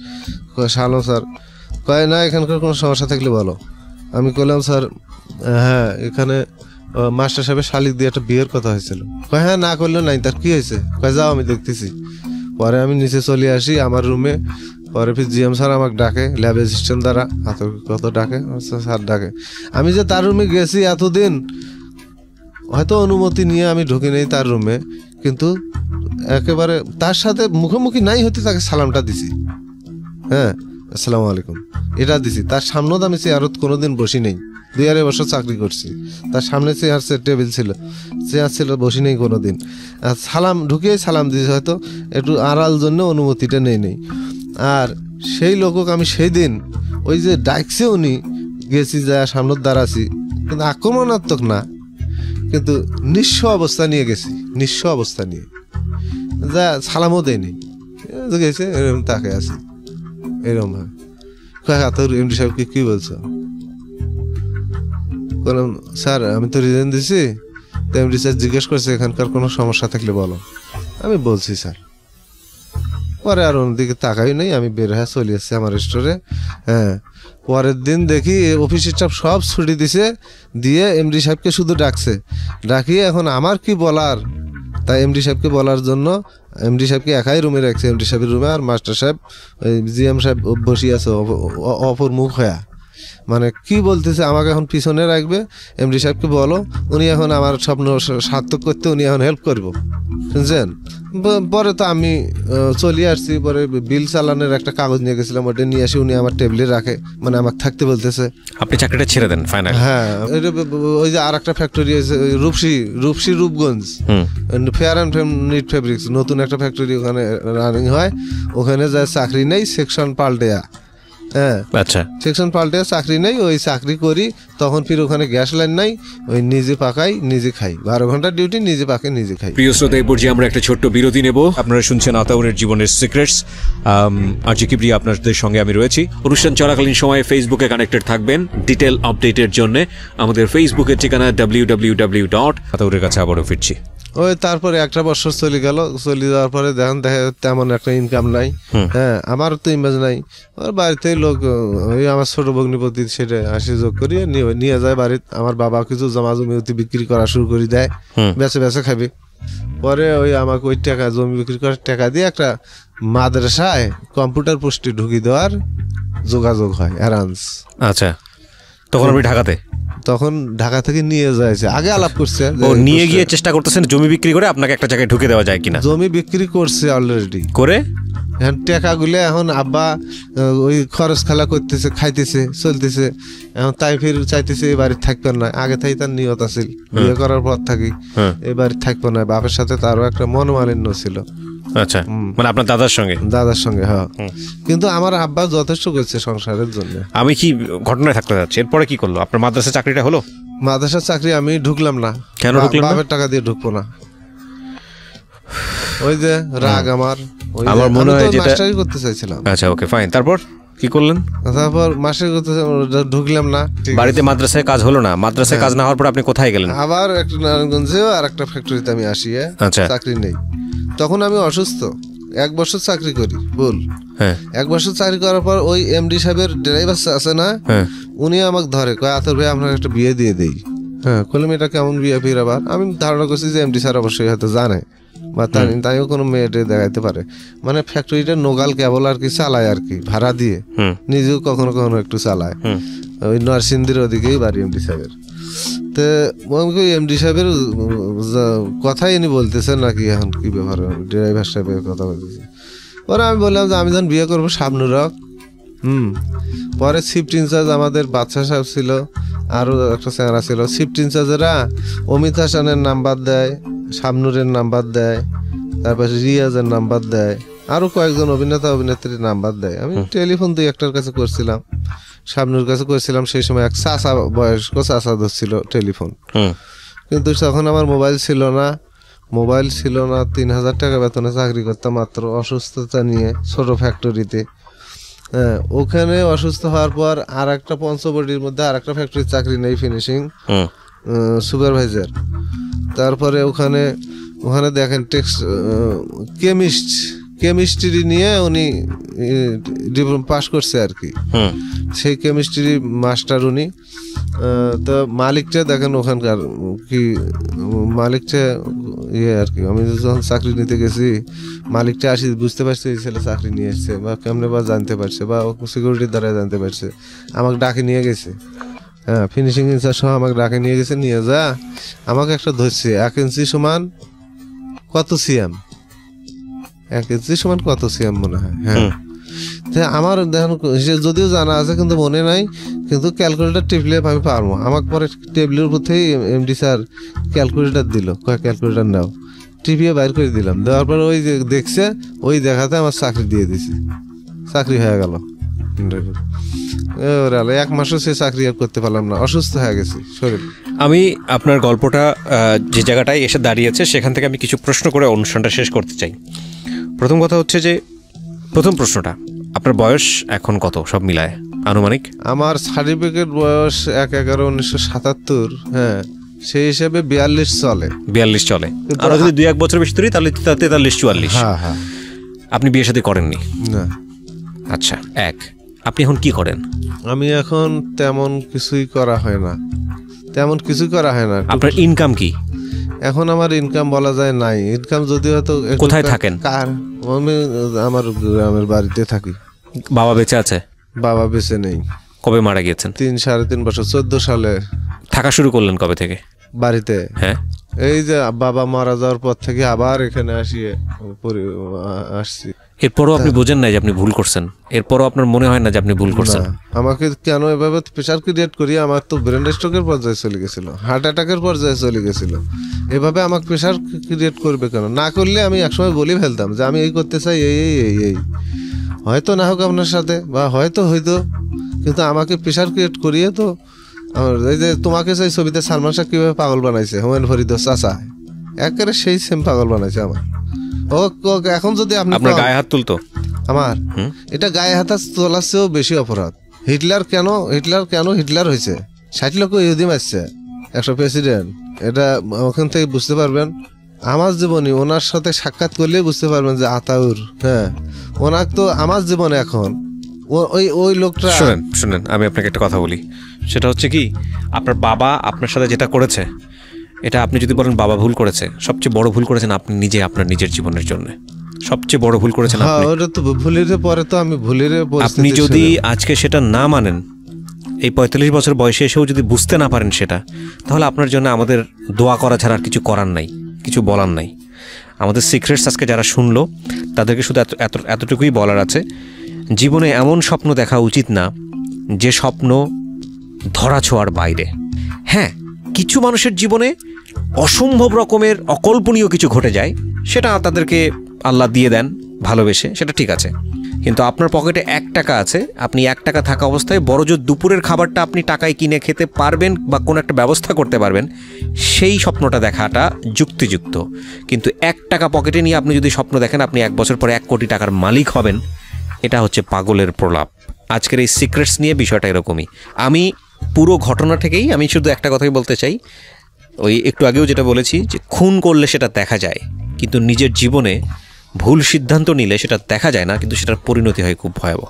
শালো স্যার। কয় না, এখানকার কোনো সমস্যা থাকলে বলো। আমি কইলাম স্যার হ্যাঁ, এখানে মাস্টার সাহেবের শালিক দিয়ে একটা বিয়ের কথা হয়েছিল। কয় হ্যাঁ, না করলেও নাই, তার কি হয়েছে? কয় যাও, আমি দেখতেছি। পরে আমি নিচে চলে আসি আমার রুমে। পরে ফির জিএম স্যার আমাকে ডাকে, ল্যাব অ্যাসিস্ট্যান্ট দ্বারা কত ডাকে, স্যার ডাকে। আমি যে তার রুমে গেছি এতদিন, হয়তো অনুমতি নিয়ে আমি ঢুকি নেই তার রুমে, কিন্তু একেবারে তার সাথে মুখোমুখি নাই হতে তাকে সালামটা দিছি। হ্যাঁ, আসসালামু আলাইকুম, এটা দিছি। তার সামনেও আমি চেয়ারত কোনোদিন বসি নেই, 2-2.5 বছর চাকরি করছি। তার সামনে চেয়ার টেবিল ছিল, চেয়ার ছিল, বসি নেই কোনোদিন। সালাম ঢুকিয়ে সালাম দিয়েছি, হয়তো একটু আড়াল জন্য অনুমতিটা নেই। আর সেই লোকক আমি সেই দিন ওই যে ডাকছে উনি, গেছি, যা সামনের দাঁড়াছি, কিন্তু আক্রমণাত্মক না, কিন্তু নিঃস্ব অবস্থা নিয়ে গেছি, নিঃস্ব অবস্থা নিয়ে যা সালামও দেয়নি, গেছে এরকম তাকে আছি এরকম ভাবে। তোর এমডি সাহেবকে কি বলছো? বললাম স্যার আমি তো রিজেন দিছি। তো এমডি স্যার জিজ্ঞেস করছে এখানকার কোনো সমস্যা থাকলে বলো। আমি বলছি স্যার। পরে আর অন্যদিকে তাকাই নেই, আমি বের হয়ে চলে এসেছি আমার স্টোরে। হ্যাঁ, পরের দিন দেখি অফিস স্টাফ সব ছুটি দিছে, দিয়ে এমডি সাহেবকে শুধু ডাকছে। ডাকিয়ে এখন আমার কি বলার, তাই এমডি সাহেবকে বলার জন্য এমডি সাহেবকে একাই রুমে রাখছে, এমডি সাহেবের রুমে। আর মাস্টার সাহেব, জিএম সাহেব বসে আছে অপর মুখ হয়ে, মানে কি বলতেছে আমাকে এখন পিছনে রাখবে। এমডি সাহেবকে বলো, উনি এখন আমার স্বপ্ন সার্থক করতে উনি এখন হেল্প করবো, বুঝছেন? পরে তো আমি চলে আসছি। পরে বিল চালানের একটা কাগজ নিয়ে গেছিলাম, ওটা নিয়ে আসি, উনি আমার টেবিলে রাখে, মানে আমাকে থাকতে বলতেছে। আপনি চাকরিটা ছেড়ে দেন ফাইনাল? হ্যাঁ, ওই যে আর একটা ফ্যাক্টরি আছে Rupshi Rupganj, fair and knit fabrics, নতুন একটা ফ্যাক্টরি ওখানে রানিং হয়। ওখানে যায় চাকরি নেই, সেকশন পাল্টেয়া। হ্যাঁ, আচ্ছা, সেকশন পাল্টে চাকরি নেই, ওই চাকরি করি। তখন ফির ওখানে গ্যাস লাইন নাই, ওই নিজে পাকাই নিজে খাই, 12 ঘন্টার ডিউটি, নিজে পাকে নিজে খাই। প্রিয় শ্রোতা, এই পর্যায়ে আমরা একটা ছোট্ট বিরতি নেব। আপনারা শুনছেন আতাউরের জীবনের সিক্রেটস। আর জি কিবরিয়া আপনাদের সঙ্গে আমি রয়েছি। অনুষ্ঠান চলাকালীন সময়ে ফেসবুকে কানেক্টেড থাকবেন ডিটেল আপডেটের জন্য। আমাদের ফেসবুকের ঠিকানা www. আতাউরের কাছে আবারও ফিরছি। ওই তারপরে 1 বছর চলে গেল, চলে যাওয়ার পরে দেখে তেমন একটা ইনকাম নাই। হ্যাঁ, আমারও তো ইমেজ নাই। ওর বাড়িতে লোক, ওই আমার ছোট ভগ্নিপতি, সেটা হাসি যোগ করিয়ে নিয়ে যায় বাড়িতে। আমার বাবা কিছু জমা জমি বিক্রি করা শুরু করে দেয়, বেচে খাবে। পরে ওই আমাকে ওই টাকা জমি বিক্রি করার টাকা দিয়ে একটা মাদ্রাসায় কম্পিউটার পোস্টে ঢুকিয়ে দেওয়ার যোগাযোগ হয় অ্যারান্স। আচ্ছা, তখন আপনি ঢাকাতে? তখন ঢাকা থেকে নিয়ে যাইছে, আগে আলাপ করছে, ও নিয়ে গিয়ে চেষ্টা করতেছেন জমি বিক্রি করে আপনাকে একটা জায়গায় ঢুকে দেওয়া যায় কিনা। জমি বিক্রি করছে অলরেডি করে, এখন টাকাগুলো এখন আব্বা ওই খরচ খেলা করতেছে, খাইতেছে, চলতেছে। এখন তাই ফির চাইতেছে এই বাড়ির থাকবেন না, আগে তাই তার নিয়ত আছিল বিয়ে করার পর থাকি এই বাড়ির থাকবো না। বাপের সাথে তারও একটা মনোমালিন্য ছিল। আচ্ছা, মানে আপনার দাদার সঙ্গে? দাদার সঙ্গে, হ্যাঁ। কিন্তু আমার আব্বা যথেষ্ট করছে সংসারের জন্য। আমি কি ঘটনায় থাকতে যাচ্ছি, এরপরে কি করলো? আপনার মাদ্রাসা চাকরিটা হলো? মাদ্রাসার চাকরি আমি ঢুকলাম না। কেন ঢুকলেন না? বাপের টাকা দিয়ে ঢুকবো না, ওই যে রাগ আমার। আমার মনে হয় যেটা মাস্টারি করতে চাইছিলাম। আচ্ছা, ওকে, ফাইন। তারপর কি করলেন? তারপর মাস্টারি করতে ঢুকলাম না। বাড়িতে মাদ্রাসায় কাজ হলো না, মাদ্রাসায় কাজ না হওয়ার পর আপনি কোথায় গেলেন? আবার একটা নারায়ণগঞ্জে আর একটা ফ্যাক্টরিতে আমি আসি। আচ্ছা, চাকরি নেই তখন, আমি অসুস্থ। 1 বছর চাকরি করি, বল। হ্যাঁ, 1 বছর চাকরি করার পর ওই এমডি সাহেবের ড্রাইভার আছে না, উনি আমাকে ধরে, কয় আতর ভাই আপনার একটা বিয়ে দিয়ে দেই। হ্যাঁ, বললাম এটা কেমন বিয়ে ফির? আবার আমি ধারণা করছি যে এমডি স্যার অবশ্যই হয়তো জানে বা তাইও কোনো মেয়েটে দেখাইতে পারে। মানে ফ্যাক্টরিটা নোগাল কেবল আর কি চালায় আর কি, ভাড়া দিয়ে, নিজেও কখনো কখনো একটু চালায়। ওই নরসিংদীর ওদিকেই বাড়ি এমডি সাহেবের। তো এমডি সাহেবের কথাই ইনি বলতেছেন নাকি, এখন কি ব্যাপার, ড্রাইভার সাহেবের কথা বলতেছে। পরে আমি বললাম যে আমি যখন বিয়ে করবো শাবনুর হক। পরে শিফট ইনচার্জ আমাদের বাদশা সাহেব ছিল, আরও একটা চেহারা ছিল। শিফট ইনচার্জেরা অমিত হাসানের নাম্বার দেয়, শাবনুরের নাম্বার দেয়, তারপরে রিয়াজের নাম্বার দেয়, আরও কয়েকজন অভিনেতা অভিনেত্রীর নাম্বার দেয়। আমি টেলিফোন 2-1টার কাছে করছিলাম, শাবনুর কাছে করেছিলাম। সেই সময় এক চাচা, বয়স্ক চাচা ধরছিল টেলিফোন। কিন্তু তখন আমার মোবাইল ছিল না। 3,000 টাকা বেতনে চাকরি করতাম মাত্র, অসুস্থতা নিয়ে ছোট ফ্যাক্টরিতে। হ্যাঁ, ওখানে অসুস্থ হওয়ার পর আর একটা পঞ্চবটির মধ্যে আর একটা ফ্যাক্টরির চাকরি নেই, ফিনিশিং সুপারভাইজার। তারপরে ওখানে দেখেন কেমিস্ট্রি নিয়ে উনি ডিপ্লোমা পাস করছে আর কি, সেই কেমিস্ট্রি মাস্টার উনি। তো মালিকটা দেখেন ওখানকার কি, মালিকটা আর কি। আমি যখন চাকরি নিতে গেছি, মালিকটা আসি বুঝতে পারছে এই ছেলে চাকরি নিয়ে এসছে, বা কেমনে বা জানতে পারছে, বা সিকিউরিটির দ্বারা জানতে পারছে। আমাকে ডাকে নিয়ে গেছে, হ্যাঁ, ফিনিশিং ইনচার্জ সহ আমাকে ডাকে নিয়ে গেছে। নিয়ে যা আমাকে একটা ধরছে, 1 ইঞ্চি সমান কত সিএম, 1 ইঞ্চি সমান কত সিএম মনে হয়। হ্যাঁ, আমার দেখেন যদিও জানা আছে কিন্তু মনে নাই, কিন্তু ক্যালকুলেটার টিপলে আমি পারবো। আমাকে পরে টেবিলের উপর থেকে এমডি স্যার ক্যালকুলেটার দিল, কয় ক্যালকুলেটার নাও, টিপিয়ে বাইর করে দিলাম। দেওয়ার পর ওই যে দেখছে, ওই দেখাতে আমার চাকরি দিয়ে দিছে, চাকরি হয়ে গেল। 1 মাসও সে চাকরি আর করতে পারলাম না, অসুস্থ হয়ে গেছি শরীর। আমি আপনার গল্পটা যে জায়গাটায় এসে দাঁড়িয়েছে সেখান থেকে আমি কিছু প্রশ্ন করে অনুষ্ঠানটা শেষ করতে চাই। প্রথম কথা হচ্ছে যে, প্রথম প্রশ্নটা, আপনার বয়স এখন কত সব মিলায় আনুমানিক? আমার সার্টিফিকেট বয়স 1/11/1977। হ্যাঁ, সেই হিসাবে 42 চলে। 42 চলে। আর যদি 2-1 বছর বেশি ধরি তাহলে 43-44। হ্যাঁ হ্যাঁ। আপনি বিয়ে শাদী করেননি? না। আচ্ছা, আপনি এখন কি করেন? আমি এখন তেমন কিছুই করা হয় না, আপনার ইনকাম কি? এখন আমার ইনকাম বলা যায় নাই। ইনকাম যদি হয়তো। কোথায় থাকেন? আমি আমার গ্রামের বাড়িতে থাকি। বাবা বেঁচে আছে? বাবা বেঁচে নেই। কবে মারা গিয়েছেন? 3-3.5 বছর, 14 সালে। থাকা শুরু করলেন কবে থেকে বাড়িতে? হ্যাঁ, এই যে বাবা মারা যাওয়ার পর থেকে আবার এখানে আসছি। এরপরও আপনি বোঝেন না যে আপনি ভুল করছেন? এরপরও আপনার মনে হয় না যে আপনি ভুল করছেন? আমাকে কেন এভাবে প্রেশার ক্রিয়েট করি? আমার তো ব্রেন স্ট্রোকের পর্যায়ে চলে গেছিল, হার্ট অ্যাটাকের পর্যায়ে চলে গেছিল। এভাবে আমাকে প্রেশার ক্রিয়েট করবে কেন? না করলে আমি একসময় বলে ফেলতাম যে আমি এই করতে চাই, এই হয়তো না হোক আপনার সাথে, বা হয়তো, কিন্তু আমাকে প্রেশার ক্রিয়েট করিয়ে তো। এই যে তোমাকে চাই ছবিতে সালমান শাহ কিভাবে পাগল বানাইছে, হুমায়ুন ফরিদ চাচা একেবারে সেই সেম পাগল বানাইছে আমার। এখন যদি আপনার গায়ে হাত তুলতো, আমার এটা গায়ে হাত তোলার চেয়েও বেশি অপরাধ। হিটলার হিটলার হয়েছে, 60 লক্ষ ইহুদি মারছে 100 প্রেসিডেন্ট। এটা ওখান থেকে বুঝতে পারবেন। আমার জীবনী ওনার সাথে সাক্ষাৎ করলে বুঝতে পারবেন যে আতাউর, হ্যাঁ, ওনার তো আমার জীবনে এখন ওই লোকটা। শুনেন, আমি আপনাকে একটা কথা বলি। সেটা হচ্ছে কি, আপনার বাবা আপনার সাথে যেটা করেছে এটা আপনি যদি বলেন বাবা ভুল করেছে, সবচেয়ে বড় ভুল করেছেন আপনি নিজে, আপনার নিজের জীবনের জন্য সবচেয়ে বড় ভুল করেছেন হ্যাঁ, আপনি। ওটা তো ভুলের পরে তো আমি ভুলের আপনি যদি আজকে সেটা না মানেন, এই 45 বছর বয়সে এসেও যদি বুঝতে না পারেন সেটা, তাহলে আপনার জন্য আমাদের দোয়া করা ছাড়া আর কিছু করার নাই, কিছু বলার নাই। আমাদের সিক্রেটস আজকে যারা শুনলো তাদেরকে শুধু এতটুকুই বলার আছে, জীবনে এমন স্বপ্ন দেখা উচিত না যে স্বপ্ন ধরাছোঁয়ার বাইরে। হ্যাঁ, কিছু মানুষের জীবনে অসম্ভব রকমের অকল্পনীয় কিছু ঘটে যায়, সেটা তাদেরকে আল্লাহ দিয়ে দেন ভালোবেসে, সেটা ঠিক আছে। কিন্তু আপনার পকেটে 1 টাকা আছে, আপনি 1 টাকা থাকা অবস্থায় বড় জোর দুপুরের খাবারটা আপনি টাকায় কিনে খেতে পারবেন বা কোনো একটা ব্যবস্থা করতে পারবেন, সেই স্বপ্নটা দেখাটা যুক্তিযুক্ত। কিন্তু 1 টাকা পকেটে নিয়ে আপনি যদি স্বপ্ন দেখেন আপনি 1 বছর পরে 1 কোটি টাকার মালিক হবেন, এটা হচ্ছে পাগলের প্রলাপ। আজকের এই সিক্রেটস নিয়ে বিষয়টা এরকমই। আমি পুরো ঘটনা থেকেই আমি শুধু একটা কথাই বলতে চাই, ওই একটু আগেও যেটা বলেছি যে খুন করলে সেটা দেখা যায়, কিন্তু নিজের জীবনে ভুল সিদ্ধান্ত নিলে সেটা দেখা যায় না, কিন্তু সেটার পরিণতি হয় খুব ভয়াবহ।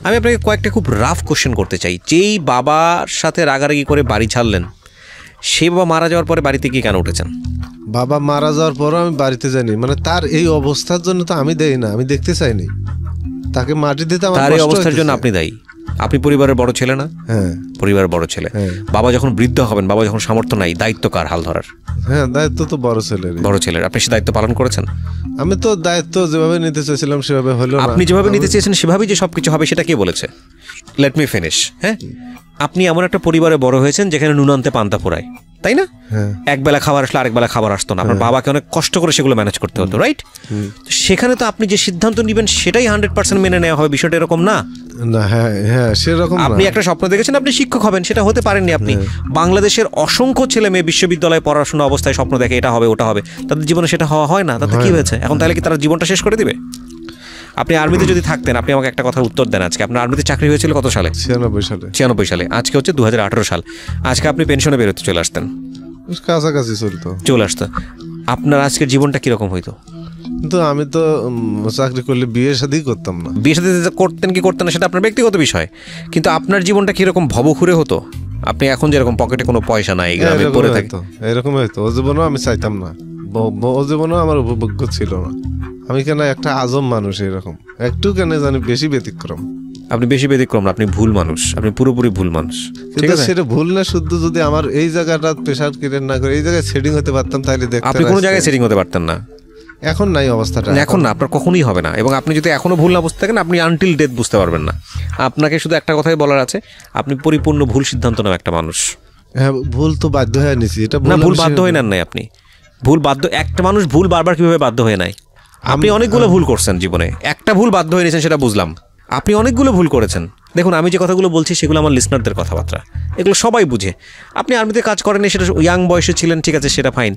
আমি আপনাকে কয়েকটা খুব রাফ কোশ্চেন করতে চাই। যেই বাবার সাথে রাগারাগি করে বাড়ি ছাড়লেন, সেই বাবা মারা যাওয়ার পরে বাড়িতে কি কেন উঠেছেন? বাবা মারা যাওয়ার পরও আমি বাড়িতে যাইনি, মানে তার এই অবস্থার জন্য তো আমি দেই না, আমি দেখতে চাইনি তাকে মাটি দিতে। আমার তার এই অবস্থার জন্য আপনি দায়ী। আপনি পরিবারের বড় ছেলে না? হ্যাঁ, পরিবারের বড় ছেলে। বাবা যখন বৃদ্ধ হবেন, বাবা যখন সামর্থ্য নাই, দায়িত্ব কার হাল ধরার? হ্যাঁ, দায়িত্ব তো বড় ছেলের। বড় ছেলের। আপনি সে দায়িত্ব পালন করেছেন? আমি তো দায়িত্ব যেভাবে নিতে চেয়েছিলাম সেভাবে হলো না। আপনি যেভাবে নিতে চেয়েছেন সেভাবেই যে সবকিছু হবে সেটা কে বলেছে? Let me finish. হ্যাঁ, আপনি এমন একটা পরিবারে বড় হয়েছেন যেখানে নুন আনতে পান্তা পোড়ায়, তাই না? একবেলা খাবার আসলে আরেকবেলা খাবার আসতো না, আপনার বাবাকে অনেক কষ্ট করে সেগুলো ম্যানেজ করতে হতো, রাইট? সেখানে তো আপনি যে সিদ্ধান্ত নেবেন সেটাই 100% মেনে নেওয়া হবে, বিষয়টা এরকম না। না, হ্যাঁ হ্যাঁ, সেরকম। আপনি একটা স্বপ্ন দেখেছেন আপনি শিক্ষক হবেন, সেটা হতে পারেননি আপনি। বাংলাদেশের অসংখ্য ছেলে মেয়ে বিশ্ববিদ্যালয়ে পড়াশোনা অবস্থায় স্বপ্ন দেখে এটা হবে ওটা হবে, তাদের জীবনে সেটা হওয়া হয় না। তাতে কি হয়েছে এখন? তাহলে কি তারা জীবনটা শেষ করে দিবে? আপনি আর্মিতে যদি থাকতেন, আপনি আমাকে একটা কথার উত্তর দেন। আজকে আপনার আর্মিতে চাকরি হয়েছিল কত সালে? 96 সালে। আজকে হচ্ছে 2018 সাল। আজকে আপনি পেনশনে বেরোতে চলে আসতেন, কাছাকাছি চলে আসতো। আপনার আজকের জীবনটা কিরকম হইতো? কিন্তু আমি তো চাকরি করলে বিয়ে শাদী করতাম না। বিয়ে শাদী করতেন কি করতেন না সেটা আপনার ব্যক্তিগত বিষয়, কিন্তু আপনার জীবনটা কিরকম ভবঘুরে হতো? আপনি এখন যেরকম পকেটে কোনো পয়সা নাই, গ্রামে পড়ে থাকতো, এরকম হয়তো। ও জীবনও আমি চাইতাম না, ও জীবনও আমার উপভোগ্য ছিল না। আমি কেন একটা আজব মানুষ, এরকম একটু কেন জানি বেশি ব্যতিক্রম। আপনি বেশি ব্যতিক্রম না, আপনি ভুল মানুষ, আপনি পুরোপুরি ভুল মানুষ। কিন্তু সেটা ভুল না, শুধু যদি আমার এই জায়গাটা প্রেশার ক্রিয়েট না করে এই জায়গায় সেটিং হতে পারতাম তাহলে দেখতে। আপনি কোনো জায়গায় সেটিং হতে পারতেন না, এখন নাই অবস্থাটা, এখন না, আপনার কখনোই হবে না। এবং আপনি যদি এখনো ভুল না বুঝতে থাকেন, আপনি আনটিল ডেথ বুঝতে পারবেন না। আপনাকে শুধু একটা কথাই বলার আছে, আপনি পরিপূর্ণ ভুল সিদ্ধান্ত নেওয়া একটা মানুষ। হ্যাঁ, ভুল তো বাধ্য হয়ে নিছি। এটা না, ভুল বাধ্য হয়ে নেন নাই আপনি। ভুল বাধ্য, একটা মানুষ ভুল বারবার কিভাবে বাধ্য হয়ে নেয়? আপনি অনেকগুলো ভুল করছেন জীবনে, একটা ভুল বাধ্য হয়ে নিয়েছেন সেটা বুঝলাম। আপনি অনেকগুলো ভুল করেছেন। দেখুন, আমি যে কথাগুলো বলছি সেগুলো আমার লিসনারদের কথাবার্তা, এগুলো সবাই বুঝে। আপনি আর্মিতে কাজ করেননি, সেটা ইয়াং বয়সে ছিলেন, ঠিক আছে, সেটা ফাইন।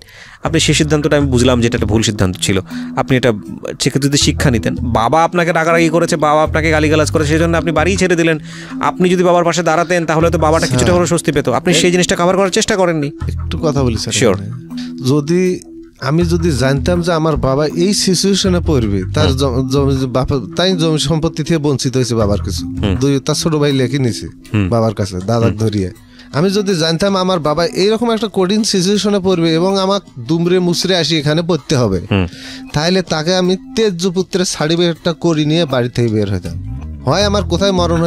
আপনি সেই সিদ্ধান্তটা আমি বুঝলাম যে এটা একটা ভুল সিদ্ধান্ত ছিল। আপনি এটা সেক্ষেত্রে যদি শিক্ষা নিতেন, বাবা আপনাকে রাগারাগি করেছে, বাবা আপনাকে গালিগালাজ করেছে, সেই জন্য আপনি বাড়িই ছেড়ে দিলেন। আপনি যদি বাবার পাশে দাঁড়াতেন তাহলে তো বাবাটা কিছুটা হলেও স্বস্তি পেত। আপনি সেই জিনিসটা কভার করার চেষ্টা করেননি। একটু কথা বলি স্যার। শিওর। আমি যদি জানতাম যে আমার বাবা এই সিচুয়েশনে পড়বে, তার তাই জমি সম্পত্তি থেকে বঞ্চিত হয়েছে বাবার কিছু, তার ছোট ভাই লেখে নিছে বাবার কাছে দাদার ধরিয়ে। আমি যদি জানতাম আমার বাবা এইরকম একটা কঠিন সিচুয়েশনে পড়বে এবং আমার দুমড়ে মুচড়ে আসি এখানে পড়তে হবে, তাহলে তাকে আমি তেজ পুত্রের সার্টিফিকেটটা করে নিয়ে বাড়ি থেকে বের হইতাম। হয় আমার কোথায় মরণ